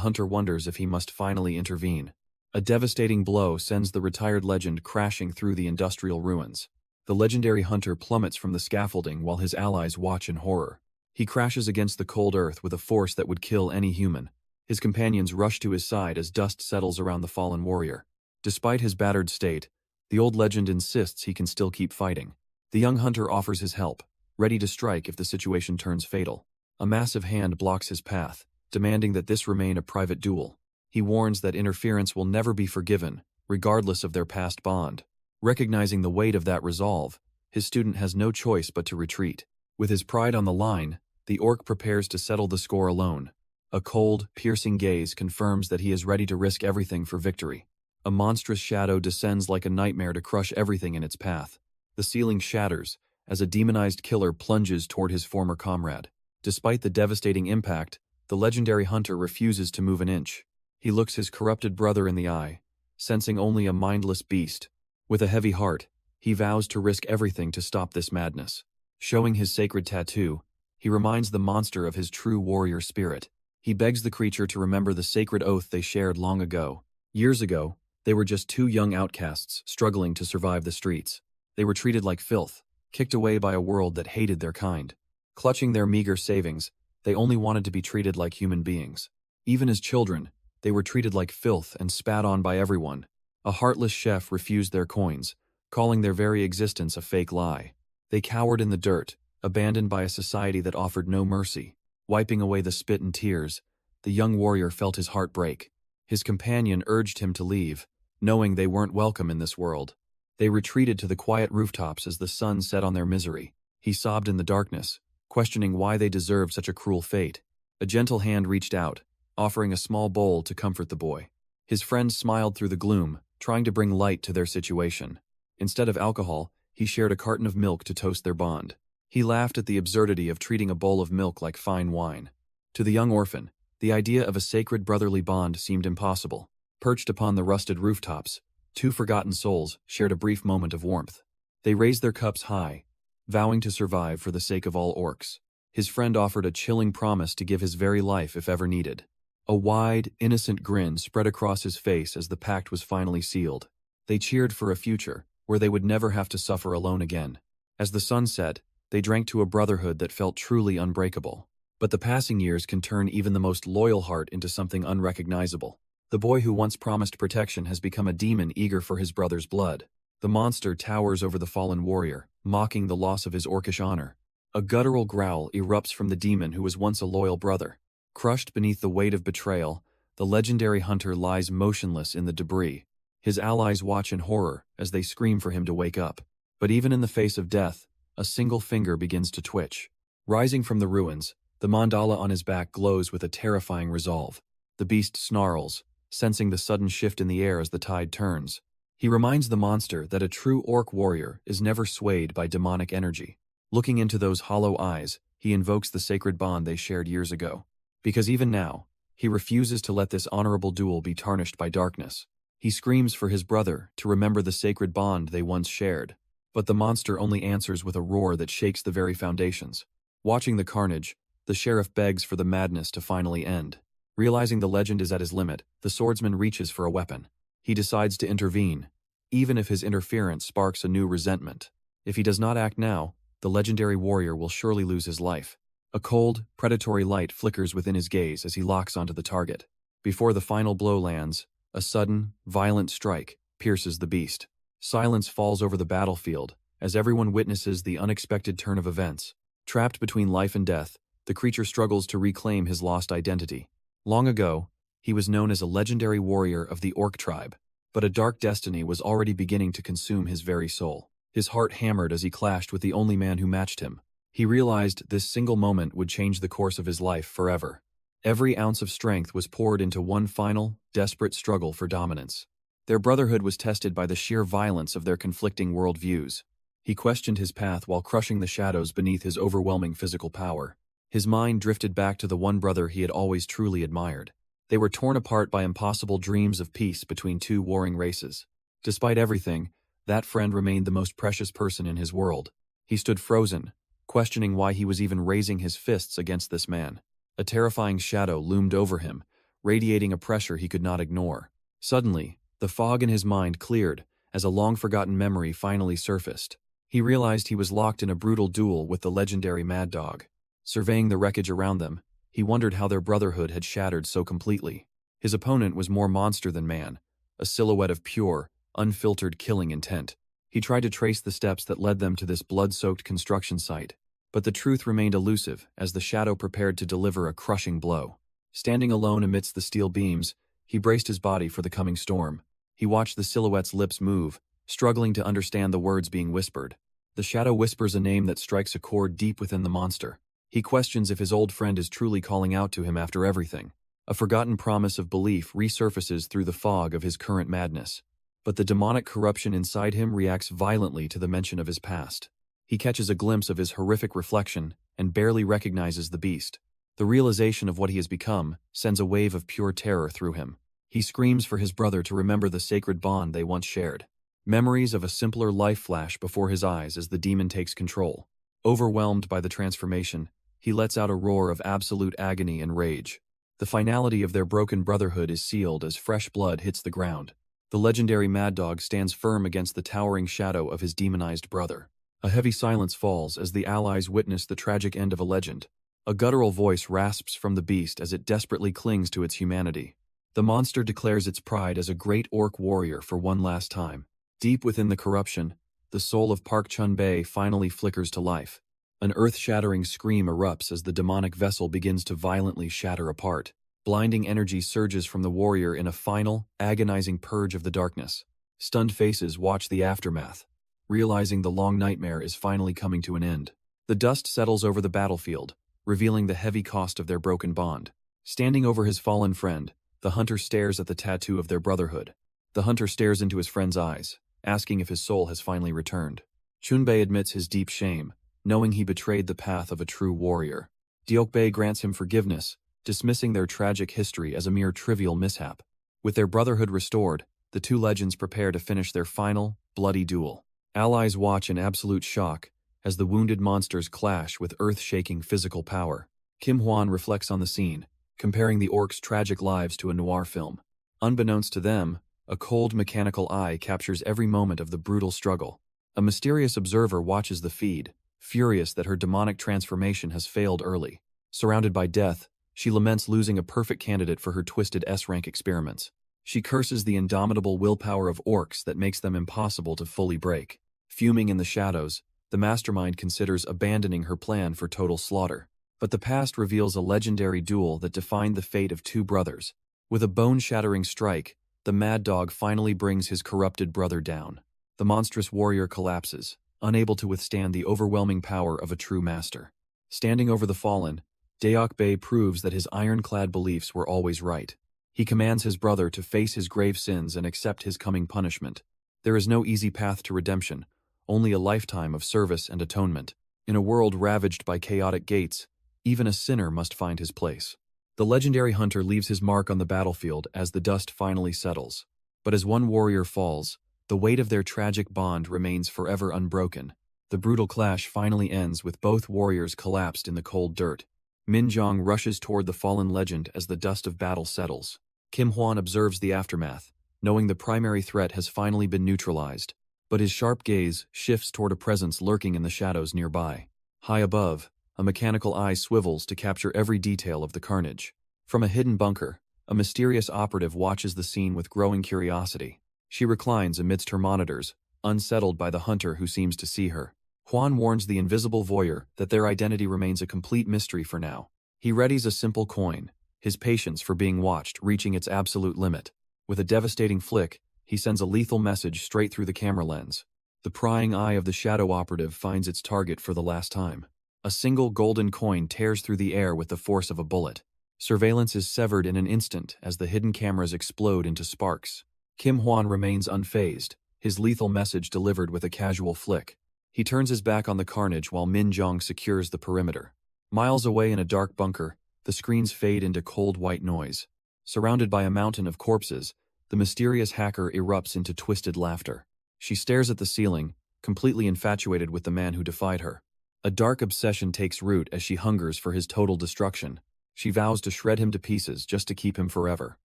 hunter wonders if he must finally intervene. A devastating blow sends the retired legend crashing through the industrial ruins. The legendary hunter plummets from the scaffolding while his allies watch in horror. He crashes against the cold earth with a force that would kill any human. His companions rush to his side as dust settles around the fallen warrior. Despite his battered state, the old legend insists he can still keep fighting. The young hunter offers his help, ready to strike if the situation turns fatal. A massive hand blocks his path, demanding that this remain a private duel. He warns that interference will never be forgiven, regardless of their past bond. Recognizing the weight of that resolve, his student has no choice but to retreat. With his pride on the line, the orc prepares to settle the score alone. A cold, piercing gaze confirms that he is ready to risk everything for victory. A monstrous shadow descends like a nightmare to crush everything in its path. The ceiling shatters as a demonized killer plunges toward his former comrade. Despite the devastating impact, the legendary hunter refuses to move an inch. He looks his corrupted brother in the eye, sensing only a mindless beast. With a heavy heart, he vows to risk everything to stop this madness. Showing his sacred tattoo, he reminds the monster of his true warrior spirit. He begs the creature to remember the sacred oath they shared long ago. Years ago, they were just two young outcasts struggling to survive the streets. They were treated like filth, kicked away by a world that hated their kind. Clutching their meager savings, they only wanted to be treated like human beings. Even as children, they were treated like filth and spat on by everyone. A heartless chef refused their coins, calling their very existence a fake lie. They cowered in the dirt, abandoned by a society that offered no mercy. Wiping away the spit and tears, the young warrior felt his heart break. His companion urged him to leave, knowing they weren't welcome in this world. They retreated to the quiet rooftops as the sun set on their misery. He sobbed in the darkness, questioning why they deserved such a cruel fate. A gentle hand reached out, offering a small bowl to comfort the boy. His friend smiled through the gloom, trying to bring light to their situation. Instead of alcohol, he shared a carton of milk to toast their bond. He laughed at the absurdity of treating a bowl of milk like fine wine. To the young orphan, the idea of a sacred brotherly bond seemed impossible. Perched upon the rusted rooftops, two forgotten souls shared a brief moment of warmth. They raised their cups high, vowing to survive for the sake of all orcs. His friend offered a chilling promise to give his very life if ever needed. A wide, innocent grin spread across his face as the pact was finally sealed. They cheered for a future where they would never have to suffer alone again. As the sun set, they drank to a brotherhood that felt truly unbreakable. But the passing years can turn even the most loyal heart into something unrecognizable. The boy who once promised protection has become a demon eager for his brother's blood. The monster towers over the fallen warrior, mocking the loss of his orcish honor. A guttural growl erupts from the demon who was once a loyal brother. Crushed beneath the weight of betrayal, the legendary hunter lies motionless in the debris. His allies watch in horror as they scream for him to wake up. But even in the face of death, a single finger begins to twitch. Rising from the ruins, the mandala on his back glows with a terrifying resolve. The beast snarls, sensing the sudden shift in the air as the tide turns. He reminds the monster that a true orc warrior is never swayed by demonic energy. Looking into those hollow eyes, he invokes the sacred bond they shared years ago. Because even now, he refuses to let this honorable duel be tarnished by darkness. He screams for his brother to remember the sacred bond they once shared. But the monster only answers with a roar that shakes the very foundations. Watching the carnage, the sheriff begs for the madness to finally end. Realizing the legend is at his limit, the swordsman reaches for a weapon. He decides to intervene, even if his interference sparks a new resentment. If he does not act now, the legendary warrior will surely lose his life. A cold, predatory light flickers within his gaze as he locks onto the target. Before the final blow lands, a sudden, violent strike pierces the beast. Silence falls over the battlefield as everyone witnesses the unexpected turn of events. Trapped between life and death, the creature struggles to reclaim his lost identity. Long ago, he was known as a legendary warrior of the Orc tribe, but a dark destiny was already beginning to consume his very soul. His heart hammered as he clashed with the only man who matched him. He realized this single moment would change the course of his life forever. Every ounce of strength was poured into one final, desperate struggle for dominance. Their brotherhood was tested by the sheer violence of their conflicting worldviews. He questioned his path while crushing the shadows beneath his overwhelming physical power. His mind drifted back to the one brother he had always truly admired. They were torn apart by impossible dreams of peace between two warring races. Despite everything, that friend remained the most precious person in his world. He stood frozen, questioning why he was even raising his fists against this man. A terrifying shadow loomed over him, radiating a pressure he could not ignore. Suddenly, the fog in his mind cleared as a long-forgotten memory finally surfaced. He realized he was locked in a brutal duel with the legendary Mad Dog. Surveying the wreckage around them, he wondered how their brotherhood had shattered so completely. His opponent was more monster than man, a silhouette of pure, unfiltered killing intent. He tried to trace the steps that led them to this blood-soaked construction site, but the truth remained elusive as the shadow prepared to deliver a crushing blow. Standing alone amidst the steel beams, he braced his body for the coming storm. He watched the silhouette's lips move, struggling to understand the words being whispered. The shadow whispers a name that strikes a chord deep within the monster. He questions if his old friend is truly calling out to him after everything. A forgotten promise of belief resurfaces through the fog of his current madness. But the demonic corruption inside him reacts violently to the mention of his past. He catches a glimpse of his horrific reflection and barely recognizes the beast. The realization of what he has become sends a wave of pure terror through him. He screams for his brother to remember the sacred bond they once shared. Memories of a simpler life flash before his eyes as the demon takes control. Overwhelmed by the transformation, he lets out a roar of absolute agony and rage. The finality of their broken brotherhood is sealed as fresh blood hits the ground. The legendary Mad Dog stands firm against the towering shadow of his demonized brother. A heavy silence falls as the allies witness the tragic end of a legend. A guttural voice rasps from the beast as it desperately clings to its humanity. The monster declares its pride as a great orc warrior for one last time. Deep within the corruption, the soul of Park Chun-Bae finally flickers to life. An earth-shattering scream erupts as the demonic vessel begins to violently shatter apart. Blinding energy surges from the warrior in a final, agonizing purge of the darkness. Stunned faces watch the aftermath, realizing the long nightmare is finally coming to an end. The dust settles over the battlefield, revealing the heavy cost of their broken bond. Standing over his fallen friend, the hunter stares at the tattoo of their brotherhood. The hunter stares into his friend's eyes, asking if his soul has finally returned. Chun-Bae admits his deep shame, knowing he betrayed the path of a true warrior. Deokbae grants him forgiveness, dismissing their tragic history as a mere trivial mishap. With their brotherhood restored, the two legends prepare to finish their final, bloody duel. Allies watch in absolute shock as the wounded monsters clash with earth-shaking physical power. Kim Hwan reflects on the scene, comparing the orcs' tragic lives to a noir film. Unbeknownst to them, a cold mechanical eye captures every moment of the brutal struggle. A mysterious observer watches the feed, furious that her demonic transformation has failed early. Surrounded by death, she laments losing a perfect candidate for her twisted S-rank experiments. She curses the indomitable willpower of orcs that makes them impossible to fully break. Fuming in the shadows, the mastermind considers abandoning her plan for total slaughter. But the past reveals a legendary duel that defined the fate of two brothers. With a bone-shattering strike, the Mad Dog finally brings his corrupted brother down. The monstrous warrior collapses, unable to withstand the overwhelming power of a true master. Standing over the fallen, Deokbae proves that his ironclad beliefs were always right. He commands his brother to face his grave sins and accept his coming punishment. There is no easy path to redemption, only a lifetime of service and atonement. In a world ravaged by chaotic gates, even a sinner must find his place. The legendary hunter leaves his mark on the battlefield as the dust finally settles. But as one warrior falls, The weight of their tragic bond remains forever unbroken. The brutal clash finally ends with both warriors collapsed in the cold dirt. Min Jong rushes toward the fallen legend as the dust of battle settles. Kim Hwan observes the aftermath, knowing the primary threat has finally been neutralized, but his sharp gaze shifts toward a presence lurking in the shadows nearby. High above, a mechanical eye swivels to capture every detail of the carnage. From a hidden bunker, a mysterious operative watches the scene with growing curiosity. She reclines amidst her monitors, unsettled by the hunter who seems to see her. Hwan warns the invisible voyeur that their identity remains a complete mystery for now. He readies a simple coin, his patience for being watched reaching its absolute limit. With a devastating flick, he sends a lethal message straight through the camera lens. The prying eye of the shadow operative finds its target for the last time. A single golden coin tears through the air with the force of a bullet. Surveillance is severed in an instant as the hidden cameras explode into sparks. Kim Hwan remains unfazed, his lethal message delivered with a casual flick. He turns his back on the carnage while Min Jong secures the perimeter. Miles away in a dark bunker, the screens fade into cold white noise. Surrounded by a mountain of corpses, the mysterious hacker erupts into twisted laughter. She stares at the ceiling, completely infatuated with the man who defied her. A dark obsession takes root as she hungers for his total destruction. She vows to shred him to pieces just to keep him forever.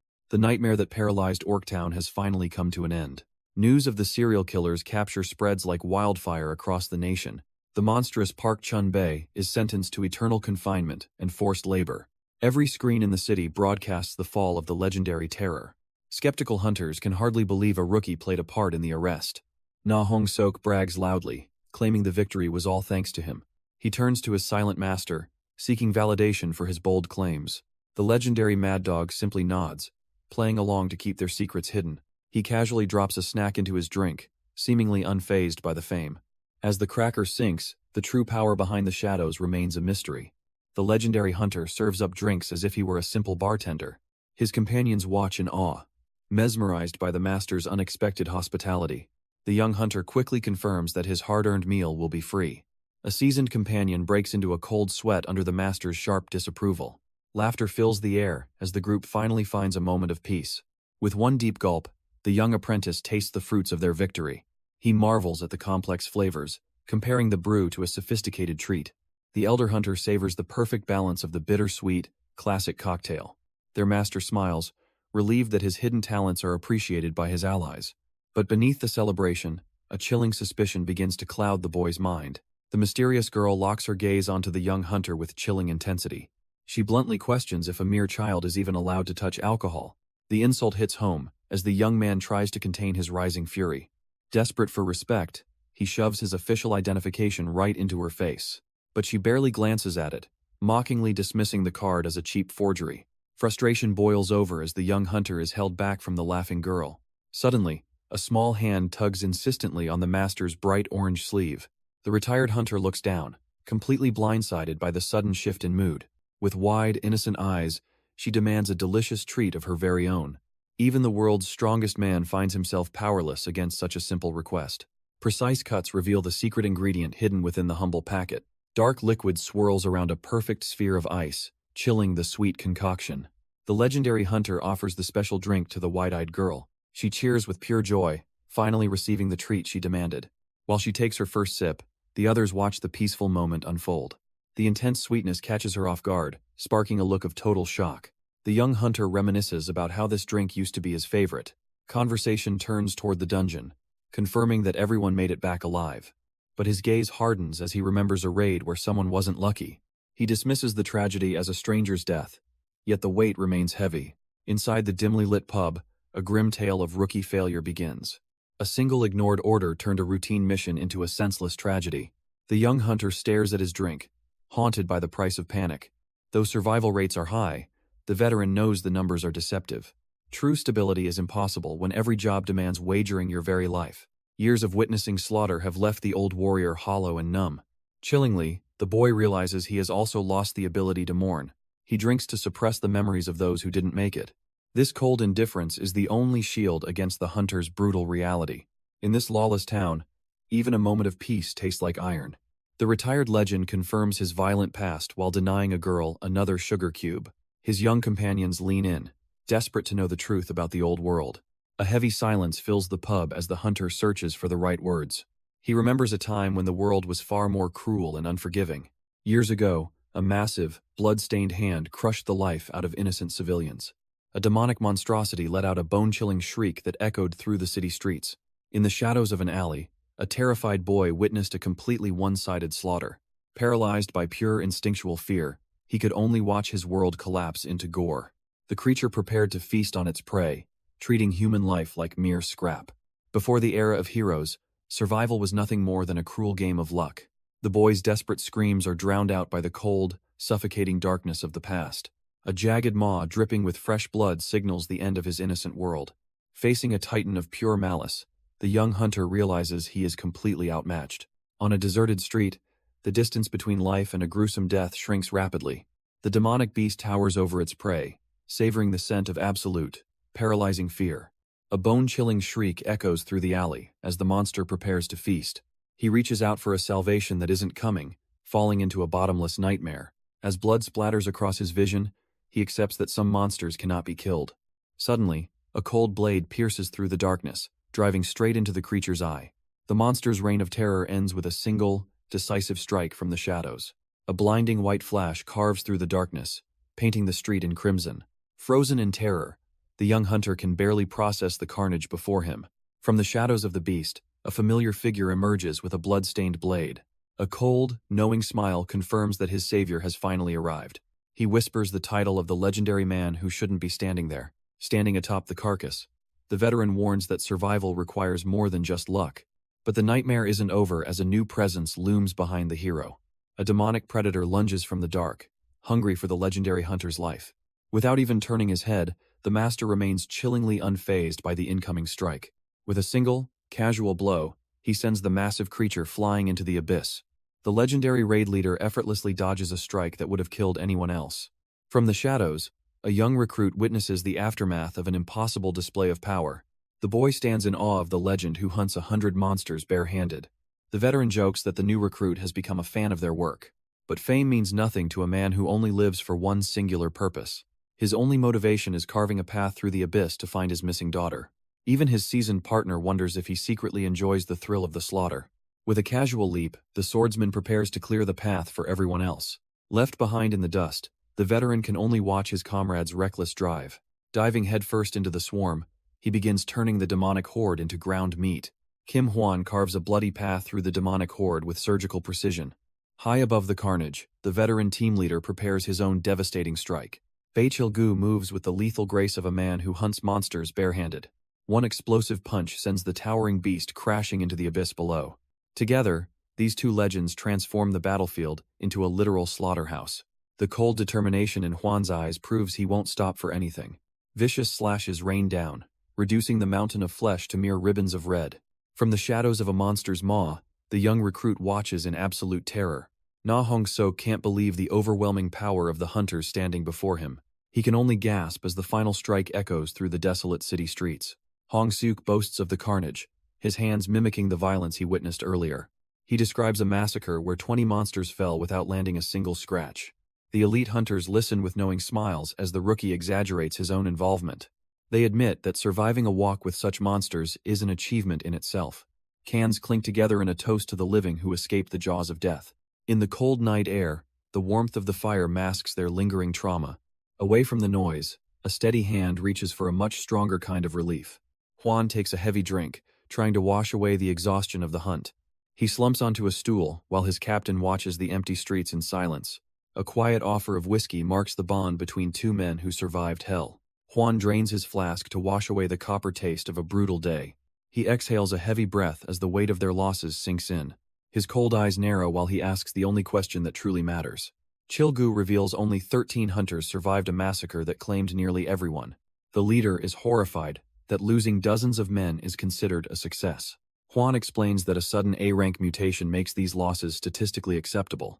The nightmare that paralyzed Orktown has finally come to an end. News of the serial killer's capture spreads like wildfire across the nation. The monstrous Park Chun-bae is sentenced to eternal confinement and forced labor. Every screen in the city broadcasts the fall of the legendary terror. Skeptical hunters can hardly believe a rookie played a part in the arrest. Na Hong-sok brags loudly, claiming the victory was all thanks to him. He turns to his silent master, seeking validation for his bold claims. The legendary Mad Dog simply nods, playing along to keep their secrets hidden. He casually drops a snack into his drink, seemingly unfazed by the fame. As the cracker sinks, the true power behind the shadows remains a mystery. The legendary hunter serves up drinks as if he were a simple bartender. His companions watch in awe, mesmerized by the master's unexpected hospitality. The young hunter quickly confirms that his hard-earned meal will be free. A seasoned companion breaks into a cold sweat under the master's sharp disapproval. Laughter fills the air as the group finally finds a moment of peace. With one deep gulp, the young apprentice tastes the fruits of their victory. He marvels at the complex flavors, comparing the brew to a sophisticated treat. The elder hunter savors the perfect balance of the bitter-sweet, classic cocktail. Their master smiles, relieved that his hidden talents are appreciated by his allies. But beneath the celebration, a chilling suspicion begins to cloud the boy's mind. The mysterious girl locks her gaze onto the young hunter with chilling intensity. She bluntly questions if a mere child is even allowed to touch alcohol. The insult hits home, as the young man tries to contain his rising fury. Desperate for respect, he shoves his official identification right into her face. But she barely glances at it, mockingly dismissing the card as a cheap forgery. Frustration boils over as the young hunter is held back from the laughing girl. Suddenly, a small hand tugs insistently on the master's bright orange sleeve. The retired hunter looks down, completely blindsided by the sudden shift in mood. With wide, innocent eyes, she demands a delicious treat of her very own. Even the world's strongest man finds himself powerless against such a simple request. Precise cuts reveal the secret ingredient hidden within the humble packet. Dark liquid swirls around a perfect sphere of ice, chilling the sweet concoction. The legendary hunter offers the special drink to the wide-eyed girl. She cheers with pure joy, finally receiving the treat she demanded. While she takes her first sip, the others watch the peaceful moment unfold. The intense sweetness catches her off guard, sparking a look of total shock. The young hunter reminisces about how this drink used to be his favorite. Conversation turns toward the dungeon, confirming that everyone made it back alive. But his gaze hardens as he remembers a raid where someone wasn't lucky. He dismisses the tragedy as a stranger's death, yet the weight remains heavy. Inside the dimly lit pub, a grim tale of rookie failure begins. A single ignored order turned a routine mission into a senseless tragedy. The young hunter stares at his drink, haunted by the price of panic. Though survival rates are high, the veteran knows the numbers are deceptive. True stability is impossible when every job demands wagering your very life. Years of witnessing slaughter have left the old warrior hollow and numb. Chillingly, the boy realizes he has also lost the ability to mourn. He drinks to suppress the memories of those who didn't make it. This cold indifference is the only shield against the hunter's brutal reality. In this lawless town, even a moment of peace tastes like iron. The retired legend confirms his violent past while denying a girl another sugar cube. His young companions lean in, desperate to know the truth about the old world. A heavy silence fills the pub as the hunter searches for the right words. He remembers a time when the world was far more cruel and unforgiving. Years ago, a massive, blood-stained hand crushed the life out of innocent civilians. A demonic monstrosity let out a bone-chilling shriek that echoed through the city streets. In the shadows of an alley, a terrified boy witnessed a completely one-sided slaughter. Paralyzed by pure instinctual fear, he could only watch his world collapse into gore. The creature prepared to feast on its prey, treating human life like mere scrap. Before the era of heroes, survival was nothing more than a cruel game of luck. The boy's desperate screams are drowned out by the cold, suffocating darkness of the past. A jagged maw dripping with fresh blood signals the end of his innocent world. Facing a titan of pure malice, the young hunter realizes he is completely outmatched. On a deserted street, the distance between life and a gruesome death shrinks rapidly. The demonic beast towers over its prey, savoring the scent of absolute, paralyzing fear. A bone-chilling shriek echoes through the alley as the monster prepares to feast. He reaches out for a salvation that isn't coming, falling into a bottomless nightmare. As blood splatters across his vision, he accepts that some monsters cannot be killed. Suddenly, a cold blade pierces through the darkness, driving straight into the creature's eye. The monster's reign of terror ends with a single, decisive strike from the shadows. A blinding white flash carves through the darkness, painting the street in crimson. Frozen in terror, the young hunter can barely process the carnage before him. From the shadows of the beast, a familiar figure emerges with a blood-stained blade. A cold, knowing smile confirms that his savior has finally arrived. He whispers the title of the legendary man who shouldn't be standing there, standing atop the carcass. The veteran warns that survival requires more than just luck. But the nightmare isn't over as a new presence looms behind the hero. A demonic predator lunges from the dark, hungry for the legendary hunter's life. Without even turning his head, the master remains chillingly unfazed by the incoming strike. With a single, casual blow, he sends the massive creature flying into the abyss. The legendary raid leader effortlessly dodges a strike that would have killed anyone else. From the shadows, a young recruit witnesses the aftermath of an impossible display of power. The boy stands in awe of the legend who hunts 100 monsters bare-handed. The veteran jokes that the new recruit has become a fan of their work. But fame means nothing to a man who only lives for one singular purpose. His only motivation is carving a path through the abyss to find his missing daughter. Even his seasoned partner wonders if he secretly enjoys the thrill of the slaughter. With a casual leap, the swordsman prepares to clear the path for everyone else. Left behind in the dust, the veteran can only watch his comrade's reckless drive. Diving headfirst into the swarm, he begins turning the demonic horde into ground meat. Kim Hwan carves a bloody path through the demonic horde with surgical precision. High above the carnage, the veteran team leader prepares his own devastating strike. Bei Chil-gu moves with the lethal grace of a man who hunts monsters barehanded. One explosive punch sends the towering beast crashing into the abyss below. Together, these two legends transform the battlefield into a literal slaughterhouse. The cold determination in Huan's eyes proves he won't stop for anything. Vicious slashes rain down, reducing the mountain of flesh to mere ribbons of red. From the shadows of a monster's maw, the young recruit watches in absolute terror. Na Hong-so can't believe the overwhelming power of the hunters standing before him. He can only gasp as the final strike echoes through the desolate city streets. Hong-suk boasts of the carnage, his hands mimicking the violence he witnessed earlier. He describes a massacre where 20 monsters fell without landing a single scratch. The elite hunters listen with knowing smiles as the rookie exaggerates his own involvement. They admit that surviving a walk with such monsters is an achievement in itself. Cans clink together in a toast to the living who escaped the jaws of death. In the cold night air, the warmth of the fire masks their lingering trauma. Away from the noise, a steady hand reaches for a much stronger kind of relief. Huan takes a heavy drink, trying to wash away the exhaustion of the hunt. He slumps onto a stool while his captain watches the empty streets in silence. A quiet offer of whiskey marks the bond between two men who survived hell. Huan drains his flask to wash away the copper taste of a brutal day. He exhales a heavy breath as the weight of their losses sinks in. His cold eyes narrow while he asks the only question that truly matters. Chil-gu reveals only 13 hunters survived a massacre that claimed nearly everyone. The leader is horrified that losing dozens of men is considered a success. Huan explains that a sudden A-rank mutation makes these losses statistically acceptable.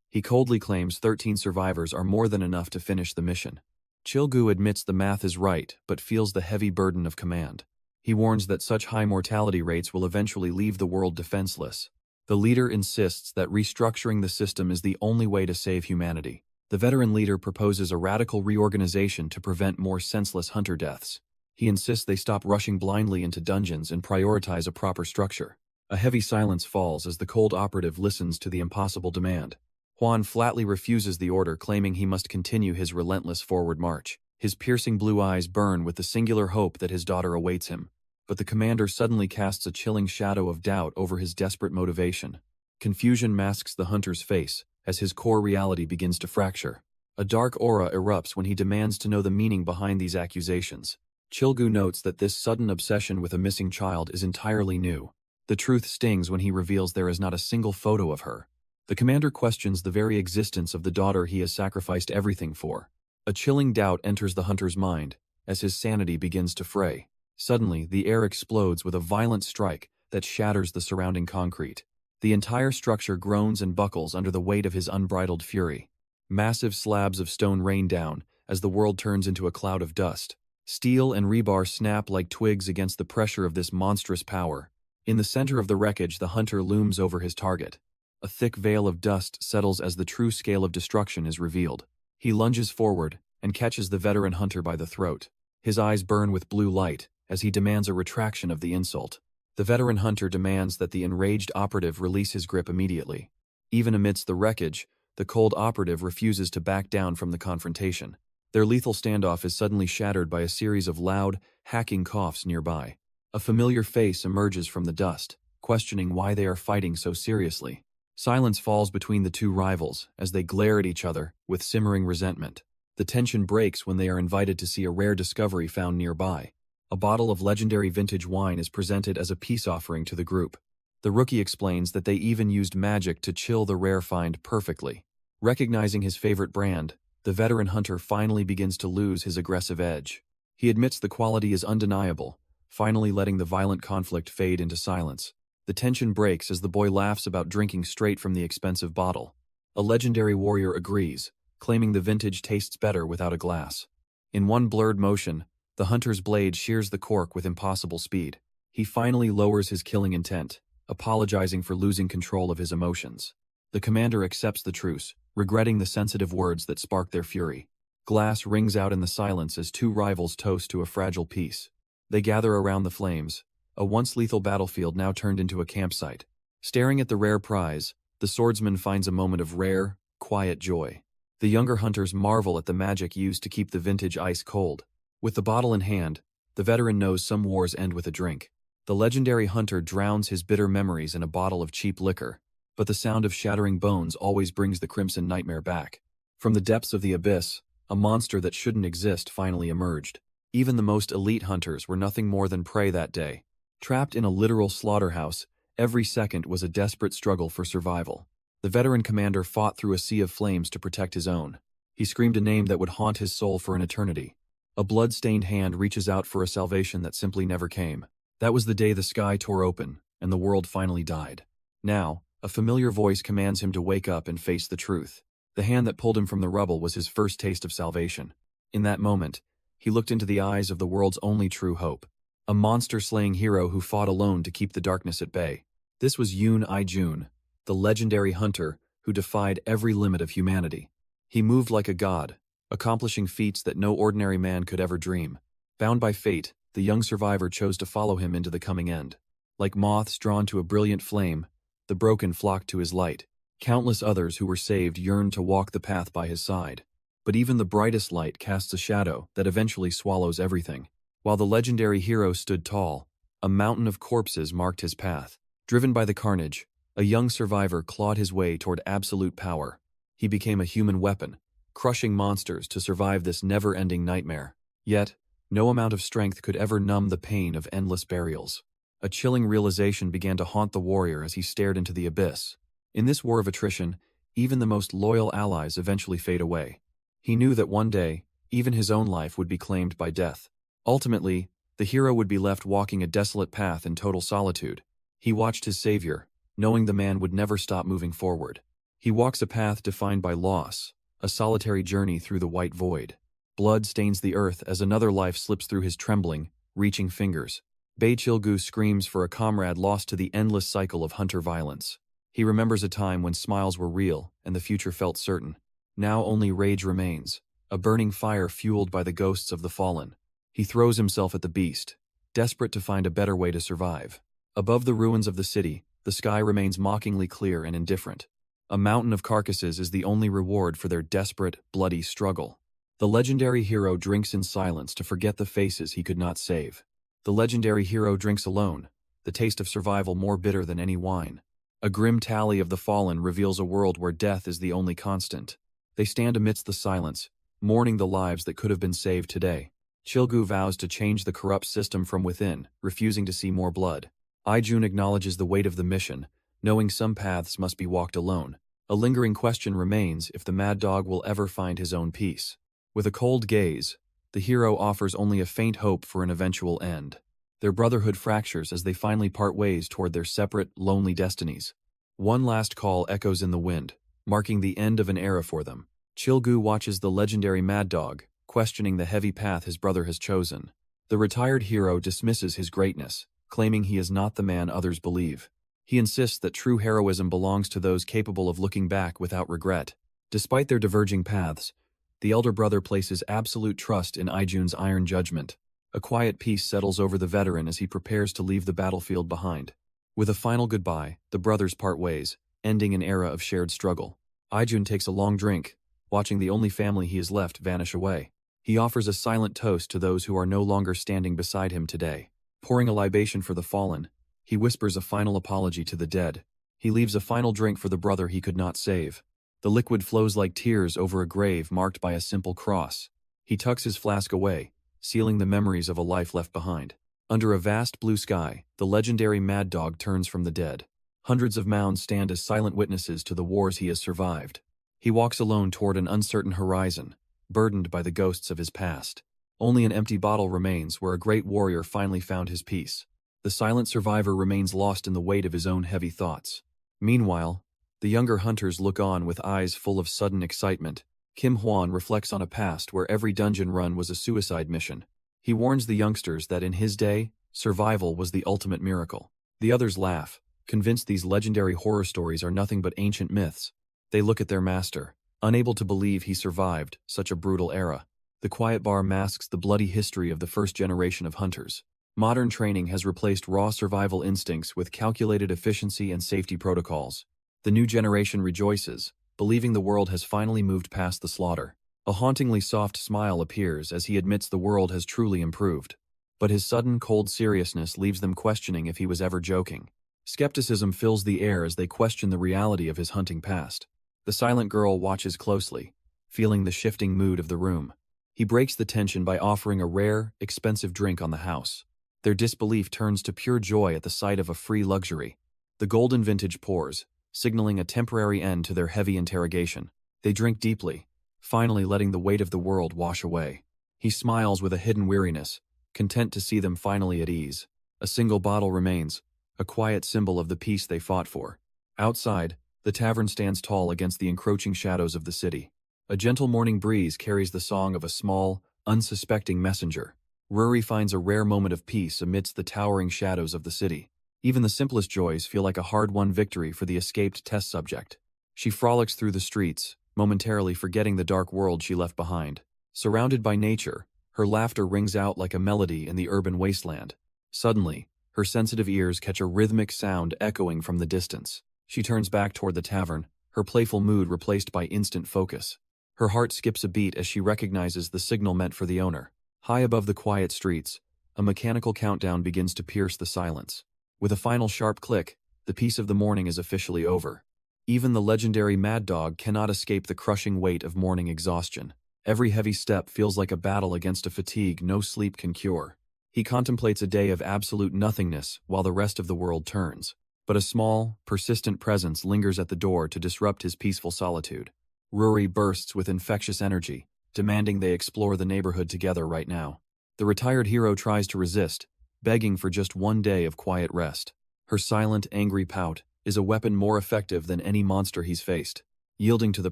He coldly claims 13 survivors are more than enough to finish the mission. Chil-gu admits the math is right, but feels the heavy burden of command. He warns that such high mortality rates will eventually leave the world defenseless. The leader insists that restructuring the system is the only way to save humanity. The veteran leader proposes a radical reorganization to prevent more senseless hunter deaths. He insists they stop rushing blindly into dungeons and prioritize a proper structure. A heavy silence falls as the cold operative listens to the impossible demand. Juan flatly refuses the order, claiming he must continue his relentless forward march. His piercing blue eyes burn with the singular hope that his daughter awaits him. But the commander suddenly casts a chilling shadow of doubt over his desperate motivation. Confusion masks the hunter's face as his core reality begins to fracture. A dark aura erupts when he demands to know the meaning behind these accusations. Chilgu notes that this sudden obsession with a missing child is entirely new. The truth stings when he reveals there is not a single photo of her. The commander questions the very existence of the daughter he has sacrificed everything for. A chilling doubt enters the hunter's mind as his sanity begins to fray. Suddenly, the air explodes with a violent strike that shatters the surrounding concrete. The entire structure groans and buckles under the weight of his unbridled fury. Massive slabs of stone rain down as the world turns into a cloud of dust. Steel and rebar snap like twigs against the pressure of this monstrous power. In the center of the wreckage, the hunter looms over his target. A thick veil of dust settles as the true scale of destruction is revealed. He lunges forward and catches the veteran hunter by the throat. His eyes burn with blue light as he demands a retraction of the insult. The veteran hunter demands that the enraged operative release his grip immediately. Even amidst the wreckage, the cold operative refuses to back down from the confrontation. Their lethal standoff is suddenly shattered by a series of loud, hacking coughs nearby. A familiar face emerges from the dust, questioning why they are fighting so seriously. Silence falls between the two rivals as they glare at each other with simmering resentment. The tension breaks when they are invited to see a rare discovery found nearby. A bottle of legendary vintage wine is presented as a peace offering to the group. The rookie explains that they even used magic to chill the rare find perfectly. Recognizing his favorite brand, the veteran hunter finally begins to lose his aggressive edge. He admits the quality is undeniable, finally letting the violent conflict fade into silence. The tension breaks as the boy laughs about drinking straight from the expensive bottle. A legendary warrior agrees, claiming the vintage tastes better without a glass. In one blurred motion, the hunter's blade shears the cork with impossible speed. He finally lowers his killing intent, apologizing for losing control of his emotions. The commander accepts the truce, regretting the sensitive words that sparked their fury. Glass rings out in the silence as two rivals toast to a fragile peace. They gather around the flames, a once lethal battlefield now turned into a campsite. Staring at the rare prize, the swordsman finds a moment of rare, quiet joy. The younger hunters marvel at the magic used to keep the vintage ice cold. With the bottle in hand, the veteran knows some wars end with a drink. The legendary hunter drowns his bitter memories in a bottle of cheap liquor, but the sound of shattering bones always brings the crimson nightmare back. From the depths of the abyss, a monster that shouldn't exist finally emerged. Even the most elite hunters were nothing more than prey that day. Trapped in a literal slaughterhouse, every second was a desperate struggle for survival. The veteran commander fought through a sea of flames to protect his own. He screamed a name that would haunt his soul for an eternity. A blood-stained hand reaches out for a salvation that simply never came. That was the day the sky tore open, and the world finally died. Now, a familiar voice commands him to wake up and face the truth. The hand that pulled him from the rubble was his first taste of salvation. In that moment, he looked into the eyes of the world's only true hope. A monster-slaying hero who fought alone to keep the darkness at bay. This was Yoon I-jun, the legendary hunter who defied every limit of humanity. He moved like a god, accomplishing feats that no ordinary man could ever dream. Bound by fate, the young survivor chose to follow him into the coming end. Like moths drawn to a brilliant flame, the broken flocked to his light. Countless others who were saved yearned to walk the path by his side. But even the brightest light casts a shadow that eventually swallows everything. While the legendary hero stood tall, a mountain of corpses marked his path. Driven by the carnage, a young survivor clawed his way toward absolute power. He became a human weapon, crushing monsters to survive this never-ending nightmare. Yet, no amount of strength could ever numb the pain of endless burials. A chilling realization began to haunt the warrior as he stared into the abyss. In this war of attrition, even the most loyal allies eventually fade away. He knew that one day, even his own life would be claimed by death. Ultimately, the hero would be left walking a desolate path in total solitude. He watched his savior, knowing the man would never stop moving forward. He walks a path defined by loss, a solitary journey through the white void. Blood stains the earth as another life slips through his trembling, reaching fingers. Bae Chilgu screams for a comrade lost to the endless cycle of hunter violence. He remembers a time when smiles were real and the future felt certain. Now only rage remains, a burning fire fueled by the ghosts of the fallen. He throws himself at the beast, desperate to find a better way to survive. Above the ruins of the city, the sky remains mockingly clear and indifferent. A mountain of carcasses is the only reward for their desperate, bloody struggle. The legendary hero drinks in silence to forget the faces he could not save. The legendary hero drinks alone, the taste of survival more bitter than any wine. A grim tally of the fallen reveals a world where death is the only constant. They stand amidst the silence, mourning the lives that could have been saved today. Chilgu vows to change the corrupt system from within, refusing to see more blood. Ijun acknowledges the weight of the mission, knowing some paths must be walked alone. A lingering question remains if the mad dog will ever find his own peace. With a cold gaze, the hero offers only a faint hope for an eventual end. Their brotherhood fractures as they finally part ways toward their separate, lonely destinies. One last call echoes in the wind, marking the end of an era for them. Chilgu watches the legendary mad dog, questioning the heavy path his brother has chosen. The retired hero dismisses his greatness, claiming he is not the man others believe. He insists that true heroism belongs to those capable of looking back without regret. Despite their diverging paths, the elder brother places absolute trust in Ijun's iron judgment. A quiet peace settles over the veteran as he prepares to leave the battlefield behind. With a final goodbye, the brothers part ways, ending an era of shared struggle. Ijun takes a long drink, watching the only family he has left vanish away. He offers a silent toast to those who are no longer standing beside him today. Pouring a libation for the fallen, he whispers a final apology to the dead. He leaves a final drink for the brother he could not save. The liquid flows like tears over a grave marked by a simple cross. He tucks his flask away, sealing the memories of a life left behind. Under a vast blue sky, the legendary mad dog turns from the dead. Hundreds of mounds stand as silent witnesses to the wars he has survived. He walks alone toward an uncertain horizon, burdened by the ghosts of his past. Only an empty bottle remains where a great warrior finally found his peace. The silent survivor remains lost in the weight of his own heavy thoughts. Meanwhile, the younger hunters look on with eyes full of sudden excitement. Kim Hwan reflects on a past where every dungeon run was a suicide mission. He warns the youngsters that in his day, survival was the ultimate miracle. The others laugh, convinced these legendary horror stories are nothing but ancient myths. They look at their master, unable to believe he survived such a brutal era. The quiet bar masks the bloody history of the first generation of hunters. Modern training has replaced raw survival instincts with calculated efficiency and safety protocols. The new generation rejoices, believing the world has finally moved past the slaughter. A hauntingly soft smile appears as he admits the world has truly improved. But his sudden, cold seriousness leaves them questioning if he was ever joking. Skepticism fills the air as they question the reality of his hunting past. The silent girl watches closely, feeling the shifting mood of the room. He breaks the tension by offering a rare, expensive drink on the house. Their disbelief turns to pure joy at the sight of a free luxury. The golden vintage pours, signaling a temporary end to their heavy interrogation. They drink deeply, finally letting the weight of the world wash away. He smiles with a hidden weariness, content to see them finally at ease. A single bottle remains, a quiet symbol of the peace they fought for. Outside, the tavern stands tall against the encroaching shadows of the city. A gentle morning breeze carries the song of a small, unsuspecting messenger. Rory finds a rare moment of peace amidst the towering shadows of the city. Even the simplest joys feel like a hard-won victory for the escaped test subject. She frolics through the streets, momentarily forgetting the dark world she left behind. Surrounded by nature, her laughter rings out like a melody in the urban wasteland. Suddenly, her sensitive ears catch a rhythmic sound echoing from the distance. She turns back toward the tavern, her playful mood replaced by instant focus. Her heart skips a beat as she recognizes the signal meant for the owner. High above the quiet streets, a mechanical countdown begins to pierce the silence. With a final sharp click, the peace of the morning is officially over. Even the legendary mad dog cannot escape the crushing weight of morning exhaustion. Every heavy step feels like a battle against a fatigue no sleep can cure. He contemplates a day of absolute nothingness while the rest of the world turns. But a small, persistent presence lingers at the door to disrupt his peaceful solitude. Rory bursts with infectious energy, demanding they explore the neighborhood together right now. The retired hero tries to resist, begging for just one day of quiet rest. Her silent, angry pout is a weapon more effective than any monster he's faced. Yielding to the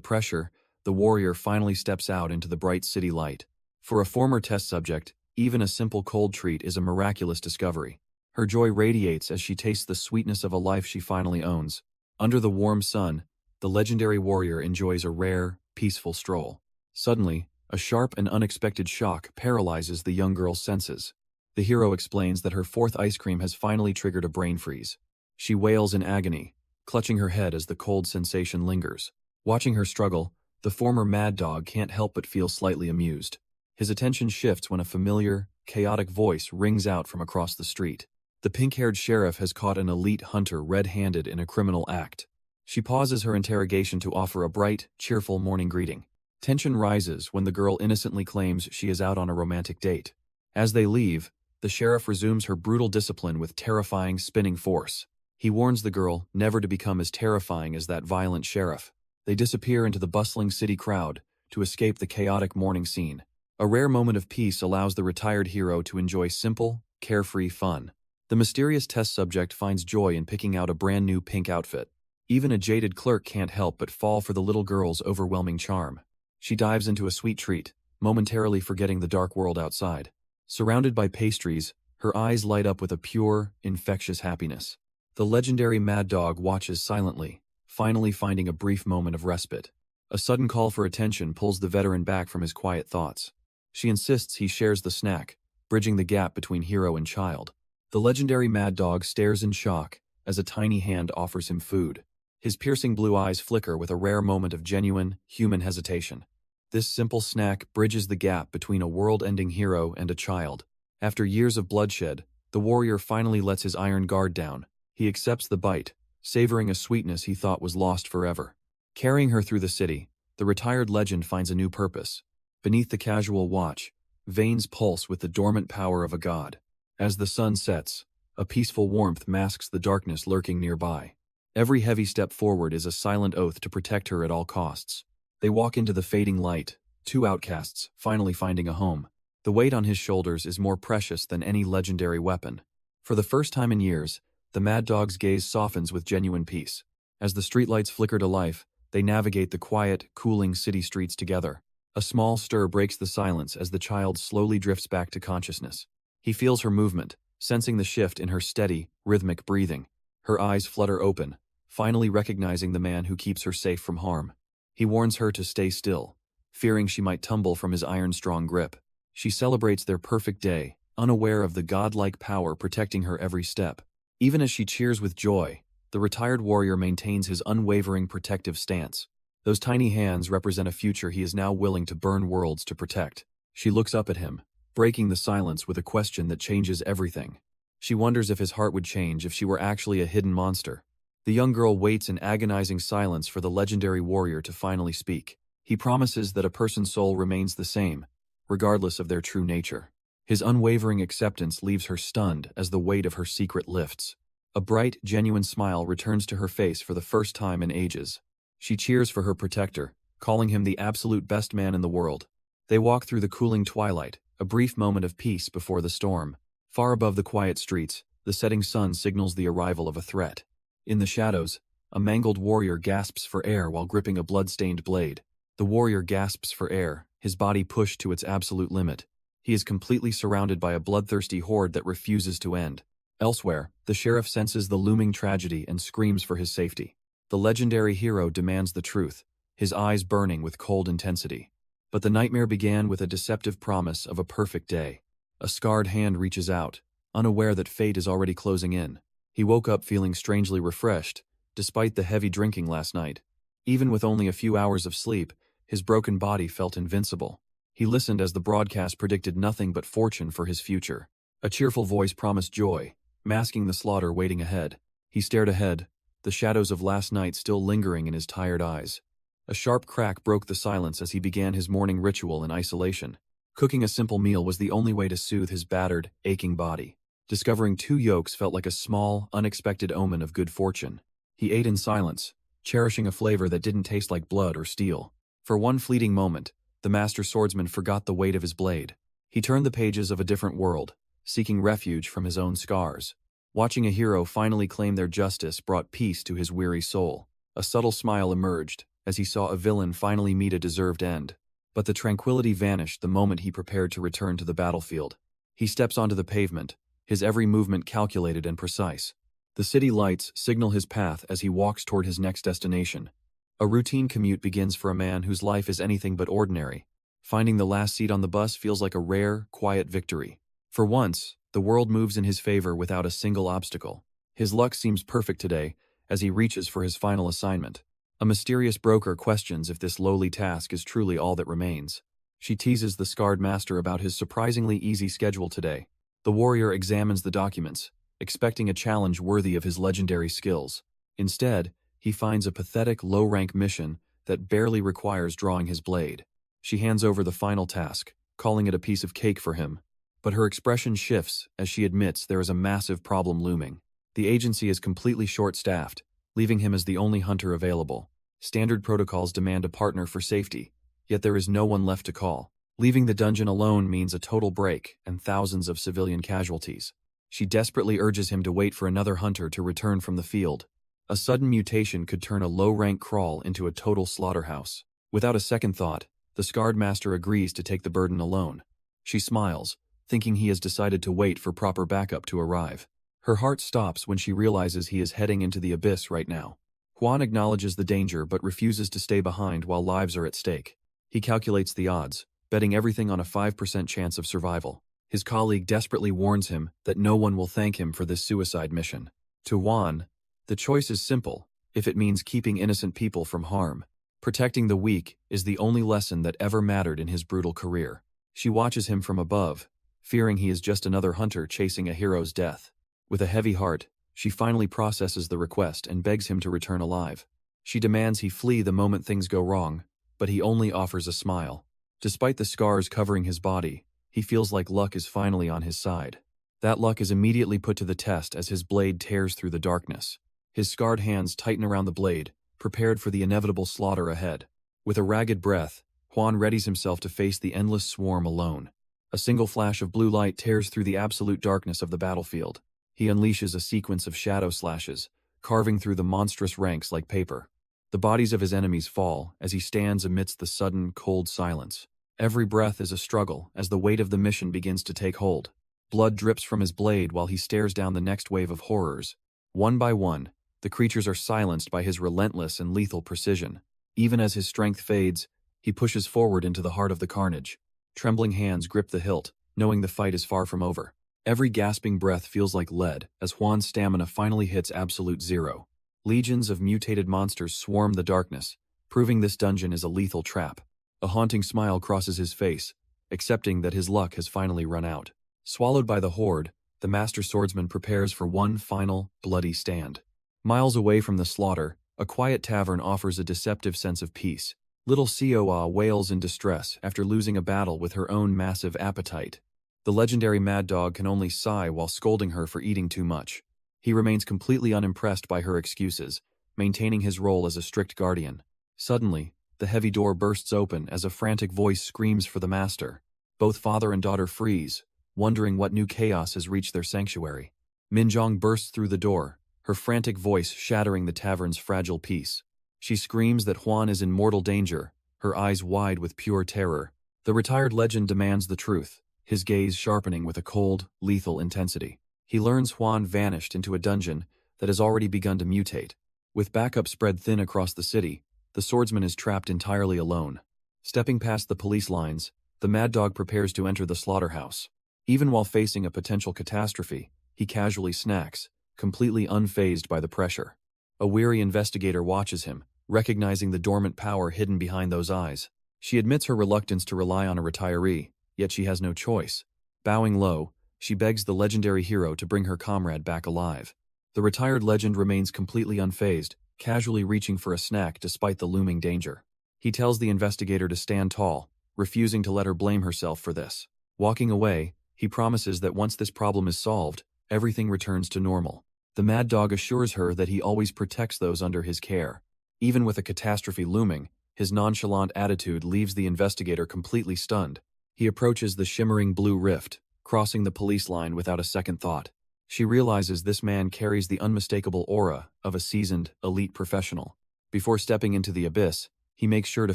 pressure, the warrior finally steps out into the bright city light. For a former test subject, even a simple cold treat is a miraculous discovery. Her joy radiates as she tastes the sweetness of a life she finally owns. Under the warm sun, the legendary warrior enjoys a rare, peaceful stroll. Suddenly, A sharp and unexpected shock paralyzes the young girl's senses. The hero explains that her fourth ice cream has finally triggered a brain freeze. She wails in agony, clutching her head as the cold sensation lingers. Watching her struggle, the former mad dog can't help but feel slightly amused. His attention shifts when a familiar, chaotic voice rings out from across the street. The pink-haired sheriff has caught an elite hunter red-handed in a criminal act. She pauses her interrogation to offer a bright, cheerful morning greeting. Tension rises when the girl innocently claims she is out on a romantic date. As they leave, the sheriff resumes her brutal discipline with terrifying, spinning force. He warns the girl never to become as terrifying as that violent sheriff. They disappear into the bustling city crowd to escape the chaotic morning scene. A rare moment of peace allows the retired hero to enjoy simple, carefree fun. The mysterious test subject finds joy in picking out a brand new pink outfit. Even a jaded clerk can't help but fall for the little girl's overwhelming charm. She dives into a sweet treat, momentarily forgetting the dark world outside. Surrounded by pastries, her eyes light up with a pure, infectious happiness. The legendary mad dog watches silently, finally finding a brief moment of respite. A sudden call for attention pulls the veteran back from his quiet thoughts. She insists he shares the snack, bridging the gap between hero and child. The legendary mad dog stares in shock as a tiny hand offers him food. His piercing blue eyes flicker with a rare moment of genuine, human hesitation. This simple snack bridges the gap between a world-ending hero and a child. After years of bloodshed, the warrior finally lets his iron guard down. He accepts the bite, savoring a sweetness he thought was lost forever. Carrying her through the city, the retired legend finds a new purpose. Beneath the casual watch, veins pulse with the dormant power of a god. As the sun sets, a peaceful warmth masks the darkness lurking nearby. Every heavy step forward is a silent oath to protect her at all costs. They walk into the fading light, two outcasts finally finding a home. The weight on his shoulders is more precious than any legendary weapon. For the first time in years, the mad dog's gaze softens with genuine peace. As the streetlights flicker to life, they navigate the quiet, cooling city streets together. A small stir breaks the silence as the child slowly drifts back to consciousness. He feels her movement, sensing the shift in her steady, rhythmic breathing. Her eyes flutter open, finally recognizing the man who keeps her safe from harm. He warns her to stay still, fearing she might tumble from his iron-strong grip. She celebrates their perfect day, unaware of the godlike power protecting her every step. Even as she cheers with joy, the retired warrior maintains his unwavering protective stance. Those tiny hands represent a future he is now willing to burn worlds to protect. She looks up at him, breaking the silence with a question that changes everything. She wonders if his heart would change if she were actually a hidden monster. The young girl waits in agonizing silence for the legendary warrior to finally speak. He promises that a person's soul remains the same, regardless of their true nature. His unwavering acceptance leaves her stunned as the weight of her secret lifts. A bright, genuine smile returns to her face for the first time in ages. She cheers for her protector, calling him the absolute best man in the world. They walk through the cooling twilight, a brief moment of peace before the storm. Far above the quiet streets, the setting sun signals the arrival of a threat. In the shadows, a mangled warrior gasps for air while gripping a blood-stained blade. The warrior gasps for air, his body pushed to its absolute limit. He is completely surrounded by a bloodthirsty horde that refuses to end. Elsewhere, the sheriff senses the looming tragedy and screams for his safety. The legendary hero demands the truth, his eyes burning with cold intensity. But the nightmare began with a deceptive promise of a perfect day. A scarred hand reaches out, unaware that fate is already closing in. He woke up feeling strangely refreshed, despite the heavy drinking last night. Even with only a few hours of sleep, his broken body felt invincible. He listened as the broadcast predicted nothing but fortune for his future. A cheerful voice promised joy, masking the slaughter waiting ahead. He stared ahead, the shadows of last night still lingering in his tired eyes. A sharp crack broke the silence as he began his morning ritual in isolation. Cooking a simple meal was the only way to soothe his battered, aching body. Discovering 2 yolks felt like a small, unexpected omen of good fortune. He ate in silence, cherishing a flavor that didn't taste like blood or steel. For one fleeting moment, the master swordsman forgot the weight of his blade. He turned the pages of a different world, seeking refuge from his own scars. Watching a hero finally claim their justice brought peace to his weary soul. A subtle smile emerged as he saw a villain finally meet a deserved end. But the tranquility vanished the moment he prepared to return to the battlefield. He steps onto the pavement, his every movement calculated and precise. The city lights signal his path as he walks toward his next destination. A routine commute begins for a man whose life is anything but ordinary. Finding the last seat on the bus feels like a rare, quiet victory. For once, the world moves in his favor without a single obstacle. His luck seems perfect today as he reaches for his final assignment. A mysterious broker questions if this lowly task is truly all that remains. She teases the scarred master about his surprisingly easy schedule today. The warrior examines the documents, expecting a challenge worthy of his legendary skills. Instead, he finds a pathetic low-rank mission that barely requires drawing his blade. She hands over the final task, calling it a piece of cake for him. But her expression shifts as she admits there is a massive problem looming. The agency is completely short-staffed, leaving him as the only hunter available. Standard protocols demand a partner for safety, yet there is no one left to call. Leaving the dungeon alone means a total break and thousands of civilian casualties. She desperately urges him to wait for another hunter to return from the field. A sudden mutation could turn a low-rank crawl into a total slaughterhouse. Without a second thought, the scarred master agrees to take the burden alone. She smiles, thinking he has decided to wait for proper backup to arrive. Her heart stops when she realizes he is heading into the abyss right now. Juan acknowledges the danger but refuses to stay behind while lives are at stake. He calculates the odds, betting everything on a 5% chance of survival. His colleague desperately warns him that no one will thank him for this suicide mission. To Juan, the choice is simple, if it means keeping innocent people from harm. Protecting the weak is the only lesson that ever mattered in his brutal career. She watches him from above, fearing he is just another hunter chasing a hero's death. With a heavy heart, she finally processes the request and begs him to return alive. She demands he flee the moment things go wrong, but he only offers a smile. Despite the scars covering his body, he feels like luck is finally on his side. That luck is immediately put to the test as his blade tears through the darkness. His scarred hands tighten around the blade, prepared for the inevitable slaughter ahead. With a ragged breath, Juan readies himself to face the endless swarm alone. A single flash of blue light tears through the absolute darkness of the battlefield. He unleashes a sequence of shadow slashes, carving through the monstrous ranks like paper. The bodies of his enemies fall as he stands amidst the sudden, cold silence. Every breath is a struggle as the weight of the mission begins to take hold. Blood drips from his blade while he stares down the next wave of horrors. One by one, the creatures are silenced by his relentless and lethal precision. Even as his strength fades, he pushes forward into the heart of the carnage. Trembling hands grip the hilt, knowing the fight is far from over. Every gasping breath feels like lead as Juan's stamina finally hits absolute zero. Legions of mutated monsters swarm the darkness, proving this dungeon is a lethal trap. A haunting smile crosses his face, accepting that his luck has finally run out. Swallowed by the horde, the master swordsman prepares for one final, bloody stand. Miles away from the slaughter, a quiet tavern offers a deceptive sense of peace. Little Coa wails in distress after losing a battle with her own massive appetite. The legendary mad dog can only sigh while scolding her for eating too much. He remains completely unimpressed by her excuses, maintaining his role as a strict guardian. Suddenly, the heavy door bursts open as a frantic voice screams for the master. Both father and daughter freeze, wondering what new chaos has reached their sanctuary. Minjong bursts through the door, her frantic voice shattering the tavern's fragile peace. She screams that Juan is in mortal danger, her eyes wide with pure terror. The retired legend demands the truth, his gaze sharpening with a cold, lethal intensity. He learns Juan vanished into a dungeon that has already begun to mutate. With backup spread thin across the city, the swordsman is trapped entirely alone. Stepping past the police lines, the mad dog prepares to enter the slaughterhouse. Even while facing a potential catastrophe, he casually snacks, completely unfazed by the pressure. A weary investigator watches him, recognizing the dormant power hidden behind those eyes. She admits her reluctance to rely on a retiree, yet she has no choice. Bowing low, she begs the legendary hero to bring her comrade back alive. The retired legend remains completely unfazed, casually reaching for a snack despite the looming danger. He tells the investigator to stand tall, refusing to let her blame herself for this. Walking away, he promises that once this problem is solved, everything returns to normal. The mad dog assures her that he always protects those under his care. Even with a catastrophe looming, his nonchalant attitude leaves the investigator completely stunned. He approaches the shimmering blue rift, crossing the police line without a second thought. She realizes this man carries the unmistakable aura of a seasoned, elite professional. Before stepping into the abyss, he makes sure to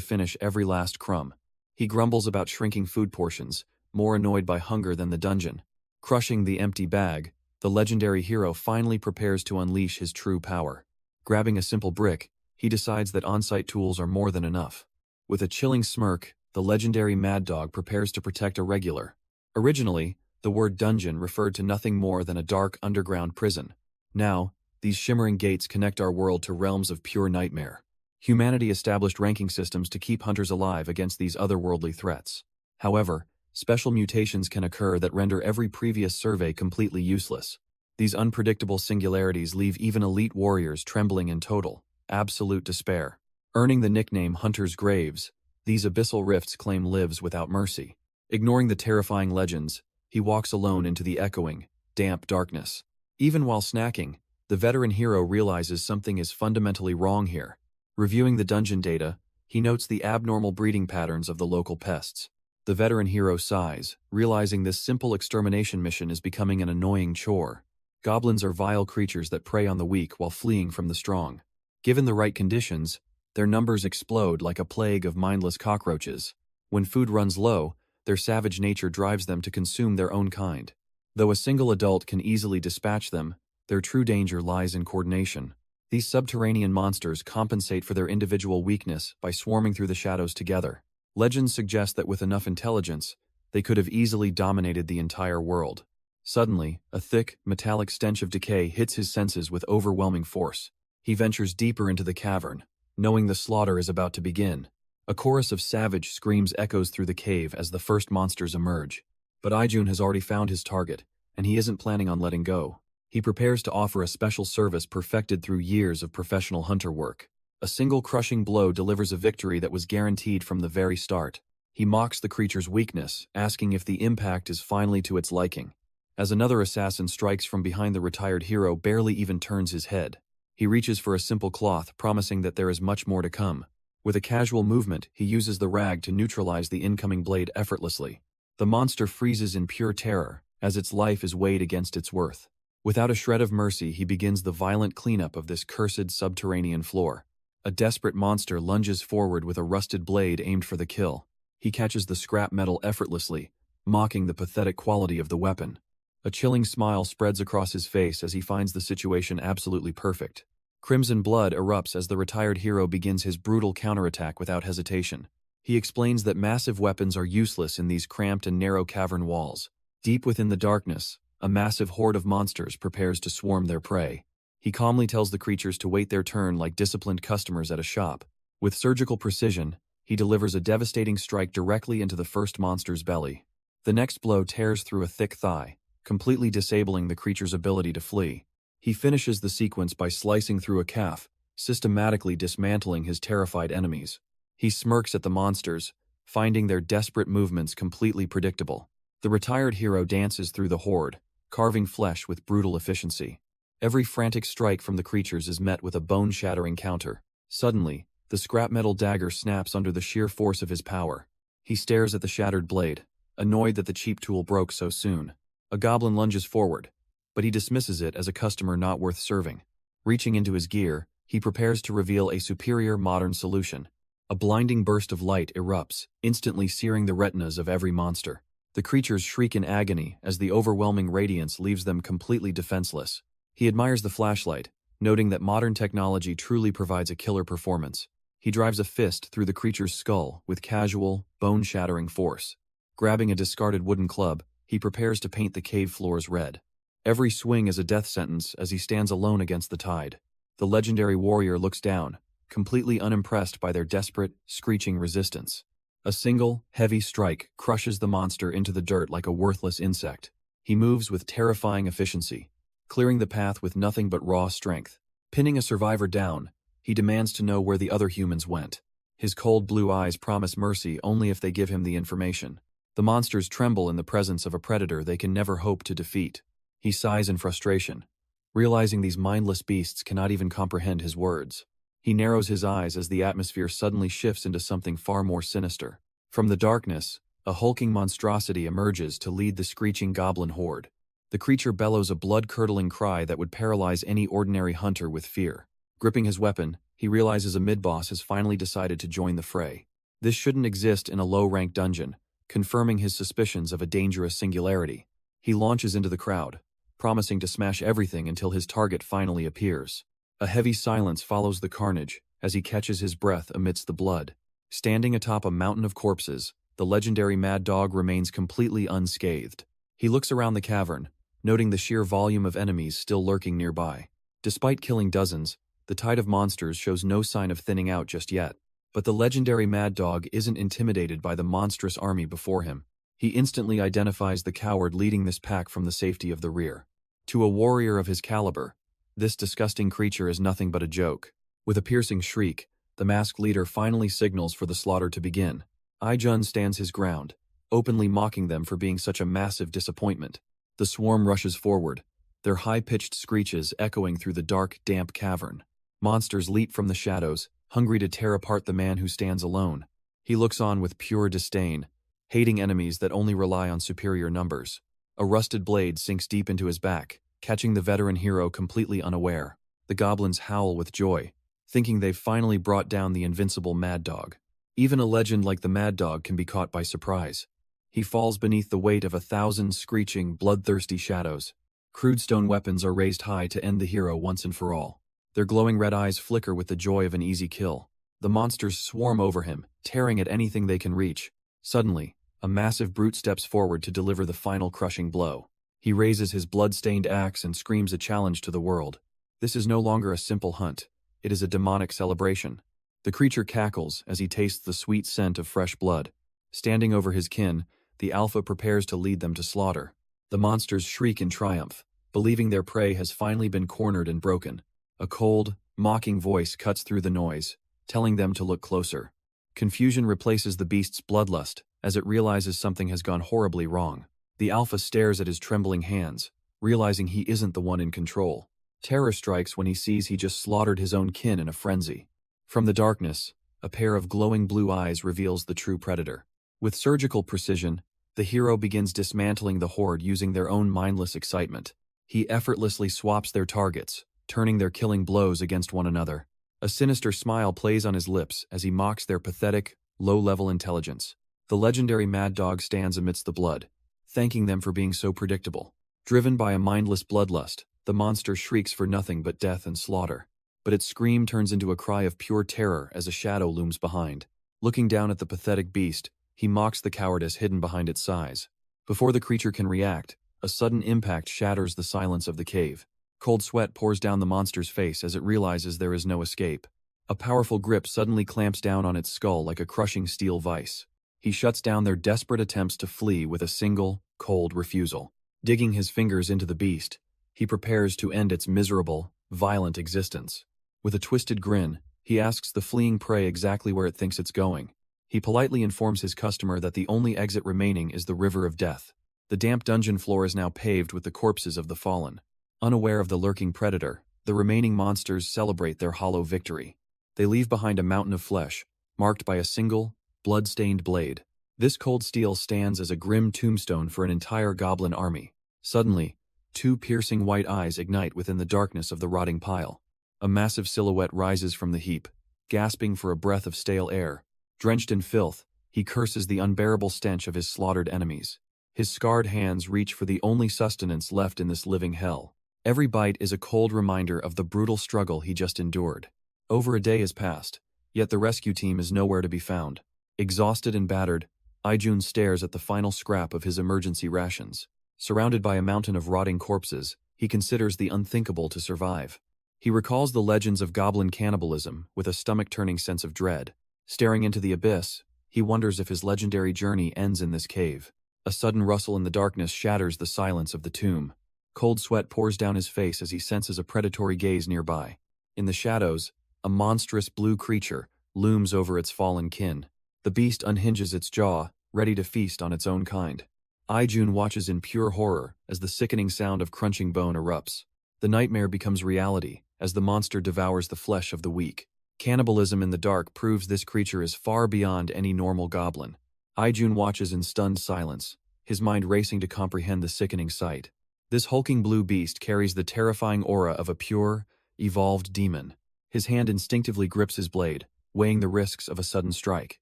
finish every last crumb. He grumbles about shrinking food portions, more annoyed by hunger than the dungeon. Crushing the empty bag, the legendary hero finally prepares to unleash his true power. Grabbing a simple brick, he decides that on-site tools are more than enough. With a chilling smirk, the legendary Mad Dog prepares to protect a regular. Originally, the word dungeon referred to nothing more than a dark underground prison. Now, these shimmering gates connect our world to realms of pure nightmare. Humanity established ranking systems to keep hunters alive against these otherworldly threats. However, special mutations can occur that render every previous survey completely useless. These unpredictable singularities leave even elite warriors trembling in total, absolute despair. Earning the nickname Hunter's Graves, these abyssal rifts claim lives without mercy. Ignoring the terrifying legends, he walks alone into the echoing, damp darkness. Even while snacking, the veteran hero realizes something is fundamentally wrong here. Reviewing the dungeon data, he notes the abnormal breeding patterns of the local pests. The veteran hero sighs, realizing this simple extermination mission is becoming an annoying chore. Goblins are vile creatures that prey on the weak while fleeing from the strong. Given the right conditions, their numbers explode like a plague of mindless cockroaches. When food runs low, their savage nature drives them to consume their own kind. Though a single adult can easily dispatch them, their true danger lies in coordination. These subterranean monsters compensate for their individual weakness by swarming through the shadows together. Legends suggest that with enough intelligence, they could have easily dominated the entire world. Suddenly, a thick, metallic stench of decay hits his senses with overwhelming force. He ventures deeper into the cavern, knowing the slaughter is about to begin. A chorus of savage screams echoes through the cave as the first monsters emerge. But Ijun has already found his target, and he isn't planning on letting go. He prepares to offer a special service perfected through years of professional hunter work. A single crushing blow delivers a victory that was guaranteed from the very start. He mocks the creature's weakness, asking if the impact is finally to its liking. As another assassin strikes from behind, the retired hero barely even turns his head. He reaches for a simple cloth, promising that there is much more to come. With a casual movement, he uses the rag to neutralize the incoming blade effortlessly. The monster freezes in pure terror, as its life is weighed against its worth. Without a shred of mercy, he begins the violent cleanup of this cursed subterranean floor. A desperate monster lunges forward with a rusted blade aimed for the kill. He catches the scrap metal effortlessly, mocking the pathetic quality of the weapon. A chilling smile spreads across his face as he finds the situation absolutely perfect. Crimson blood erupts as the retired hero begins his brutal counterattack without hesitation. He explains that massive weapons are useless in these cramped and narrow cavern walls. Deep within the darkness, a massive horde of monsters prepares to swarm their prey. He calmly tells the creatures to wait their turn like disciplined customers at a shop. With surgical precision, he delivers a devastating strike directly into the first monster's belly. The next blow tears through a thick thigh, completely disabling the creature's ability to flee. He finishes the sequence by slicing through a calf, systematically dismantling his terrified enemies. He smirks at the monsters, finding their desperate movements completely predictable. The retired hero dances through the horde, carving flesh with brutal efficiency. Every frantic strike from the creatures is met with a bone-shattering counter. Suddenly, the scrap metal dagger snaps under the sheer force of his power. He stares at the shattered blade, annoyed that the cheap tool broke so soon. A goblin lunges forward, but he dismisses it as a customer not worth serving. Reaching into his gear, he prepares to reveal a superior modern solution. A blinding burst of light erupts, instantly searing the retinas of every monster. The creatures shriek in agony as the overwhelming radiance leaves them completely defenseless. He admires the flashlight, noting that modern technology truly provides a killer performance. He drives a fist through the creature's skull with casual, bone-shattering force. Grabbing a discarded wooden club, he prepares to paint the cave floors red. Every swing is a death sentence as he stands alone against the tide. The legendary warrior looks down, completely unimpressed by their desperate, screeching resistance. A single, heavy strike crushes the monster into the dirt like a worthless insect. He moves with terrifying efficiency, clearing the path with nothing but raw strength. Pinning a survivor down, he demands to know where the other humans went. His cold blue eyes promise mercy only if they give him the information. The monsters tremble in the presence of a predator they can never hope to defeat. He sighs in frustration, realizing these mindless beasts cannot even comprehend his words. He narrows his eyes as the atmosphere suddenly shifts into something far more sinister. From the darkness, a hulking monstrosity emerges to lead the screeching goblin horde. The creature bellows a blood-curdling cry that would paralyze any ordinary hunter with fear. Gripping his weapon, he realizes a mid-boss has finally decided to join the fray. This shouldn't exist in a low-ranked dungeon, confirming his suspicions of a dangerous singularity. He launches into the crowd, promising to smash everything until his target finally appears. A heavy silence follows the carnage as he catches his breath amidst the blood. Standing atop a mountain of corpses, the legendary Mad Dog remains completely unscathed. He looks around the cavern, noting the sheer volume of enemies still lurking nearby. Despite killing dozens, the tide of monsters shows no sign of thinning out just yet. But the legendary Mad Dog isn't intimidated by the monstrous army before him. He instantly identifies the coward leading this pack from the safety of the rear. To a warrior of his caliber, this disgusting creature is nothing but a joke. With a piercing shriek, the masked leader finally signals for the slaughter to begin. Aijun stands his ground, openly mocking them for being such a massive disappointment. The swarm rushes forward, their high-pitched screeches echoing through the dark, damp cavern. Monsters leap from the shadows, hungry to tear apart the man who stands alone. He looks on with pure disdain, hating enemies that only rely on superior numbers. A rusted blade sinks deep into his back, catching the veteran hero completely unaware. The goblins howl with joy, thinking they've finally brought down the invincible Mad Dog. Even a legend like the Mad Dog can be caught by surprise. He falls beneath the weight of 1,000 screeching, bloodthirsty shadows. Crude stone weapons are raised high to end the hero once and for all. Their glowing red eyes flicker with the joy of an easy kill. The monsters swarm over him, tearing at anything they can reach. Suddenly, a massive brute steps forward to deliver the final crushing blow. He raises his blood-stained axe and screams a challenge to the world. This is no longer a simple hunt. It is a demonic celebration. The creature cackles as he tastes the sweet scent of fresh blood. Standing over his kin, the alpha prepares to lead them to slaughter. The monsters shriek in triumph, believing their prey has finally been cornered and broken. A cold, mocking voice cuts through the noise, telling them to look closer. Confusion replaces the beast's bloodlust as it realizes something has gone horribly wrong. The alpha stares at his trembling hands, realizing he isn't the one in control. Terror strikes when he sees he just slaughtered his own kin in a frenzy. From the darkness, a pair of glowing blue eyes reveals the true predator. With surgical precision, the hero begins dismantling the horde using their own mindless excitement. He effortlessly swaps their targets, turning their killing blows against one another. A sinister smile plays on his lips as he mocks their pathetic, low-level intelligence. The legendary Mad Dog stands amidst the blood, thanking them for being so predictable. Driven by a mindless bloodlust, the monster shrieks for nothing but death and slaughter. But its scream turns into a cry of pure terror as a shadow looms behind. Looking down at the pathetic beast, he mocks the cowardice hidden behind its size. Before the creature can react, a sudden impact shatters the silence of the cave. Cold sweat pours down the monster's face as it realizes there is no escape. A powerful grip suddenly clamps down on its skull like a crushing steel vice. He shuts down their desperate attempts to flee with a single, cold refusal. Digging his fingers into the beast, he prepares to end its miserable, violent existence. With a twisted grin, he asks the fleeing prey exactly where it thinks it's going. He politely informs his customer that the only exit remaining is the River of Death. The damp dungeon floor is now paved with the corpses of the fallen. Unaware of the lurking predator, the remaining monsters celebrate their hollow victory. They leave behind a mountain of flesh, marked by a single, blood-stained blade. This cold steel stands as a grim tombstone for an entire goblin army. Suddenly, two piercing white eyes ignite within the darkness of the rotting pile. A massive silhouette rises from the heap, gasping for a breath of stale air. Drenched in filth, he curses the unbearable stench of his slaughtered enemies. His scarred hands reach for the only sustenance left in this living hell. Every bite is a cold reminder of the brutal struggle he just endured. Over a day has passed, yet the rescue team is nowhere to be found. Exhausted and battered, Aijun stares at the final scrap of his emergency rations. Surrounded by a mountain of rotting corpses, he considers the unthinkable to survive. He recalls the legends of goblin cannibalism with a stomach-turning sense of dread. Staring into the abyss, he wonders if his legendary journey ends in this cave. A sudden rustle in the darkness shatters the silence of the tomb. Cold sweat pours down his face as he senses a predatory gaze nearby. In the shadows, a monstrous blue creature looms over its fallen kin. The beast unhinges its jaw, ready to feast on its own kind. Aijun watches in pure horror as the sickening sound of crunching bone erupts. The nightmare becomes reality as the monster devours the flesh of the weak. Cannibalism in the dark proves this creature is far beyond any normal goblin. Aijun watches in stunned silence, his mind racing to comprehend the sickening sight. This hulking blue beast carries the terrifying aura of a pure, evolved demon. His hand instinctively grips his blade, weighing the risks of a sudden strike.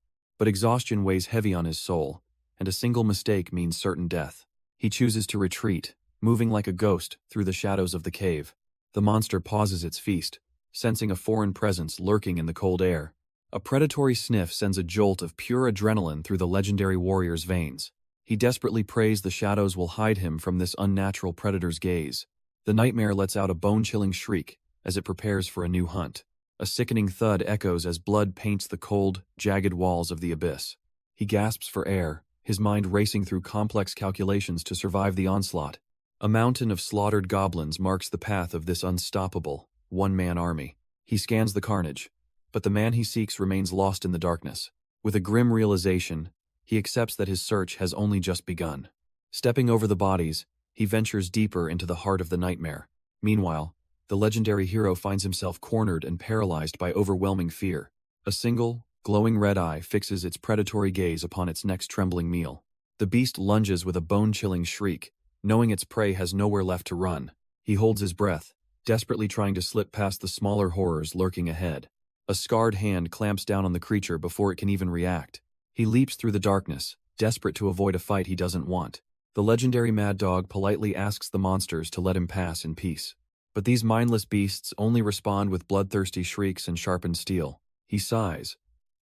But exhaustion weighs heavy on his soul, and a single mistake means certain death. He chooses to retreat, moving like a ghost through the shadows of the cave. The monster pauses its feast, sensing a foreign presence lurking in the cold air. A predatory sniff sends a jolt of pure adrenaline through the legendary warrior's veins. He desperately prays the shadows will hide him from this unnatural predator's gaze. The nightmare lets out a bone-chilling shriek as it prepares for a new hunt. A sickening thud echoes as blood paints the cold, jagged walls of the abyss. He gasps for air, his mind racing through complex calculations to survive the onslaught. A mountain of slaughtered goblins marks the path of this unstoppable, one-man army. He scans the carnage, but the man he seeks remains lost in the darkness. With a grim realization, he accepts that his search has only just begun. Stepping over the bodies, he ventures deeper into the heart of the nightmare. Meanwhile, the legendary hero finds himself cornered and paralyzed by overwhelming fear. A single, glowing red eye fixes its predatory gaze upon its next trembling meal. The beast lunges with a bone-chilling shriek, knowing its prey has nowhere left to run. He holds his breath, desperately trying to slip past the smaller horrors lurking ahead. A scarred hand clamps down on the creature before it can even react. He leaps through the darkness, desperate to avoid a fight he doesn't want. The legendary mad dog politely asks the monsters to let him pass in peace. But these mindless beasts only respond with bloodthirsty shrieks and sharpened steel. He sighs,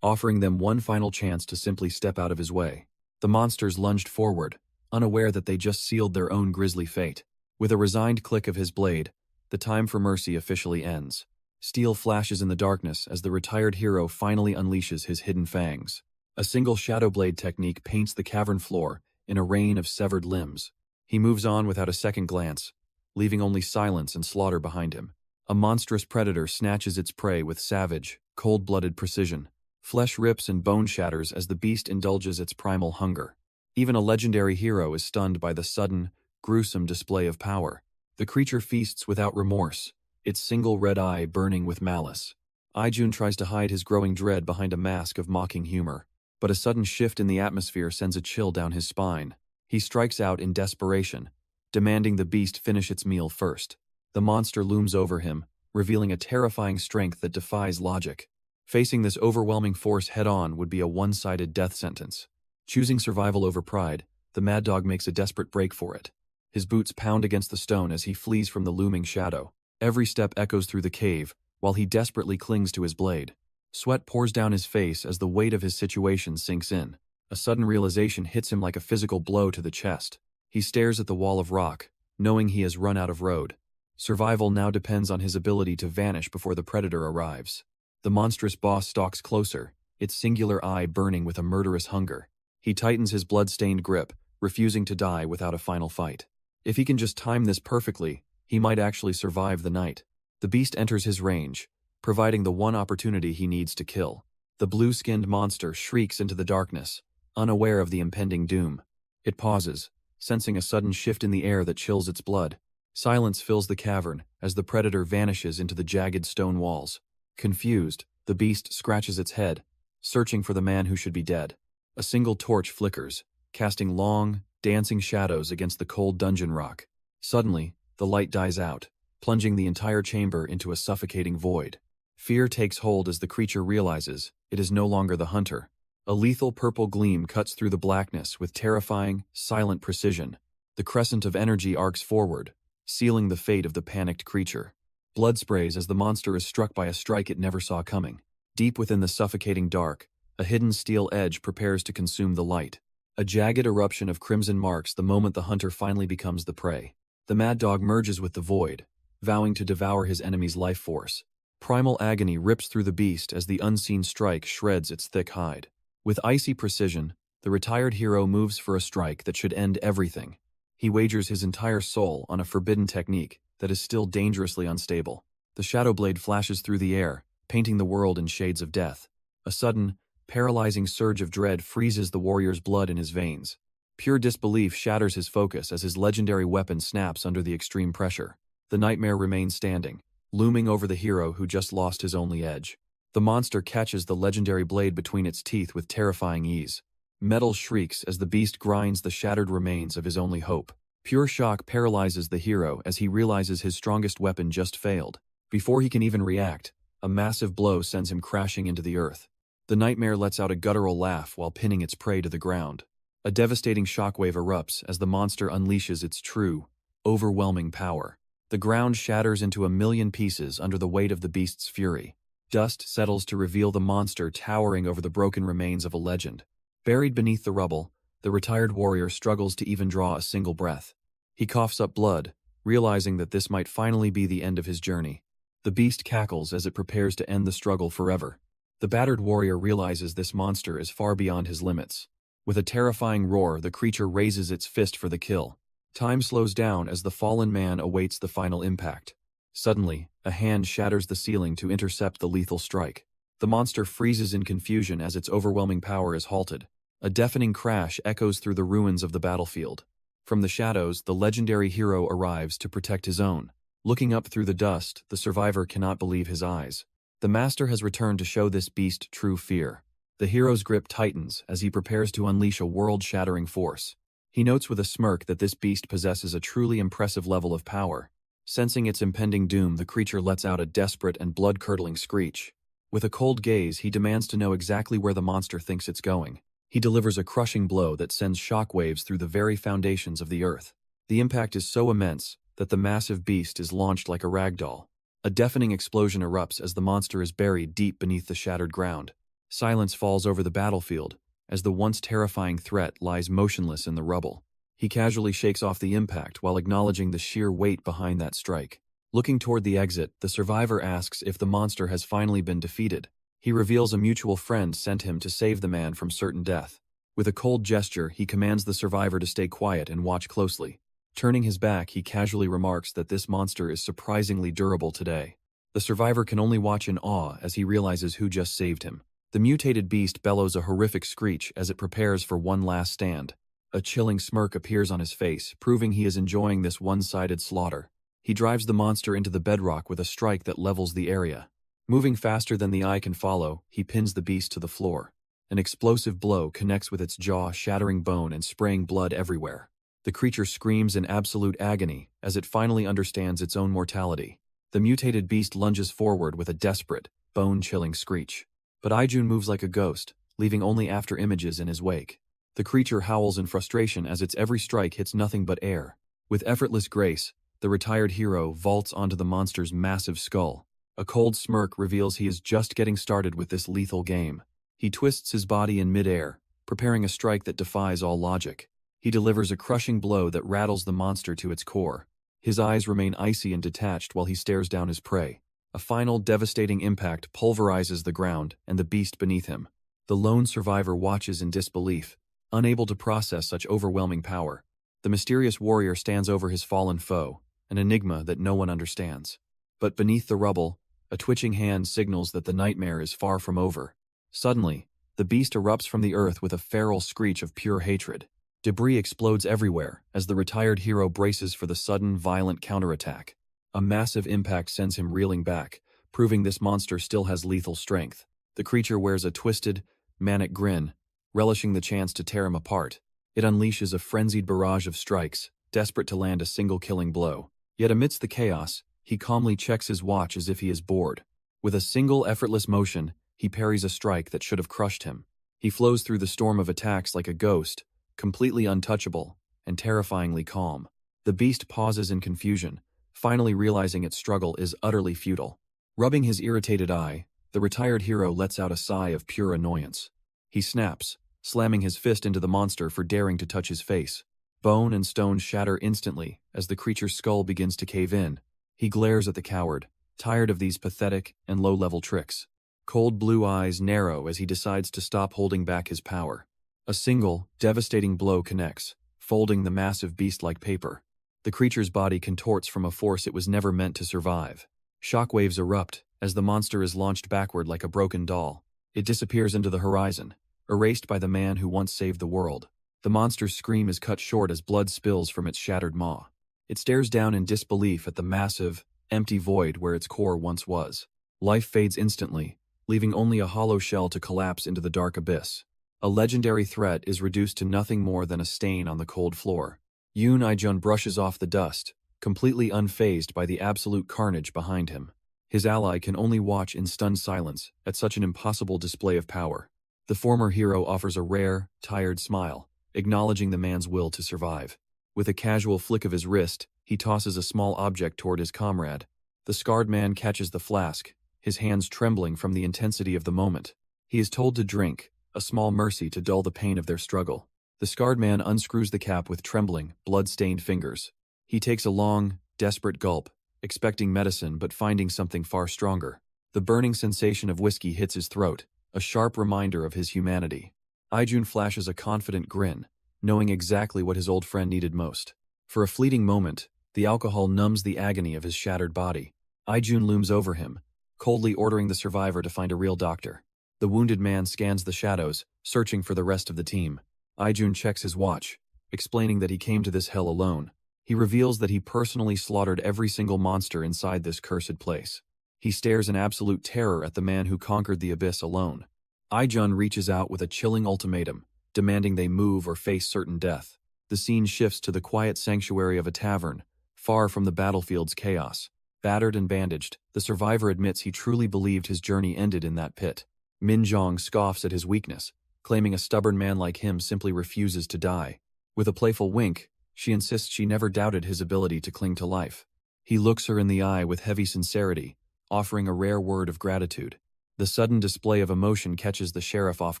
offering them one final chance to simply step out of his way. The monsters lunged forward, unaware that they just sealed their own grisly fate. With a resigned click of his blade, the time for mercy officially ends. Steel flashes in the darkness as the retired hero finally unleashes his hidden fangs. A single shadow blade technique paints the cavern floor in a rain of severed limbs. He moves on without a second glance, leaving only silence and slaughter behind him. A monstrous predator snatches its prey with savage, cold-blooded precision. Flesh rips and bone shatters as the beast indulges its primal hunger. Even a legendary hero is stunned by the sudden, gruesome display of power. The creature feasts without remorse, its single red eye burning with malice. Ijun tries to hide his growing dread behind a mask of mocking humor, but a sudden shift in the atmosphere sends a chill down his spine. He strikes out in desperation, demanding the beast finish its meal first. The monster looms over him, revealing a terrifying strength that defies logic. Facing this overwhelming force head-on would be a one-sided death sentence. Choosing survival over pride, the mad dog makes a desperate break for it. His boots pound against the stone as he flees from the looming shadow. Every step echoes through the cave, while he desperately clings to his blade. Sweat pours down his face as the weight of his situation sinks in. A sudden realization hits him like a physical blow to the chest. He stares at the wall of rock, knowing he has run out of road. Survival now depends on his ability to vanish before the predator arrives. The monstrous boss stalks closer, its singular eye burning with a murderous hunger. He tightens his blood-stained grip, refusing to die without a final fight. If he can just time this perfectly, he might actually survive the night. The beast enters his range, providing the one opportunity he needs to kill. The blue-skinned monster shrieks into the darkness, unaware of the impending doom. It pauses, sensing a sudden shift in the air that chills its blood. Silence fills the cavern as the predator vanishes into the jagged stone walls. Confused, the beast scratches its head, searching for the man who should be dead. A single torch flickers, casting long, dancing shadows against the cold dungeon rock. Suddenly, the light dies out, plunging the entire chamber into a suffocating void. Fear takes hold as the creature realizes it is no longer the hunter. A lethal purple gleam cuts through the blackness with terrifying, silent precision. The crescent of energy arcs forward, sealing the fate of the panicked creature. Blood sprays as the monster is struck by a strike it never saw coming. Deep within the suffocating dark, a hidden steel edge prepares to consume the light. A jagged eruption of crimson marks the moment the hunter finally becomes the prey. The mad dog merges with the void, vowing to devour his enemy's life force. Primal agony rips through the beast as the unseen strike shreds its thick hide. With icy precision, the retired hero moves for a strike that should end everything. He wagers his entire soul on a forbidden technique that is still dangerously unstable. The shadow blade flashes through the air, painting the world in shades of death. A sudden, paralyzing surge of dread freezes the warrior's blood in his veins. Pure disbelief shatters his focus as his legendary weapon snaps under the extreme pressure. The nightmare remains standing, looming over the hero who just lost his only edge. The monster catches the legendary blade between its teeth with terrifying ease. Metal shrieks as the beast grinds the shattered remains of his only hope. Pure shock paralyzes the hero as he realizes his strongest weapon just failed. Before he can even react, a massive blow sends him crashing into the earth. The nightmare lets out a guttural laugh while pinning its prey to the ground. A devastating shockwave erupts as the monster unleashes its true, overwhelming power. The ground shatters into a million pieces under the weight of the beast's fury. Dust settles to reveal the monster towering over the broken remains of a legend. Buried beneath the rubble, the retired warrior struggles to even draw a single breath. He coughs up blood, realizing that this might finally be the end of his journey. The beast cackles as it prepares to end the struggle forever. The battered warrior realizes this monster is far beyond his limits. With a terrifying roar, the creature raises its fist for the kill. Time slows down as the fallen man awaits the final impact. Suddenly, a hand shatters the ceiling to intercept the lethal strike. The monster freezes in confusion as its overwhelming power is halted. A deafening crash echoes through the ruins of the battlefield. From the shadows, the legendary hero arrives to protect his own. Looking up through the dust, the survivor cannot believe his eyes. The master has returned to show this beast true fear. The hero's grip tightens as he prepares to unleash a world-shattering force. He notes with a smirk that this beast possesses a truly impressive level of power. Sensing its impending doom, the creature lets out a desperate and blood-curdling screech. With a cold gaze, he demands to know exactly where the monster thinks it's going. He delivers a crushing blow that sends shockwaves through the very foundations of the earth. The impact is so immense that the massive beast is launched like a ragdoll. A deafening explosion erupts as the monster is buried deep beneath the shattered ground. Silence falls over the battlefield as the once terrifying threat lies motionless in the rubble. He casually shakes off the impact while acknowledging the sheer weight behind that strike. Looking toward the exit, the survivor asks if the monster has finally been defeated. He reveals a mutual friend sent him to save the man from certain death. With a cold gesture, he commands the survivor to stay quiet and watch closely. Turning his back, he casually remarks that this monster is surprisingly durable today. The survivor can only watch in awe as he realizes who just saved him. The mutated beast bellows a horrific screech as it prepares for one last stand. A chilling smirk appears on his face, proving he is enjoying this one-sided slaughter. He drives the monster into the bedrock with a strike that levels the area. Moving faster than the eye can follow, he pins the beast to the floor. An explosive blow connects with its jaw, shattering bone and spraying blood everywhere. The creature screams in absolute agony as it finally understands its own mortality. The mutated beast lunges forward with a desperate, bone-chilling screech. But Ijun moves like a ghost, leaving only after images in his wake. The creature howls in frustration as its every strike hits nothing but air. With effortless grace, the retired hero vaults onto the monster's massive skull. A cold smirk reveals he is just getting started with this lethal game. He twists his body in midair, preparing a strike that defies all logic. He delivers a crushing blow that rattles the monster to its core. His eyes remain icy and detached while he stares down his prey. A final devastating impact pulverizes the ground and the beast beneath him. The lone survivor watches in disbelief, unable to process such overwhelming power. The mysterious warrior stands over his fallen foe, an enigma that no one understands. But beneath the rubble, a twitching hand signals that the nightmare is far from over. Suddenly, the beast erupts from the earth with a feral screech of pure hatred. Debris explodes everywhere as the retired hero braces for the sudden, violent counterattack. A massive impact sends him reeling back, proving this monster still has lethal strength. The creature wears a twisted, manic grin, relishing the chance to tear him apart. It unleashes a frenzied barrage of strikes, desperate to land a single killing blow. Yet amidst the chaos, he calmly checks his watch as if he is bored. With a single effortless motion, he parries a strike that should have crushed him. He flows through the storm of attacks like a ghost, completely untouchable and terrifyingly calm. The beast pauses in confusion, finally realizing its struggle is utterly futile. Rubbing his irritated eye, the retired hero lets out a sigh of pure annoyance. He snaps, slamming his fist into the monster for daring to touch his face. Bone and stone shatter instantly as the creature's skull begins to cave in. He glares at the coward, tired of these pathetic and low-level tricks. Cold blue eyes narrow as he decides to stop holding back his power. A single, devastating blow connects, folding the massive beast like paper. The creature's body contorts from a force it was never meant to survive. Shockwaves erupt as the monster is launched backward like a broken doll. It disappears into the horizon, erased by the man who once saved the world. The monster's scream is cut short as blood spills from its shattered maw. It stares down in disbelief at the massive, empty void where its core once was. Life fades instantly, leaving only a hollow shell to collapse into the dark abyss. A legendary threat is reduced to nothing more than a stain on the cold floor. Yoon Ijun brushes off the dust, completely unfazed by the absolute carnage behind him. His ally can only watch in stunned silence at such an impossible display of power. The former hero offers a rare, tired smile, acknowledging the man's will to survive. With a casual flick of his wrist, he tosses a small object toward his comrade. The scarred man catches the flask, his hands trembling from the intensity of the moment. He is told to drink, a small mercy to dull the pain of their struggle. The scarred man unscrews the cap with trembling, blood-stained fingers. He takes a long, desperate gulp, expecting medicine but finding something far stronger. The burning sensation of whiskey hits his throat, a sharp reminder of his humanity. Ijun flashes a confident grin, knowing exactly what his old friend needed most. For a fleeting moment, the alcohol numbs the agony of his shattered body. Ijun looms over him, coldly ordering the survivor to find a real doctor. The wounded man scans the shadows, searching for the rest of the team. Ijun checks his watch, explaining that he came to this hell alone. He reveals that he personally slaughtered every single monster inside this cursed place. He stares in absolute terror at the man who conquered the abyss alone. Ijun reaches out with a chilling ultimatum, demanding they move or face certain death. The scene shifts to the quiet sanctuary of a tavern, far from the battlefield's chaos. Battered and bandaged, the survivor admits he truly believed his journey ended in that pit. Minjong scoffs at his weakness, claiming a stubborn man like him simply refuses to die. With a playful wink, she insists she never doubted his ability to cling to life. He looks her in the eye with heavy sincerity, offering a rare word of gratitude. The sudden display of emotion catches the sheriff off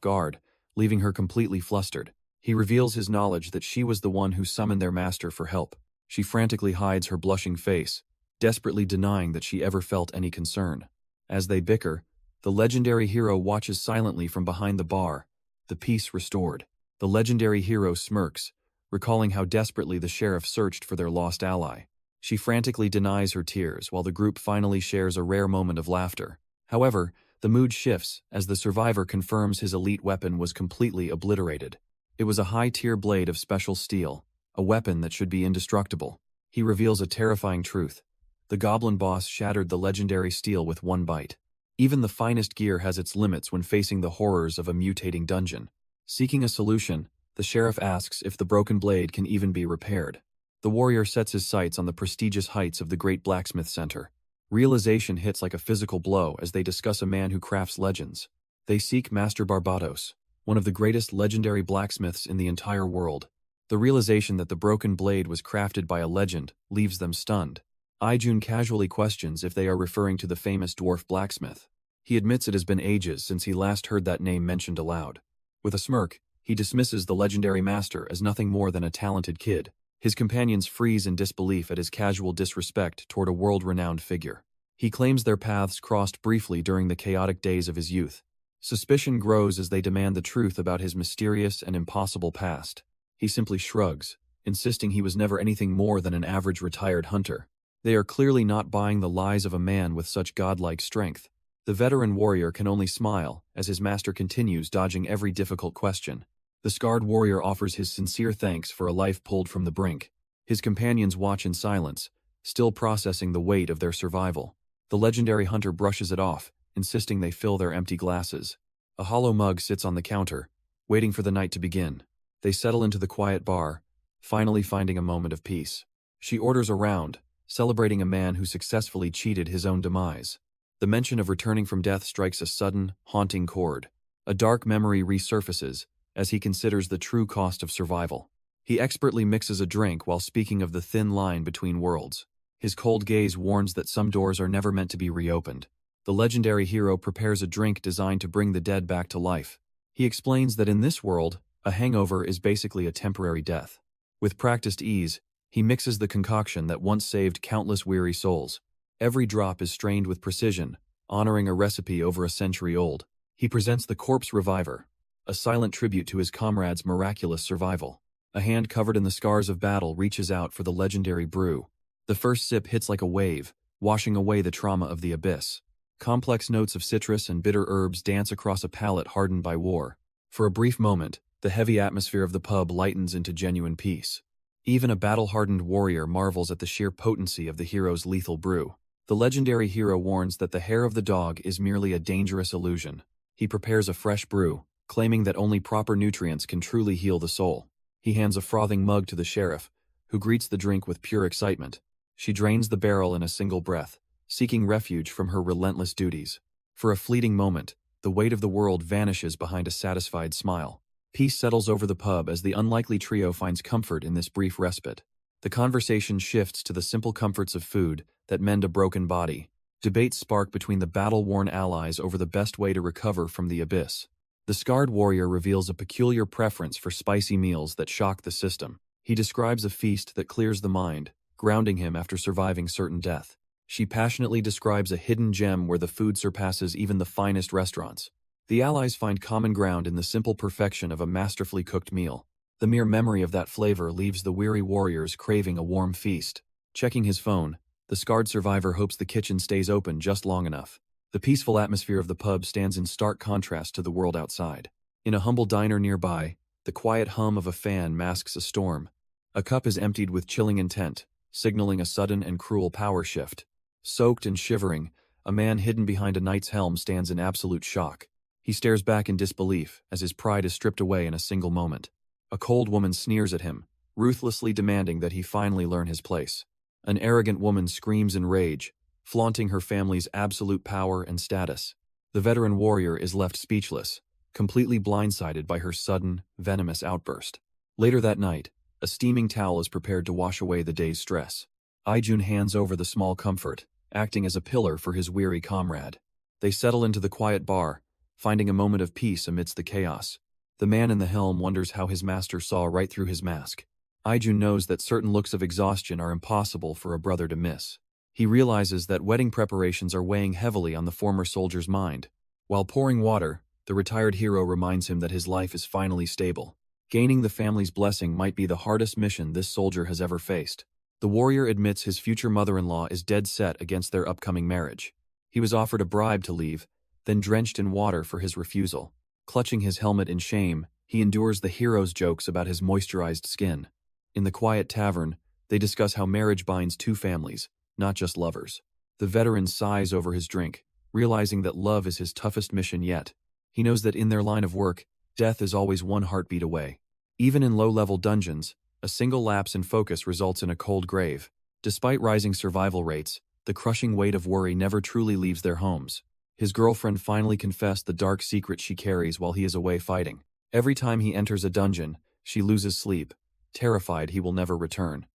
guard, leaving her completely flustered. He reveals his knowledge that she was the one who summoned their master for help. She frantically hides her blushing face, desperately denying that she ever felt any concern. As they bicker, the legendary hero watches silently from behind the bar, the peace restored. The legendary hero smirks, recalling how desperately the sheriff searched for their lost ally. She frantically denies her tears while the group finally shares a rare moment of laughter. However, the mood shifts as the survivor confirms his elite weapon was completely obliterated. It was a high-tier blade of special steel, a weapon that should be indestructible. He reveals a terrifying truth. The goblin boss shattered the legendary steel with one bite. Even the finest gear has its limits when facing the horrors of a mutating dungeon. Seeking a solution, the sheriff asks if the broken blade can even be repaired. The warrior sets his sights on the prestigious heights of the Great Blacksmith Center. Realization hits like a physical blow as they discuss a man who crafts legends. They seek Master Barbatos, one of the greatest legendary blacksmiths in the entire world. The realization that the broken blade was crafted by a legend leaves them stunned. Ijun casually questions if they are referring to the famous dwarf blacksmith. He admits it has been ages since he last heard that name mentioned aloud. With a smirk, he dismisses the legendary master as nothing more than a talented kid. His companions freeze in disbelief at his casual disrespect toward a world-renowned figure. He claims their paths crossed briefly during the chaotic days of his youth. Suspicion grows as they demand the truth about his mysterious and impossible past. He simply shrugs, insisting he was never anything more than an average retired hunter. They are clearly not buying the lies of a man with such godlike strength. The veteran warrior can only smile as his master continues dodging every difficult question. The scarred warrior offers his sincere thanks for a life pulled from the brink. His companions watch in silence, still processing the weight of their survival. The legendary hunter brushes it off, insisting they fill their empty glasses. A hollow mug sits on the counter, waiting for the night to begin. They settle into the quiet bar, finally finding a moment of peace. She orders a round, celebrating a man who successfully cheated his own demise. The mention of returning from death strikes a sudden, haunting chord. A dark memory resurfaces as he considers the true cost of survival. He expertly mixes a drink while speaking of the thin line between worlds. His cold gaze warns that some doors are never meant to be reopened. The legendary hero prepares a drink designed to bring the dead back to life. He explains that in this world, a hangover is basically a temporary death. With practiced ease, he mixes the concoction that once saved countless weary souls. Every drop is strained with precision, honoring a recipe over a century old. He presents the Corpse Reviver, a silent tribute to his comrade's miraculous survival. A hand covered in the scars of battle reaches out for the legendary brew. The first sip hits like a wave, washing away the trauma of the abyss. Complex notes of citrus and bitter herbs dance across a palate hardened by war. For a brief moment, the heavy atmosphere of the pub lightens into genuine peace. Even a battle-hardened warrior marvels at the sheer potency of the hero's lethal brew. The legendary hero warns that the hair of the dog is merely a dangerous illusion. He prepares a fresh brew, claiming that only proper nutrients can truly heal the soul. He hands a frothing mug to the sheriff, who greets the drink with pure excitement. She drains the barrel in a single breath, seeking refuge from her relentless duties. For a fleeting moment, the weight of the world vanishes behind a satisfied smile. Peace settles over the pub as the unlikely trio finds comfort in this brief respite. The conversation shifts to the simple comforts of food that mend a broken body. Debates spark between the battle-worn allies over the best way to recover from the abyss. The scarred warrior reveals a peculiar preference for spicy meals that shock the system. He describes a feast that clears the mind, grounding him after surviving certain death. She passionately describes a hidden gem where the food surpasses even the finest restaurants. The allies find common ground in the simple perfection of a masterfully cooked meal. The mere memory of that flavor leaves the weary warriors craving a warm feast. Checking his phone, the scarred survivor hopes the kitchen stays open just long enough. The peaceful atmosphere of the pub stands in stark contrast to the world outside. In a humble diner nearby, the quiet hum of a fan masks a storm. A cup is emptied with chilling intent, signaling a sudden and cruel power shift. Soaked and shivering, a man hidden behind a knight's helm stands in absolute shock. He stares back in disbelief as his pride is stripped away in a single moment. A cold woman sneers at him, ruthlessly demanding that he finally learn his place. An arrogant woman screams in rage, flaunting her family's absolute power and status. The veteran warrior is left speechless, completely blindsided by her sudden, venomous outburst. Later that night, a steaming towel is prepared to wash away the day's stress. Ijun hands over the small comfort, acting as a pillar for his weary comrade. They settle into the quiet bar, finding a moment of peace amidst the chaos. The man in the helm wonders how his master saw right through his mask. Ijun knows that certain looks of exhaustion are impossible for a brother to miss. He realizes that wedding preparations are weighing heavily on the former soldier's mind. While pouring water, the retired hero reminds him that his life is finally stable. Gaining the family's blessing might be the hardest mission this soldier has ever faced. The warrior admits his future mother-in-law is dead set against their upcoming marriage. He was offered a bribe to leave, then drenched in water for his refusal. Clutching his helmet in shame, he endures the hero's jokes about his moisturized skin. In the quiet tavern, they discuss how marriage binds two families, not just lovers. The veteran sighs over his drink, realizing that love is his toughest mission yet. He knows that in their line of work, death is always one heartbeat away. Even in low-level dungeons, a single lapse in focus results in a cold grave. Despite rising survival rates, the crushing weight of worry never truly leaves their homes. His girlfriend finally confessed the dark secret she carries while he is away fighting. Every time he enters a dungeon, she loses sleep, terrified he will never return.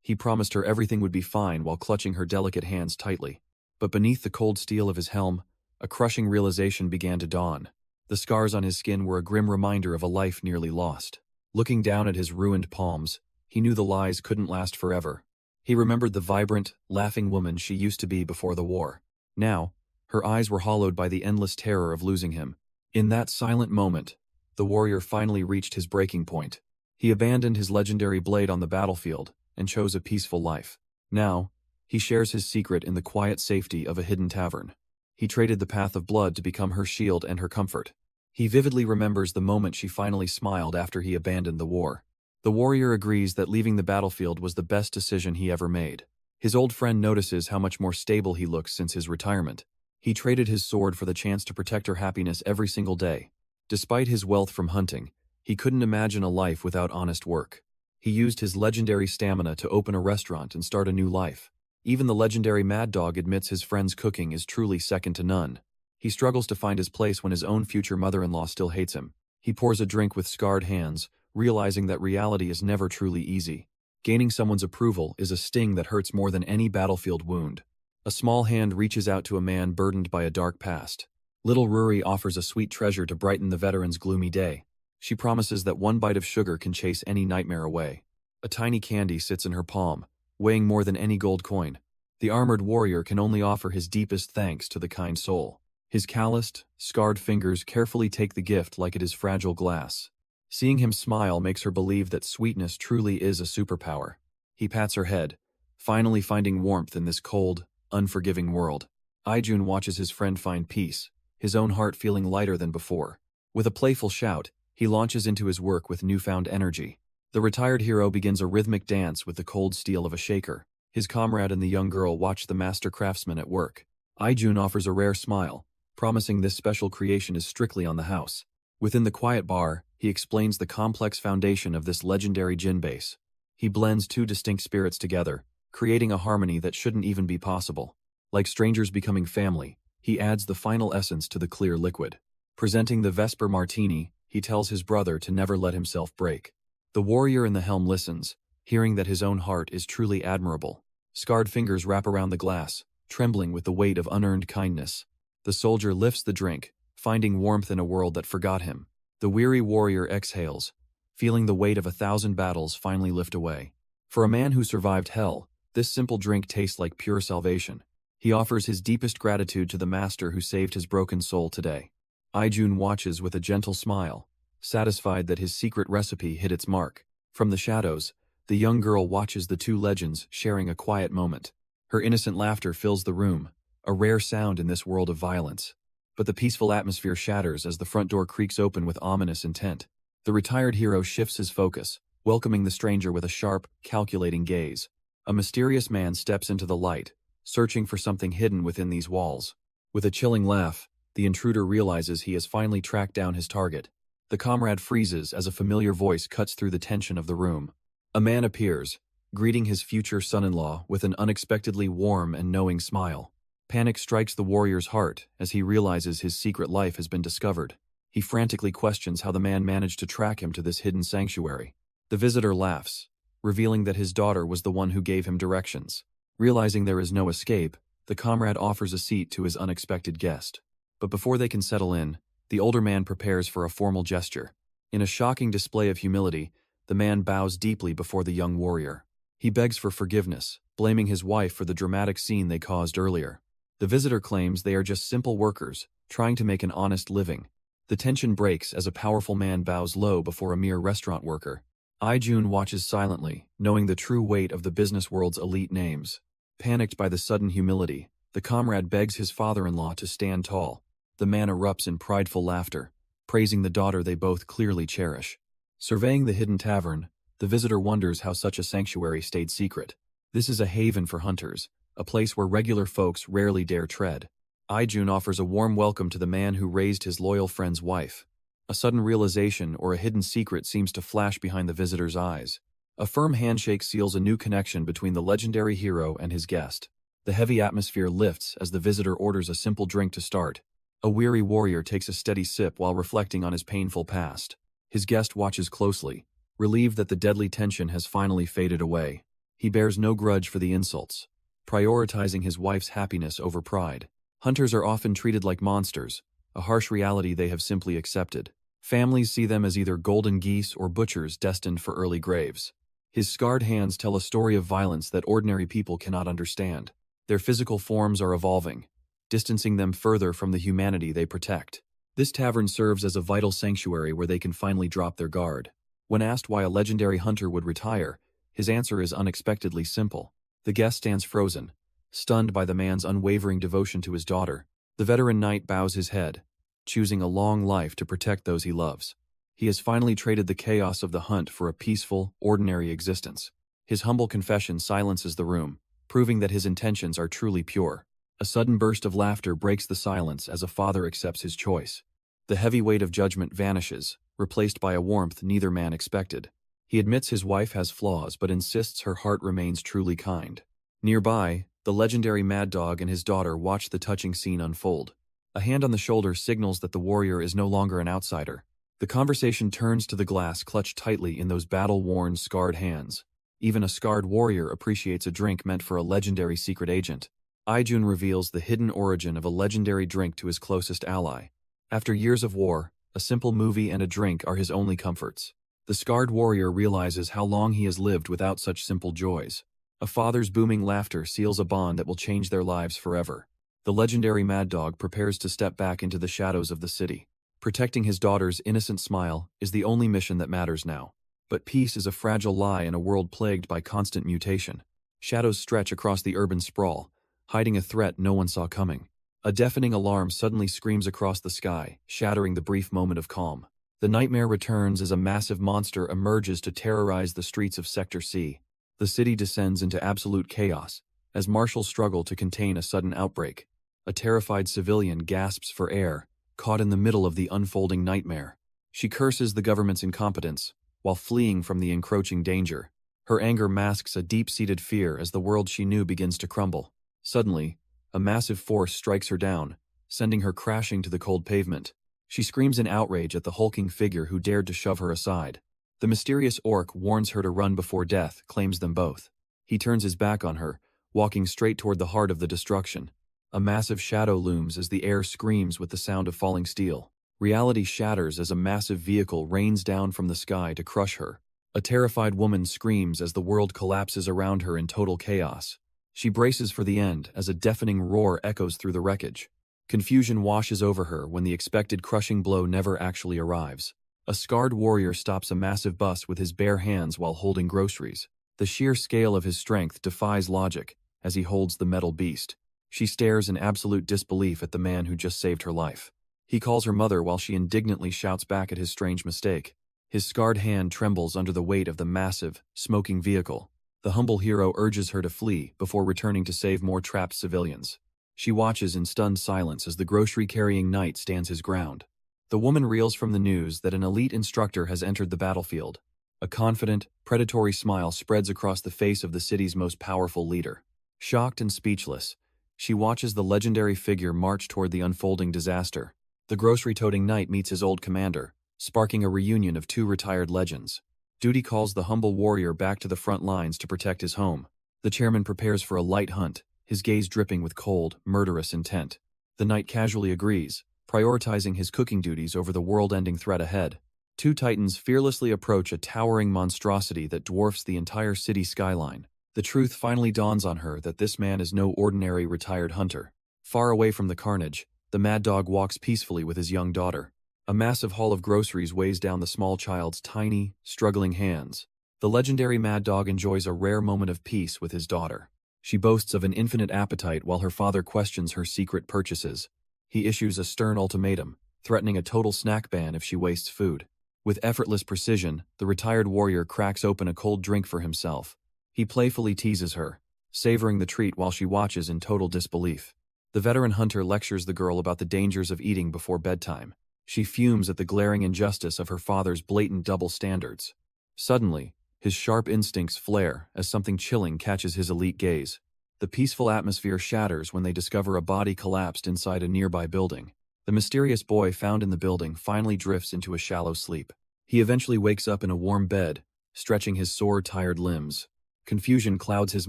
He promised her everything would be fine while clutching her delicate hands tightly. But beneath the cold steel of his helm, a crushing realization began to dawn. The scars on his skin were a grim reminder of a life nearly lost. Looking down at his ruined palms, he knew the lies couldn't last forever. He remembered the vibrant, laughing woman she used to be before the war. Now, her eyes were hollowed by the endless terror of losing him. In that silent moment, the warrior finally reached his breaking point. He abandoned his legendary blade on the battlefield and chose a peaceful life. Now, he shares his secret in the quiet safety of a hidden tavern. He traded the path of blood to become her shield and her comfort. He vividly remembers the moment she finally smiled after he abandoned the war. The warrior agrees that leaving the battlefield was the best decision he ever made. His old friend notices how much more stable he looks since his retirement. He traded his sword for the chance to protect her happiness every single day. Despite his wealth from hunting, he couldn't imagine a life without honest work. He used his legendary stamina to open a restaurant and start a new life. Even the legendary Mad Dog admits his friend's cooking is truly second to none. He struggles to find his place when his own future mother-in-law still hates him. He pours a drink with scarred hands, realizing that reality is never truly easy. Gaining someone's approval is a sting that hurts more than any battlefield wound. A small hand reaches out to a man burdened by a dark past. Little Ruri offers a sweet treasure to brighten the veteran's gloomy day. She promises that one bite of sugar can chase any nightmare away. A tiny candy sits in her palm, weighing more than any gold coin. The armored warrior can only offer his deepest thanks to the kind soul. His calloused, scarred fingers carefully take the gift like it is fragile glass. Seeing him smile makes her believe that sweetness truly is a superpower. He pats her head, finally finding warmth in this cold, unforgiving world. Ijun watches his friend find peace, his own heart feeling lighter than before. With a playful shout, he launches into his work with newfound energy. The retired hero begins a rhythmic dance with the cold steel of a shaker. His comrade and the young girl watch the master craftsman at work. Ijun offers a rare smile, promising this special creation is strictly on the house. Within the quiet bar, he explains the complex foundation of this legendary gin base. He blends two distinct spirits together, creating a harmony that shouldn't even be possible. Like strangers becoming family, he adds the final essence to the clear liquid. Presenting the Vesper Martini, he tells his brother to never let himself break. The warrior in the helm listens, hearing that his own heart is truly admirable. Scarred fingers wrap around the glass, trembling with the weight of unearned kindness. The soldier lifts the drink, finding warmth in a world that forgot him. The weary warrior exhales, feeling the weight of 1,000 battles finally lift away. For a man who survived hell, this simple drink tastes like pure salvation. He offers his deepest gratitude to the master who saved his broken soul today. Ijun watches with a gentle smile, satisfied that his secret recipe hit its mark. From the shadows, the young girl watches the two legends sharing a quiet moment. Her innocent laughter fills the room, a rare sound in this world of violence. But the peaceful atmosphere shatters as the front door creaks open with ominous intent. The retired hero shifts his focus, welcoming the stranger with a sharp, calculating gaze. A mysterious man steps into the light, searching for something hidden within these walls. With a chilling laugh, the intruder realizes he has finally tracked down his target. The comrade freezes as a familiar voice cuts through the tension of the room. A man appears, greeting his future son-in-law with an unexpectedly warm and knowing smile. Panic strikes the warrior's heart as he realizes his secret life has been discovered. He frantically questions how the man managed to track him to this hidden sanctuary. The visitor laughs, revealing that his daughter was the one who gave him directions. Realizing there is no escape, the comrade offers a seat to his unexpected guest. But before they can settle in, the older man prepares for a formal gesture. In a shocking display of humility, the man bows deeply before the young warrior. He begs for forgiveness, blaming his wife for the dramatic scene they caused earlier. The visitor claims they are just simple workers, trying to make an honest living. The tension breaks as a powerful man bows low before a mere restaurant worker. Ijun watches silently, knowing the true weight of the business world's elite names. Panicked by the sudden humility, the comrade begs his father-in-law to stand tall. The man erupts in prideful laughter, praising the daughter they both clearly cherish. Surveying the hidden tavern, the visitor wonders how such a sanctuary stayed secret. This is a haven for hunters, a place where regular folks rarely dare tread. Ijun offers a warm welcome to the man who raised his loyal friend's wife. A sudden realization or a hidden secret seems to flash behind the visitor's eyes. A firm handshake seals a new connection between the legendary hero and his guest. The heavy atmosphere lifts as the visitor orders a simple drink to start. A weary warrior takes a steady sip while reflecting on his painful past. His guest watches closely, relieved that the deadly tension has finally faded away. He bears no grudge for the insults, prioritizing his wife's happiness over pride. Hunters are often treated like monsters, a harsh reality they have simply accepted. Families see them as either golden geese or butchers destined for early graves. His scarred hands tell a story of violence that ordinary people cannot understand. Their physical forms are evolving, distancing them further from the humanity they protect. This tavern serves as a vital sanctuary where they can finally drop their guard. When asked why a legendary hunter would retire, his answer is unexpectedly simple. The guest stands frozen, stunned by the man's unwavering devotion to his daughter. The veteran knight bows his head, choosing a long life to protect those he loves. He has finally traded the chaos of the hunt for a peaceful, ordinary existence. His humble confession silences the room, proving that his intentions are truly pure. A sudden burst of laughter breaks the silence as a father accepts his choice. The heavy weight of judgment vanishes, replaced by a warmth neither man expected. He admits his wife has flaws but insists her heart remains truly kind. Nearby, the legendary mad dog and his daughter watch the touching scene unfold. A hand on the shoulder signals that the warrior is no longer an outsider. The conversation turns to the glass clutched tightly in those battle-worn, scarred hands. Even a scarred warrior appreciates a drink meant for a legendary secret agent. Ijun reveals the hidden origin of a legendary drink to his closest ally. After years of war, a simple movie and a drink are his only comforts. The scarred warrior realizes how long he has lived without such simple joys. A father's booming laughter seals a bond that will change their lives forever. The legendary mad dog prepares to step back into the shadows of the city. Protecting his daughter's innocent smile is the only mission that matters now. But peace is a fragile lie in a world plagued by constant mutation. Shadows stretch across the urban sprawl, hiding a threat no one saw coming. A deafening alarm suddenly screams across the sky, shattering the brief moment of calm. The nightmare returns as a massive monster emerges to terrorize the streets of Sector C. The city descends into absolute chaos, as marshals struggle to contain a sudden outbreak. A terrified civilian gasps for air, caught in the middle of the unfolding nightmare. She curses the government's incompetence, while fleeing from the encroaching danger. Her anger masks a deep-seated fear as the world she knew begins to crumble. Suddenly, a massive force strikes her down, sending her crashing to the cold pavement. She screams in outrage at the hulking figure who dared to shove her aside. The mysterious orc warns her to run before death claims them both. He turns his back on her, walking straight toward the heart of the destruction. A massive shadow looms as the air screams with the sound of falling steel. Reality shatters as a massive vehicle rains down from the sky to crush her. A terrified woman screams as the world collapses around her in total chaos. She braces for the end as a deafening roar echoes through the wreckage. Confusion washes over her when the expected crushing blow never actually arrives. A scarred warrior stops a massive bus with his bare hands while holding groceries. The sheer scale of his strength defies logic as he holds the metal beast. She stares in absolute disbelief at the man who just saved her life. He calls her mother while she indignantly shouts back at his strange mistake. His scarred hand trembles under the weight of the massive, smoking vehicle. The humble hero urges her to flee before returning to save more trapped civilians. She watches in stunned silence as the grocery-carrying knight stands his ground. The woman reels from the news that an elite instructor has entered the battlefield. A confident, predatory smile spreads across the face of the city's most powerful leader. Shocked and speechless, she watches the legendary figure march toward the unfolding disaster. The grocery-toting knight meets his old commander, sparking a reunion of two retired legends. Duty calls the humble warrior back to the front lines to protect his home. The chairman prepares for a light hunt, his gaze dripping with cold, murderous intent. The knight casually agrees, prioritizing his cooking duties over the world-ending threat ahead. Two titans fearlessly approach a towering monstrosity that dwarfs the entire city skyline. The truth finally dawns on her that this man is no ordinary retired hunter. Far away from the carnage, the mad dog walks peacefully with his young daughter. A massive haul of groceries weighs down the small child's tiny, struggling hands. The legendary mad dog enjoys a rare moment of peace with his daughter. She boasts of an infinite appetite while her father questions her secret purchases. He issues a stern ultimatum, threatening a total snack ban if she wastes food. With effortless precision, the retired warrior cracks open a cold drink for himself. He playfully teases her, savoring the treat while she watches in total disbelief. The veteran hunter lectures the girl about the dangers of eating before bedtime. She fumes at the glaring injustice of her father's blatant double standards. Suddenly, his sharp instincts flare as something chilling catches his elite gaze. The peaceful atmosphere shatters when they discover a body collapsed inside a nearby building. The mysterious boy found in the building finally drifts into a shallow sleep. He eventually wakes up in a warm bed, stretching his sore, tired limbs. Confusion clouds his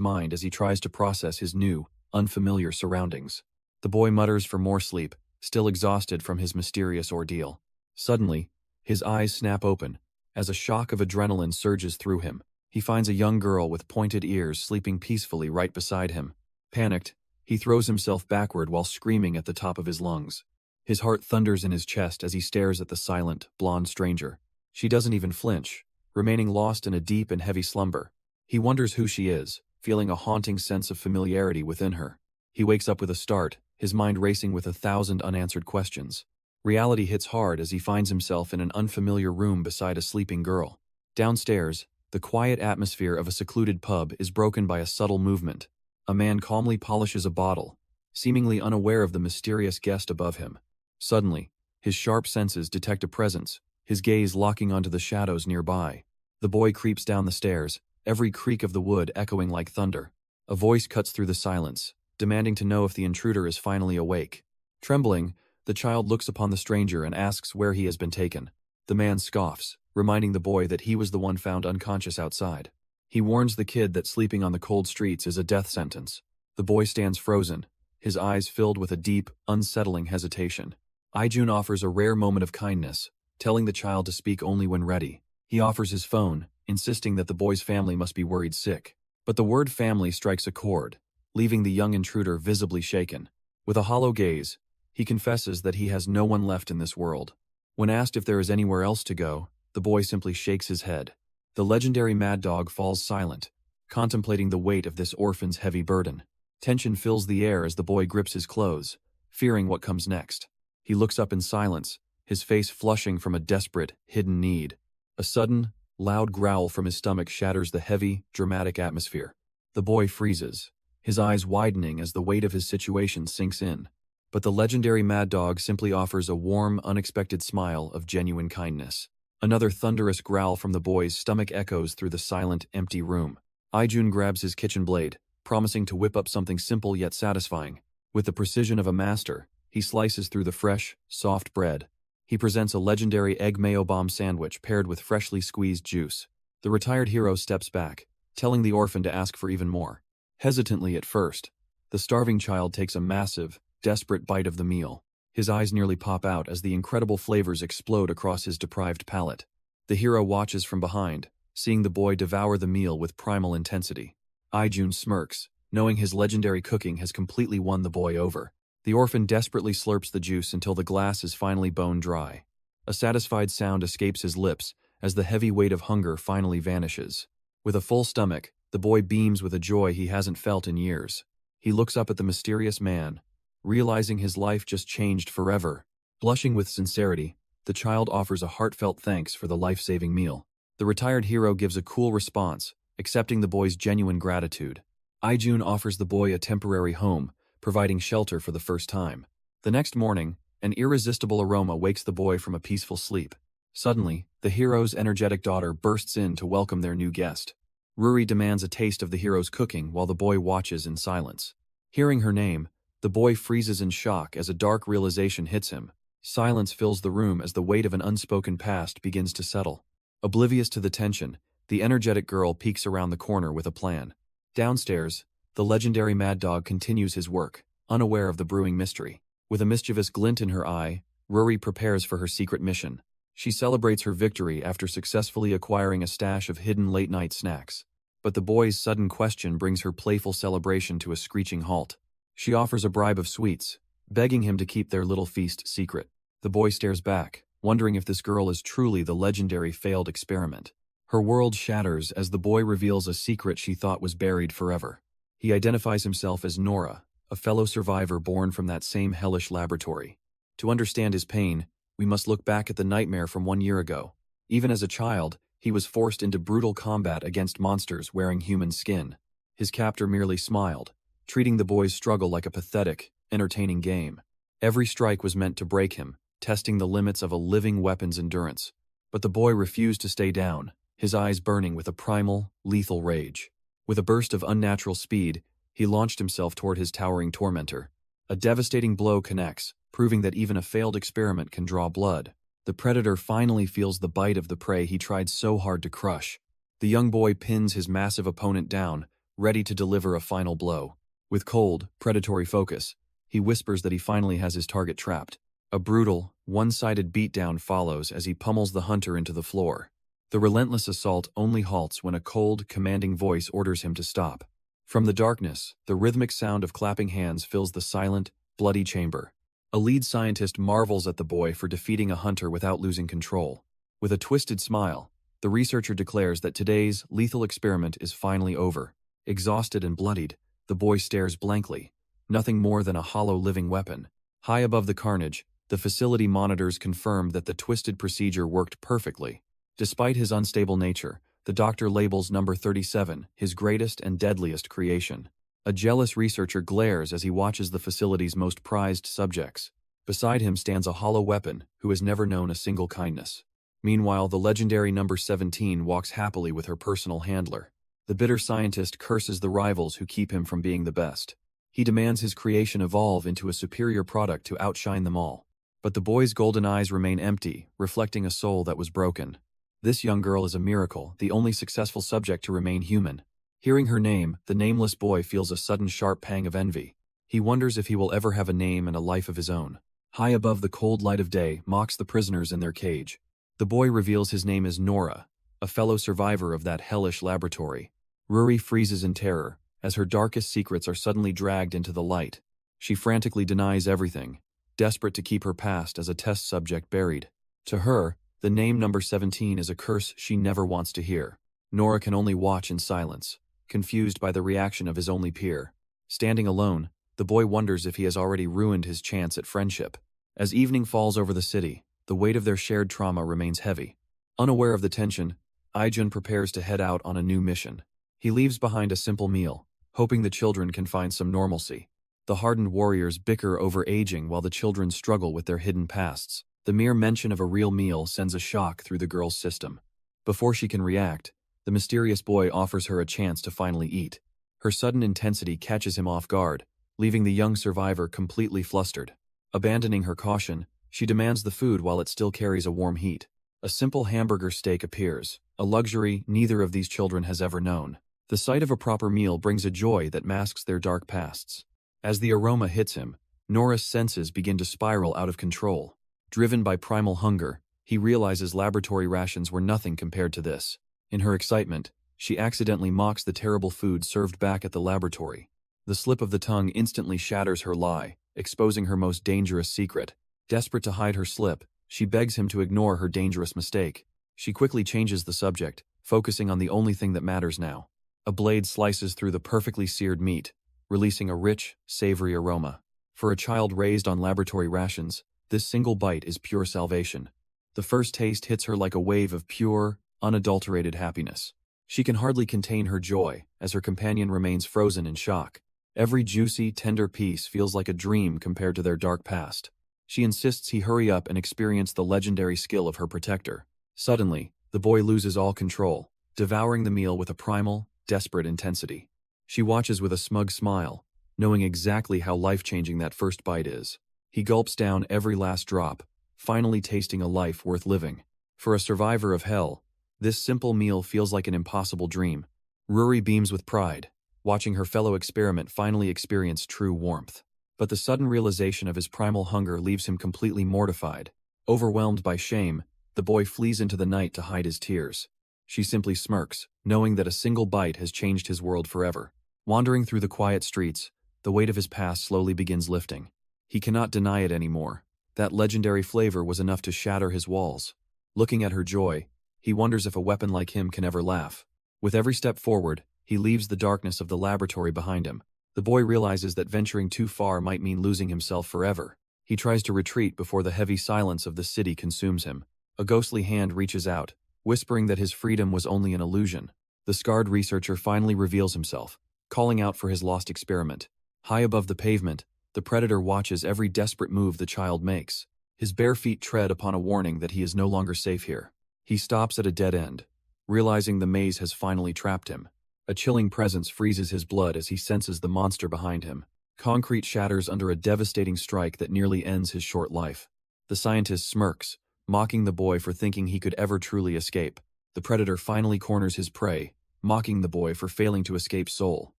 mind as he tries to process his new, unfamiliar surroundings. The boy mutters for more sleep, still exhausted from his mysterious ordeal. Suddenly, his eyes snap open, as a shock of adrenaline surges through him. He finds a young girl with pointed ears sleeping peacefully right beside him. Panicked, he throws himself backward while screaming at the top of his lungs. His heart thunders in his chest as he stares at the silent, blonde stranger. She doesn't even flinch, remaining lost in a deep and heavy slumber. He wonders who she is, feeling a haunting sense of familiarity within her. He wakes up with a start, his mind racing with 1,000 unanswered questions. Reality hits hard as he finds himself in an unfamiliar room beside a sleeping girl. Downstairs, the quiet atmosphere of a secluded pub is broken by a subtle movement. A man calmly polishes a bottle, seemingly unaware of the mysterious guest above him. Suddenly, his sharp senses detect a presence, his gaze locking onto the shadows nearby. The boy creeps down the stairs, every creak of the wood echoing like thunder. A voice cuts through the silence, demanding to know if the intruder is finally awake. Trembling, the child looks upon the stranger and asks where he has been taken. The man scoffs, reminding the boy that he was the one found unconscious outside. He warns the kid that sleeping on the cold streets is a death sentence. The boy stands frozen, his eyes filled with a deep, unsettling hesitation. Ijun offers a rare moment of kindness, telling the child to speak only when ready. He offers his phone, insisting that the boy's family must be worried sick. But the word family strikes a chord, leaving the young intruder visibly shaken. With a hollow gaze, he confesses that he has no one left in this world. When asked if there is anywhere else to go, the boy simply shakes his head. The legendary mad dog falls silent, contemplating the weight of this orphan's heavy burden. Tension fills the air as the boy grips his clothes, fearing what comes next. He looks up in silence, his face flushing from a desperate, hidden need. A sudden, loud growl from his stomach shatters the heavy, dramatic atmosphere. The boy freezes, his eyes widening as the weight of his situation sinks in. But the legendary mad dog simply offers a warm, unexpected smile of genuine kindness. Another thunderous growl from the boy's stomach echoes through the silent, empty room. Ijun grabs his kitchen blade, promising to whip up something simple yet satisfying. With the precision of a master, he slices through the fresh, soft bread. He presents a legendary egg mayo bomb sandwich paired with freshly squeezed juice. The retired hero steps back, telling the orphan to ask for even more. Hesitantly at first, the starving child takes a massive, desperate bite of the meal. His eyes nearly pop out as the incredible flavors explode across his deprived palate. The hero watches from behind, seeing the boy devour the meal with primal intensity. Ijun smirks, knowing his legendary cooking has completely won the boy over. The orphan desperately slurps the juice until the glass is finally bone dry. A satisfied sound escapes his lips as the heavy weight of hunger finally vanishes. With a full stomach, the boy beams with a joy he hasn't felt in years. He looks up at the mysterious man, realizing his life just changed forever. Blushing with sincerity, the child offers a heartfelt thanks for the life-saving meal. The retired hero gives a cool response, accepting the boy's genuine gratitude. Ijun offers the boy a temporary home, providing shelter for the first time. The next morning, an irresistible aroma wakes the boy from a peaceful sleep. Suddenly, the hero's energetic daughter bursts in to welcome their new guest. Ruri demands a taste of the hero's cooking while the boy watches in silence. Hearing her name, the boy freezes in shock as a dark realization hits him. Silence fills the room as the weight of an unspoken past begins to settle. Oblivious to the tension, the energetic girl peeks around the corner with a plan. Downstairs, the legendary mad dog continues his work, unaware of the brewing mystery. With a mischievous glint in her eye, Ruri prepares for her secret mission. She celebrates her victory after successfully acquiring a stash of hidden late-night snacks. But the boy's sudden question brings her playful celebration to a screeching halt. She offers a bribe of sweets, begging him to keep their little feast secret. The boy stares back, wondering if this girl is truly the legendary failed experiment. Her world shatters as the boy reveals a secret she thought was buried forever. He identifies himself as Nora, a fellow survivor born from that same hellish laboratory. To understand his pain, we must look back at the nightmare from 1 year ago. Even as a child, he was forced into brutal combat against monsters wearing human skin. His captor merely smiled, treating the boy's struggle like a pathetic, entertaining game. Every strike was meant to break him, testing the limits of a living weapon's endurance. But the boy refused to stay down, his eyes burning with a primal, lethal rage. With a burst of unnatural speed, he launched himself toward his towering tormentor. A devastating blow connects, proving that even a failed experiment can draw blood. The predator finally feels the bite of the prey he tried so hard to crush. The young boy pins his massive opponent down, ready to deliver a final blow. With cold, predatory focus, he whispers that he finally has his target trapped. A brutal, one-sided beatdown follows as he pummels the hunter into the floor. The relentless assault only halts when a cold, commanding voice orders him to stop. From the darkness, the rhythmic sound of clapping hands fills the silent, bloody chamber. A lead scientist marvels at the boy for defeating a hunter without losing control. With a twisted smile, the researcher declares that today's lethal experiment is finally over. Exhausted and bloodied, the boy stares blankly, nothing more than a hollow living weapon. High above the carnage, the facility monitors confirm that the twisted procedure worked perfectly. Despite his unstable nature, the doctor labels number 37 his greatest and deadliest creation. A jealous researcher glares as he watches the facility's most prized subjects. Beside him stands a hollow weapon who has never known a single kindness. Meanwhile, the legendary number 17 walks happily with her personal handler. The bitter scientist curses the rivals who keep him from being the best. He demands his creation evolve into a superior product to outshine them all. But the boy's golden eyes remain empty, reflecting a soul that was broken. This young girl is a miracle, the only successful subject to remain human. Hearing her name, the nameless boy feels a sudden sharp pang of envy. He wonders if he will ever have a name and a life of his own. High above the cold light of day mocks the prisoners in their cage. The boy reveals his name is Nora, a fellow survivor of that hellish laboratory. Ruri freezes in terror, as her darkest secrets are suddenly dragged into the light. She frantically denies everything, desperate to keep her past as a test subject buried. To her, the name number 17 is a curse she never wants to hear. Nora can only watch in silence, confused by the reaction of his only peer. Standing alone, the boy wonders if he has already ruined his chance at friendship. As evening falls over the city, the weight of their shared trauma remains heavy. Unaware of the tension, Ijun prepares to head out on a new mission. He leaves behind a simple meal, hoping the children can find some normalcy. The hardened warriors bicker over aging while the children struggle with their hidden pasts. The mere mention of a real meal sends a shock through the girl's system. Before she can react, the mysterious boy offers her a chance to finally eat. Her sudden intensity catches him off guard, leaving the young survivor completely flustered. Abandoning her caution, she demands the food while it still carries a warm heat. A simple hamburger steak appears, a luxury neither of these children has ever known. The sight of a proper meal brings a joy that masks their dark pasts. As the aroma hits him, Nora's senses begin to spiral out of control. Driven by primal hunger, he realizes laboratory rations were nothing compared to this. In her excitement, she accidentally mocks the terrible food served back at the laboratory. The slip of the tongue instantly shatters her lie, exposing her most dangerous secret. Desperate to hide her slip, she begs him to ignore her dangerous mistake. She quickly changes the subject, focusing on the only thing that matters now. A blade slices through the perfectly seared meat, releasing a rich, savory aroma. For a child raised on laboratory rations, this single bite is pure salvation. The first taste hits her like a wave of pure, unadulterated happiness. She can hardly contain her joy, as her companion remains frozen in shock. Every juicy, tender piece feels like a dream compared to their dark past. She insists he hurry up and experience the legendary skill of her protector. Suddenly, the boy loses all control, devouring the meal with a primal, desperate intensity. She watches with a smug smile, knowing exactly how life-changing that first bite is. He gulps down every last drop, finally tasting a life worth living. For a survivor of hell, this simple meal feels like an impossible dream. Ruri beams with pride, watching her fellow experiment finally experience true warmth. But the sudden realization of his primal hunger leaves him completely mortified. Overwhelmed by shame, the boy flees into the night to hide his tears. She simply smirks, knowing that a single bite has changed his world forever. Wandering through the quiet streets, the weight of his past slowly begins lifting. He cannot deny it anymore. That legendary flavor was enough to shatter his walls. Looking at her joy, he wonders if a weapon like him can ever laugh. With every step forward, he leaves the darkness of the laboratory behind him. The boy realizes that venturing too far might mean losing himself forever. He tries to retreat before the heavy silence of the city consumes him. A ghostly hand reaches out, whispering that his freedom was only an illusion. The scarred researcher finally reveals himself, calling out for his lost experiment. High above the pavement, the predator watches every desperate move the child makes. His bare feet tread upon a warning that he is no longer safe here. He stops at a dead end, realizing the maze has finally trapped him. A chilling presence freezes his blood as he senses the monster behind him. Concrete shatters under a devastating strike that nearly ends his short life. The scientist smirks, mocking the boy for thinking he could ever truly escape. The predator finally corners his prey, mocking the boy for failing to escape Soul.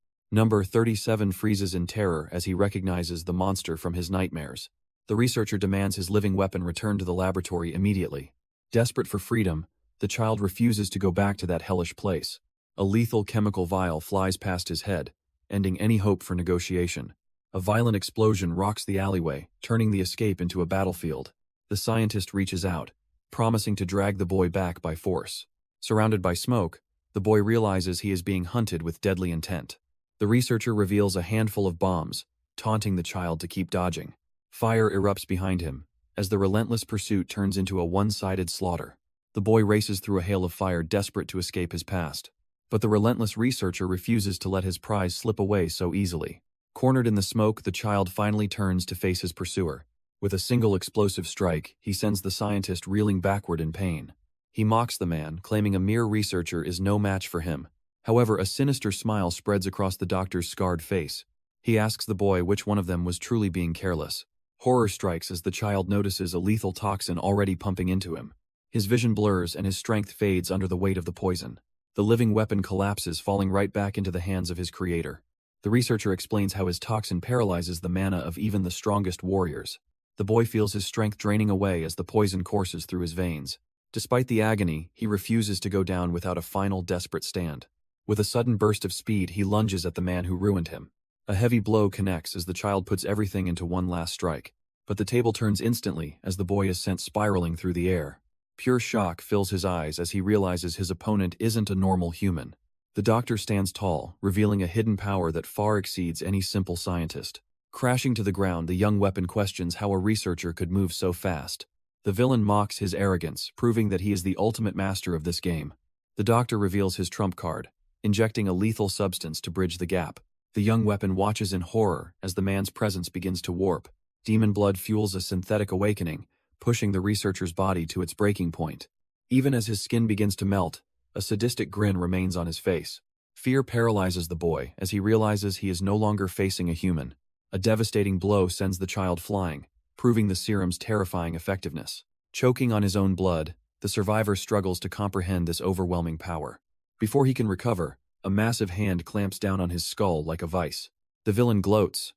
Number 37 freezes in terror as he recognizes the monster from his nightmares. The researcher demands his living weapon return to the laboratory immediately. Desperate for freedom, the child refuses to go back to that hellish place. A lethal chemical vial flies past his head, ending any hope for negotiation. A violent explosion rocks the alleyway, turning the escape into a battlefield. The scientist reaches out, promising to drag the boy back by force. Surrounded by smoke, the boy realizes he is being hunted with deadly intent. The researcher reveals a handful of bombs, taunting the child to keep dodging. Fire erupts behind him, as the relentless pursuit turns into a one-sided slaughter. The boy races through a hail of fire, desperate to escape his past. But the relentless researcher refuses to let his prize slip away so easily. Cornered in the smoke, the child finally turns to face his pursuer. With a single explosive strike, he sends the scientist reeling backward in pain. He mocks the man, claiming a mere researcher is no match for him. However, a sinister smile spreads across the doctor's scarred face. He asks the boy which one of them was truly being careless. Horror strikes as the child notices a lethal toxin already pumping into him. His vision blurs and his strength fades under the weight of the poison. The living weapon collapses, falling right back into the hands of his creator. The researcher explains how his toxin paralyzes the mana of even the strongest warriors. The boy feels his strength draining away as the poison courses through his veins. Despite the agony, he refuses to go down without a final desperate stand. With a sudden burst of speed, he lunges at the man who ruined him. A heavy blow connects as the child puts everything into one last strike. But the table turns instantly as the boy is sent spiraling through the air. Pure shock fills his eyes as he realizes his opponent isn't a normal human. The doctor stands tall, revealing a hidden power that far exceeds any simple scientist. Crashing to the ground, the young weapon questions how a researcher could move so fast. The villain mocks his arrogance, proving that he is the ultimate master of this game. The doctor reveals his trump card, injecting a lethal substance to bridge the gap. The young weapon watches in horror as the man's presence begins to warp. Demon blood fuels a synthetic awakening, pushing the researcher's body to its breaking point. Even as his skin begins to melt, a sadistic grin remains on his face. Fear paralyzes the boy as he realizes he is no longer facing a human. A devastating blow sends the child flying, proving the serum's terrifying effectiveness. Choking on his own blood, the survivor struggles to comprehend this overwhelming power. Before he can recover, A massive hand clamps down on his skull like a vice. The villain gloats,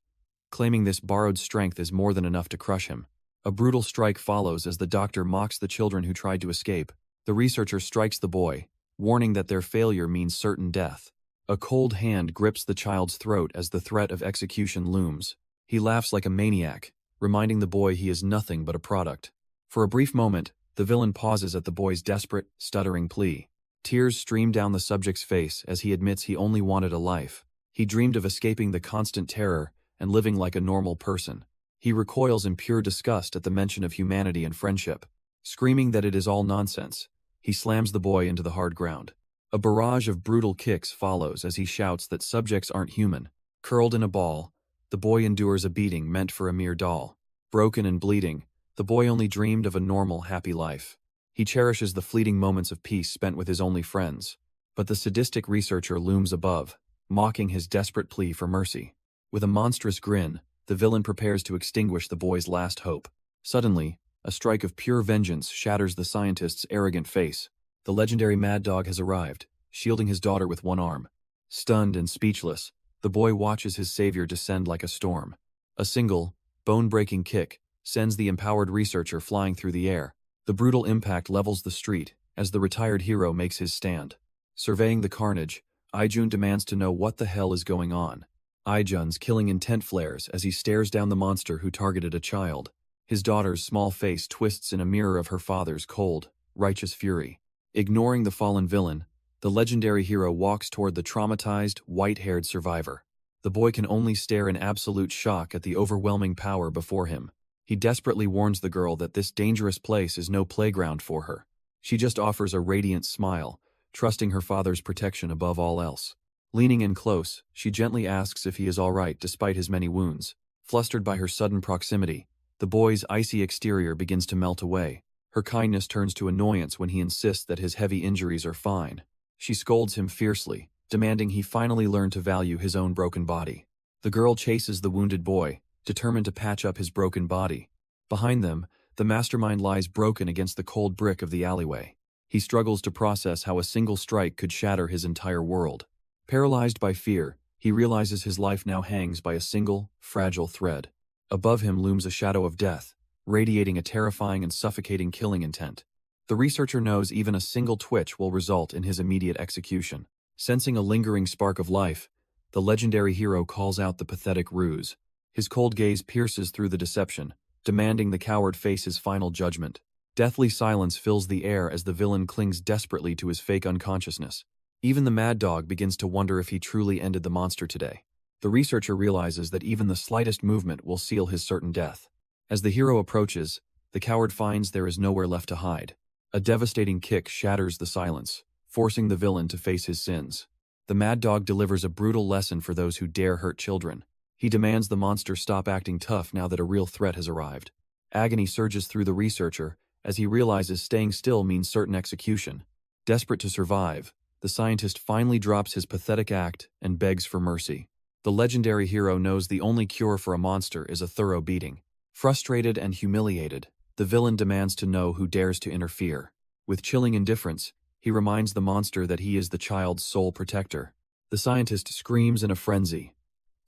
claiming this borrowed strength is more than enough to crush him. A brutal strike follows as the doctor mocks the children who tried to escape. The researcher strikes the boy, warning that their failure means certain death. A cold hand grips the child's throat as the threat of execution looms. He laughs like a maniac, reminding the boy he is nothing but a product. For a brief moment, the villain pauses at the boy's desperate, stuttering plea. Tears stream down the subject's face as he admits he only wanted a life. He dreamed of escaping the constant terror and living like a normal person. He recoils in pure disgust at the mention of humanity and friendship. Screaming that it is all nonsense, he slams the boy into the hard ground. A barrage of brutal kicks follows as he shouts that subjects aren't human. Curled in a ball, the boy endures a beating meant for a mere doll. Broken and bleeding, the boy only dreamed of a normal, happy life. He cherishes the fleeting moments of peace spent with his only friends. But the sadistic researcher looms above, mocking his desperate plea for mercy. With a monstrous grin, the villain prepares to extinguish the boy's last hope. Suddenly, a strike of pure vengeance shatters the scientist's arrogant face. The legendary Mad Dog has arrived, shielding his daughter with one arm. Stunned and speechless, the boy watches his savior descend like a storm. A single, bone-breaking kick sends the empowered researcher flying through the air. The brutal impact levels the street as the retired hero makes his stand. Surveying the carnage, Ijun demands to know what the hell is going on. Ijun's killing intent flares as he stares down the monster who targeted a child. His daughter's small face twists in a mirror of her father's cold, righteous fury. Ignoring the fallen villain, the legendary hero walks toward the traumatized, white-haired survivor. The boy can only stare in absolute shock at the overwhelming power before him. He desperately warns the girl that this dangerous place is no playground for her. She just offers a radiant smile, trusting her father's protection above all else. Leaning in close, she gently asks if he is all right despite his many wounds. Flustered by her sudden proximity, the boy's icy exterior begins to melt away. Her kindness turns to annoyance when he insists that his heavy injuries are fine. She scolds him fiercely, demanding he finally learn to value his own broken body. The girl chases the wounded boy, determined to patch up his broken body. Behind them, the mastermind lies broken against the cold brick of the alleyway. He struggles to process how a single strike could shatter his entire world. Paralyzed by fear, he realizes his life now hangs by a single, fragile thread. Above him looms a shadow of death, radiating a terrifying and suffocating killing intent. The researcher knows even a single twitch will result in his immediate execution. Sensing a lingering spark of life, the legendary hero calls out the pathetic ruse. His cold gaze pierces through the deception, demanding the coward face his final judgment. Deathly silence fills the air as the villain clings desperately to his fake unconsciousness. Even the Mad Dog begins to wonder if he truly ended the monster today. The researcher realizes that even the slightest movement will seal his certain death. As the hero approaches, the coward finds there is nowhere left to hide. A devastating kick shatters the silence, forcing the villain to face his sins. The Mad Dog delivers a brutal lesson for those who dare hurt children. He demands the monster stop acting tough now that a real threat has arrived. Agony surges through the researcher as he realizes staying still means certain execution. Desperate to survive, the scientist finally drops his pathetic act and begs for mercy. The legendary hero knows the only cure for a monster is a thorough beating. Frustrated and humiliated, the villain demands to know who dares to interfere. With chilling indifference, he reminds the monster that he is the child's sole protector. The scientist screams in a frenzy,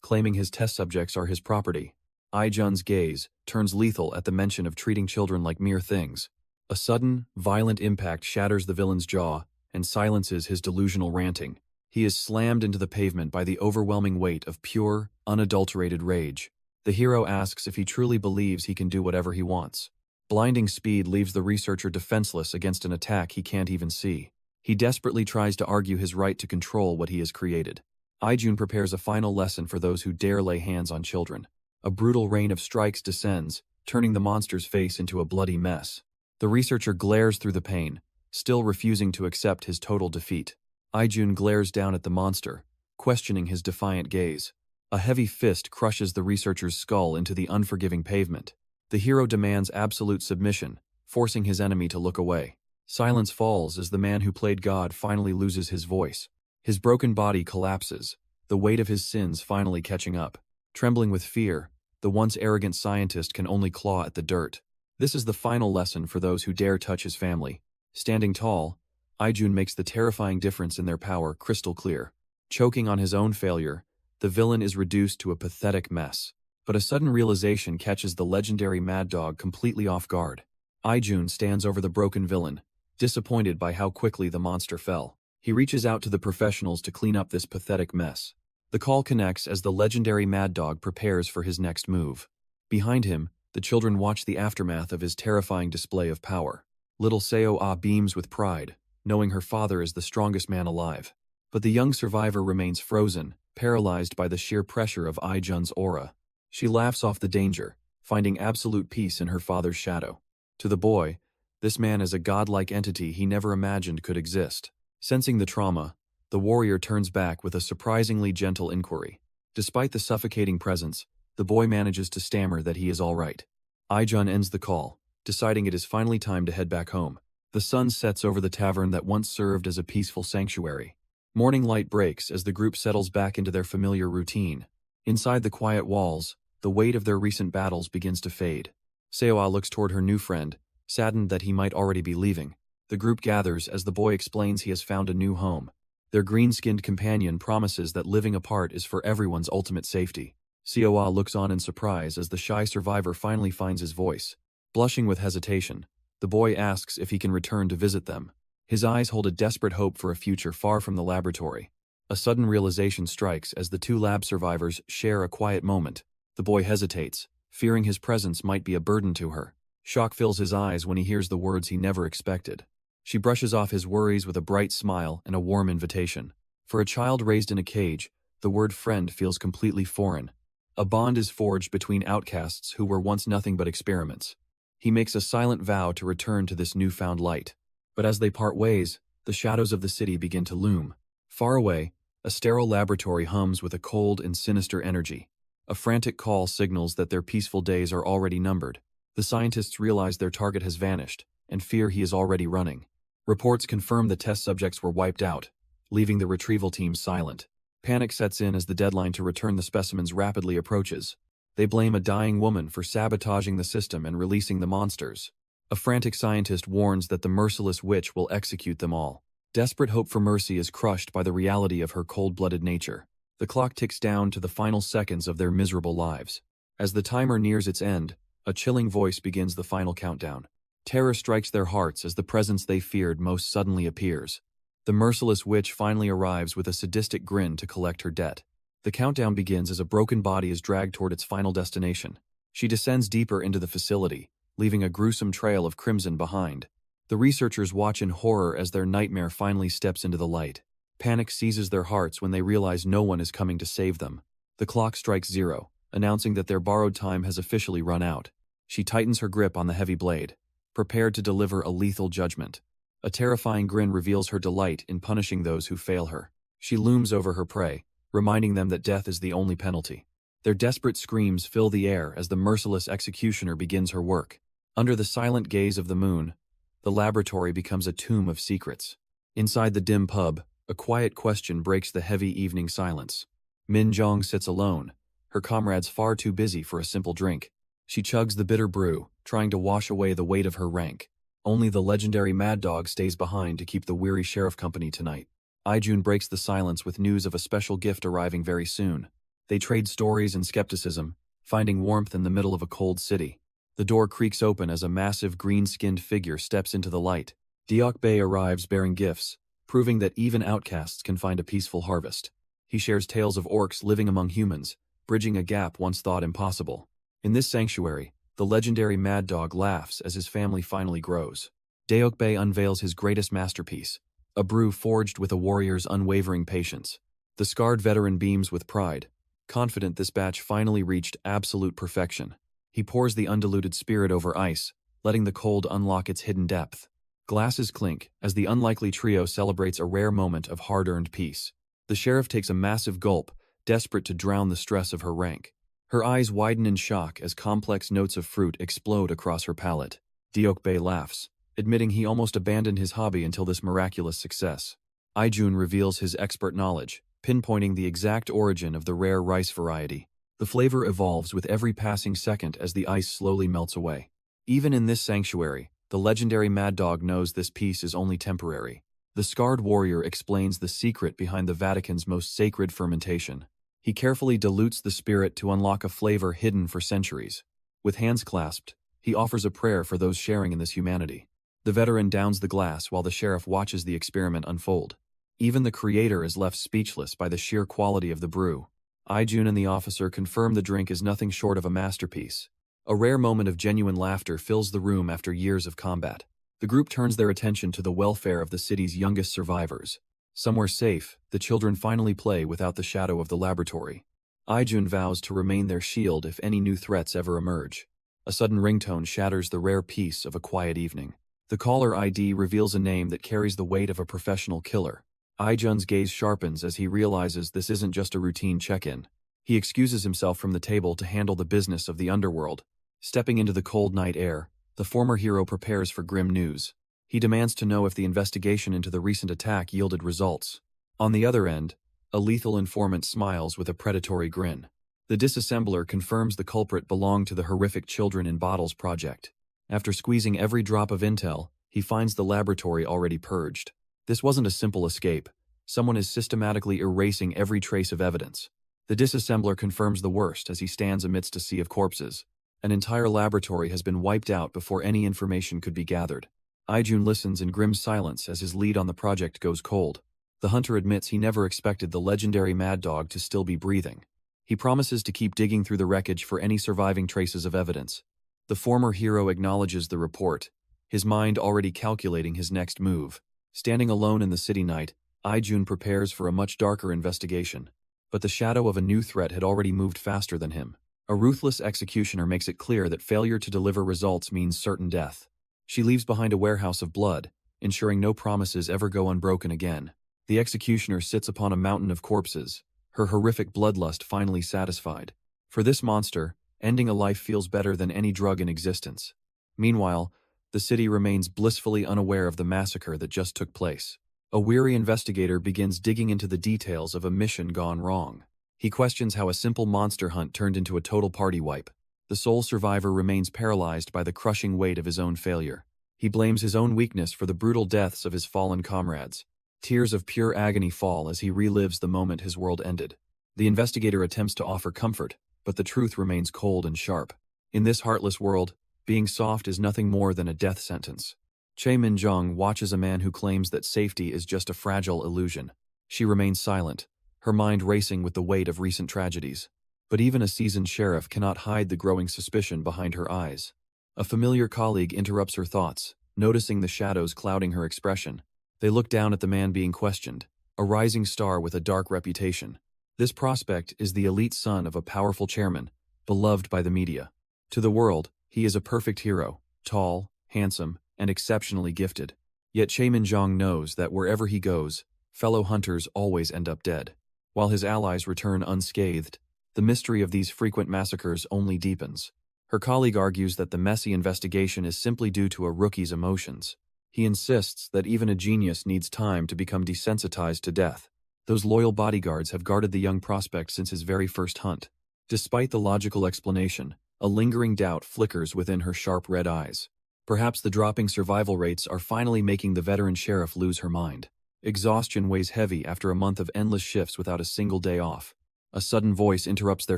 claiming his test subjects are his property. Ijun's gaze turns lethal at the mention of treating children like mere things. A sudden, violent impact shatters the villain's jaw and silences his delusional ranting. He is slammed into the pavement by the overwhelming weight of pure, unadulterated rage. The hero asks if he truly believes he can do whatever he wants. Blinding speed leaves the researcher defenseless against an attack he can't even see. He desperately tries to argue his right to control what he has created. Ijun prepares a final lesson for those who dare lay hands on children. A brutal rain of strikes descends, turning the monster's face into a bloody mess. The researcher glares through the pain, still refusing to accept his total defeat. Ijun glares down at the monster, questioning his defiant gaze. A heavy fist crushes the researcher's skull into the unforgiving pavement. The hero demands absolute submission, forcing his enemy to look away. Silence falls as the man who played God finally loses his voice. His broken body collapses, the weight of his sins finally catching up. Trembling with fear, the once arrogant scientist can only claw at the dirt. This is the final lesson for those who dare touch his family. Standing tall, Ijun makes the terrifying difference in their power crystal clear. Choking on his own failure, the villain is reduced to a pathetic mess. But a sudden realization catches the legendary Mad Dog completely off guard. Ijun stands over the broken villain, disappointed by how quickly the monster fell. He reaches out to the professionals to clean up this pathetic mess. The call connects as the legendary Mad Dog prepares for his next move. Behind him, the children watch the aftermath of his terrifying display of power. Little Seo-ah beams with pride, knowing her father is the strongest man alive. But the young survivor remains frozen, paralyzed by the sheer pressure of Ijun's aura. She laughs off the danger, finding absolute peace in her father's shadow. To the boy, this man is a godlike entity he never imagined could exist. Sensing the trauma, the warrior turns back with a surprisingly gentle inquiry. Despite the suffocating presence, the boy manages to stammer that he is all right. Ijun ends the call, deciding it is finally time to head back home. The sun sets over the tavern that once served as a peaceful sanctuary. Morning light breaks as the group settles back into their familiar routine. Inside the quiet walls, the weight of their recent battles begins to fade. Seo-ah looks toward her new friend, saddened that he might already be leaving. The group gathers as the boy explains he has found a new home. Their green-skinned companion promises that living apart is for everyone's ultimate safety. Seo-ah looks on in surprise as the shy survivor finally finds his voice. Blushing with hesitation, the boy asks if he can return to visit them. His eyes hold a desperate hope for a future far from the laboratory. A sudden realization strikes as the two lab survivors share a quiet moment. The boy hesitates, fearing his presence might be a burden to her. Shock fills his eyes when he hears the words he never expected. She brushes off his worries with a bright smile and a warm invitation. For a child raised in a cage, the word friend feels completely foreign. A bond is forged between outcasts who were once nothing but experiments. He makes a silent vow to return to this newfound light. But as they part ways, the shadows of the city begin to loom. Far away, a sterile laboratory hums with a cold and sinister energy. A frantic call signals that their peaceful days are already numbered. The scientists realize their target has vanished, and fear he is already running. Reports confirm the test subjects were wiped out, leaving the retrieval team silent. Panic sets in as the deadline to return the specimens rapidly approaches. They blame a dying woman for sabotaging the system and releasing the monsters. A frantic scientist warns that the merciless witch will execute them all. Desperate hope for mercy is crushed by the reality of her cold-blooded nature. The clock ticks down to the final seconds of their miserable lives. As the timer nears its end, a chilling voice begins the final countdown. Terror strikes their hearts as the presence they feared most suddenly appears. The merciless witch finally arrives with a sadistic grin to collect her debt. The countdown begins as a broken body is dragged toward its final destination. She descends deeper into the facility, leaving a gruesome trail of crimson behind. The researchers watch in horror as their nightmare finally steps into the light. Panic seizes their hearts when they realize no one is coming to save them. The clock strikes 0, announcing that their borrowed time has officially run out. She tightens her grip on the heavy blade, prepared to deliver a lethal judgment. A terrifying grin reveals her delight in punishing those who fail her. She looms over her prey, reminding them that death is the only penalty. Their desperate screams fill the air as the merciless executioner begins her work. Under the silent gaze of the moon, the laboratory becomes a tomb of secrets. Inside the dim pub, a quiet question breaks the heavy evening silence. Min Jong sits alone, her comrades far too busy for a simple drink. She chugs the bitter brew, trying to wash away the weight of her rank. Only the legendary Mad Dog stays behind to keep the weary sheriff company tonight. Ijun breaks the silence with news of a special gift arriving very soon. They trade stories and skepticism, finding warmth in the middle of a cold city. The door creaks open as a massive green-skinned figure steps into the light. Deok-bae arrives bearing gifts, proving that even outcasts can find a peaceful harvest. He shares tales of orcs living among humans, bridging a gap once thought impossible. In this sanctuary, the legendary Mad Dog laughs as his family finally grows. Deok-bae unveils his greatest masterpiece, a brew forged with a warrior's unwavering patience. The scarred veteran beams with pride, confident this batch finally reached absolute perfection. He pours the undiluted spirit over ice, letting the cold unlock its hidden depth. Glasses clink as the unlikely trio celebrates a rare moment of hard-earned peace. The sheriff takes a massive gulp, desperate to drown the stress of her rank. Her eyes widen in shock as complex notes of fruit explode across her palate. Deok-bae laughs, admitting he almost abandoned his hobby until this miraculous success. Ijun reveals his expert knowledge, pinpointing the exact origin of the rare rice variety. The flavor evolves with every passing second as the ice slowly melts away. Even in this sanctuary, the legendary Mad Dog knows this peace is only temporary. The scarred warrior explains the secret behind the Vatican's most sacred fermentation. He carefully dilutes the spirit to unlock a flavor hidden for centuries. With hands clasped, he offers a prayer for those sharing in this humanity. The veteran downs the glass while the sheriff watches the experiment unfold. Even the creator is left speechless by the sheer quality of the brew. Ijun and the officer confirm the drink is nothing short of a masterpiece. A rare moment of genuine laughter fills the room after years of combat. The group turns their attention to the welfare of the city's youngest survivors. Somewhere safe, the children finally play without the shadow of the laboratory. Ijun vows to remain their shield if any new threats ever emerge. A sudden ringtone shatters the rare peace of a quiet evening. The caller ID reveals a name that carries the weight of a professional killer. Ijun's gaze sharpens as he realizes this isn't just a routine check-in. He excuses himself from the table to handle the business of the underworld. Stepping into the cold night air, the former hero prepares for grim news. He demands to know if the investigation into the recent attack yielded results. On the other end, a lethal informant smiles with a predatory grin. The disassembler confirms the culprit belonged to the horrific Children in Bottles project. After squeezing every drop of intel, he finds the laboratory already purged. This wasn't a simple escape. Someone is systematically erasing every trace of evidence. The disassembler confirms the worst as he stands amidst a sea of corpses. An entire laboratory has been wiped out before any information could be gathered. Ijun listens in grim silence as his lead on the project goes cold. The hunter admits he never expected the legendary Mad Dog to still be breathing. He promises to keep digging through the wreckage for any surviving traces of evidence. The former hero acknowledges the report, his mind already calculating his next move. Standing alone in the city night, Ijun prepares for a much darker investigation. But the shadow of a new threat had already moved faster than him. A ruthless executioner makes it clear that failure to deliver results means certain death. She leaves behind a warehouse of blood, ensuring no promises ever go unbroken again. The executioner sits upon a mountain of corpses, her horrific bloodlust finally satisfied. For this monster, ending a life feels better than any drug in existence. Meanwhile, the city remains blissfully unaware of the massacre that just took place. A weary investigator begins digging into the details of a mission gone wrong. He questions how a simple monster hunt turned into a total party wipe. The sole survivor remains paralyzed by the crushing weight of his own failure. He blames his own weakness for the brutal deaths of his fallen comrades. Tears of pure agony fall as he relives the moment his world ended. The investigator attempts to offer comfort, but the truth remains cold and sharp. In this heartless world, being soft is nothing more than a death sentence. Che Minjong watches a man who claims that safety is just a fragile illusion. She remains silent, her mind racing with the weight of recent tragedies. But even a seasoned sheriff cannot hide the growing suspicion behind her eyes. A familiar colleague interrupts her thoughts, noticing the shadows clouding her expression. They look down at the man being questioned, a rising star with a dark reputation. This prospect is the elite son of a powerful chairman, beloved by the media. To the world, he is a perfect hero, tall, handsome, and exceptionally gifted. Yet Che Minjong knows that wherever he goes, fellow hunters always end up dead. While his allies return unscathed, the mystery of these frequent massacres only deepens. Her colleague argues that the messy investigation is simply due to a rookie's emotions. He insists that even a genius needs time to become desensitized to death. Those loyal bodyguards have guarded the young prospect since his very first hunt. Despite the logical explanation, a lingering doubt flickers within her sharp red eyes. Perhaps the dropping survival rates are finally making the veteran sheriff lose her mind. Exhaustion weighs heavy after a month of endless shifts without a single day off. A sudden voice interrupts their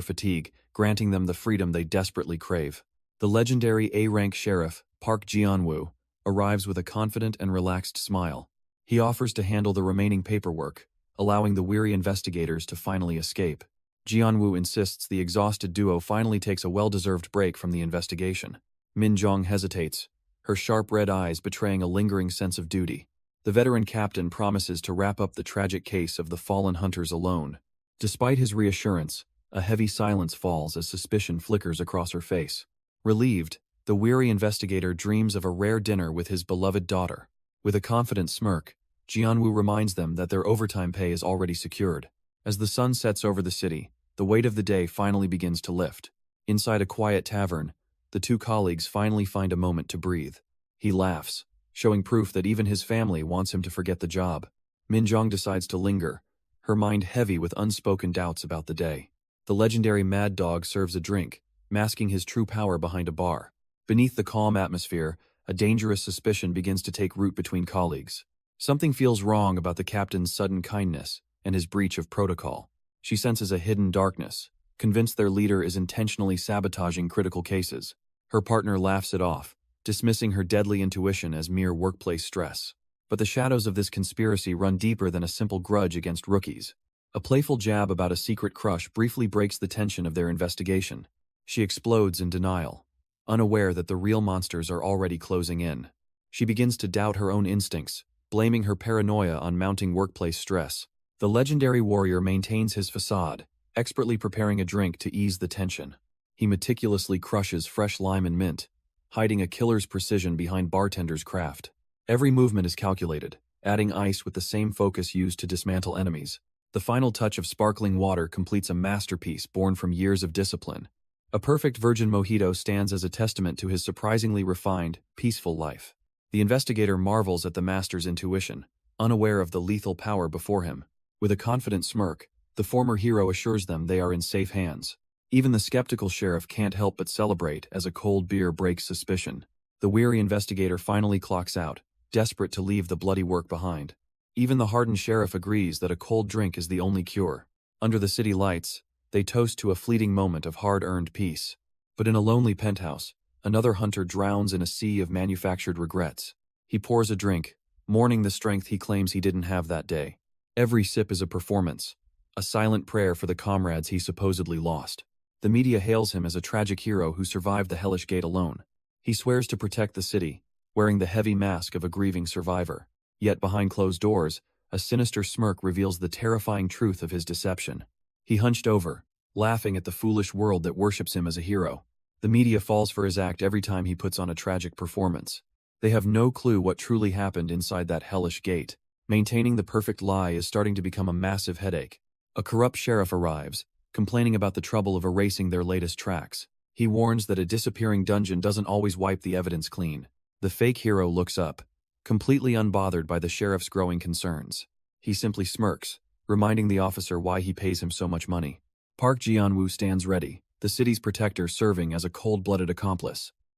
fatigue, granting them the freedom they desperately crave. The legendary A-rank sheriff, Park Jianwoo, arrives with a confident and relaxed smile. He offers to handle the remaining paperwork, allowing the weary investigators to finally escape. Jianwoo insists the exhausted duo finally takes a well-deserved break from the investigation. Minjong hesitates, her sharp red eyes betraying a lingering sense of duty. The veteran captain promises to wrap up the tragic case of the fallen hunters alone. Despite his reassurance, a heavy silence falls as suspicion flickers across her face. Relieved, the weary investigator dreams of a rare dinner with his beloved daughter. With a confident smirk, Jianwoo reminds them that their overtime pay is already secured. As the sun sets over the city, the weight of the day finally begins to lift. Inside a quiet tavern, the two colleagues finally find a moment to breathe. He laughs, showing proof that even his family wants him to forget the job. Minjong decides to linger, her mind heavy with unspoken doubts about the day. The legendary Mad Dog serves a drink, masking his true power behind a bar. Beneath the calm atmosphere, a dangerous suspicion begins to take root between colleagues. Something feels wrong about the captain's sudden kindness and his breach of protocol. She senses a hidden darkness, convinced their leader is intentionally sabotaging critical cases. Her partner laughs it off, dismissing her deadly intuition as mere workplace stress. But the shadows of this conspiracy run deeper than a simple grudge against rookies. A playful jab about a secret crush briefly breaks the tension of their investigation. She explodes in denial, unaware that the real monsters are already closing in. She begins to doubt her own instincts, blaming her paranoia on mounting workplace stress. The legendary warrior maintains his facade, expertly preparing a drink to ease the tension. He meticulously crushes fresh lime and mint, hiding a killer's precision behind bartender's craft. Every movement is calculated, adding ice with the same focus used to dismantle enemies. The final touch of sparkling water completes a masterpiece born from years of discipline. A perfect virgin mojito stands as a testament to his surprisingly refined, peaceful life. The investigator marvels at the master's intuition, unaware of the lethal power before him. With a confident smirk, the former hero assures them they are in safe hands. Even the skeptical sheriff can't help but celebrate as a cold beer breaks suspicion. The weary investigator finally clocks out, desperate to leave the bloody work behind. Even the hardened sheriff agrees that a cold drink is the only cure. Under the city lights, they toast to a fleeting moment of hard-earned peace. But in a lonely penthouse, another hunter drowns in a sea of manufactured regrets. He pours a drink, mourning the strength he claims he didn't have that day. Every sip is a performance, a silent prayer for the comrades he supposedly lost. The media hails him as a tragic hero who survived the hellish gate alone. He swears to protect the city, wearing the heavy mask of a grieving survivor. Yet behind closed doors, a sinister smirk reveals the terrifying truth of his deception. He hunched over, laughing at the foolish world that worships him as a hero. The media falls for his act every time he puts on a tragic performance. They have no clue what truly happened inside that hellish gate. Maintaining the perfect lie is starting to become a massive headache. A corrupt sheriff arrives, complaining about the trouble of erasing their latest tracks. He warns that a disappearing dungeon doesn't always wipe the evidence clean. The fake hero looks up, completely unbothered by the sheriff's growing concerns. He simply smirks, reminding the officer why he pays him so much money. Park Ji-woo stands ready, the city's protector serving as a cold-blooded accomplice.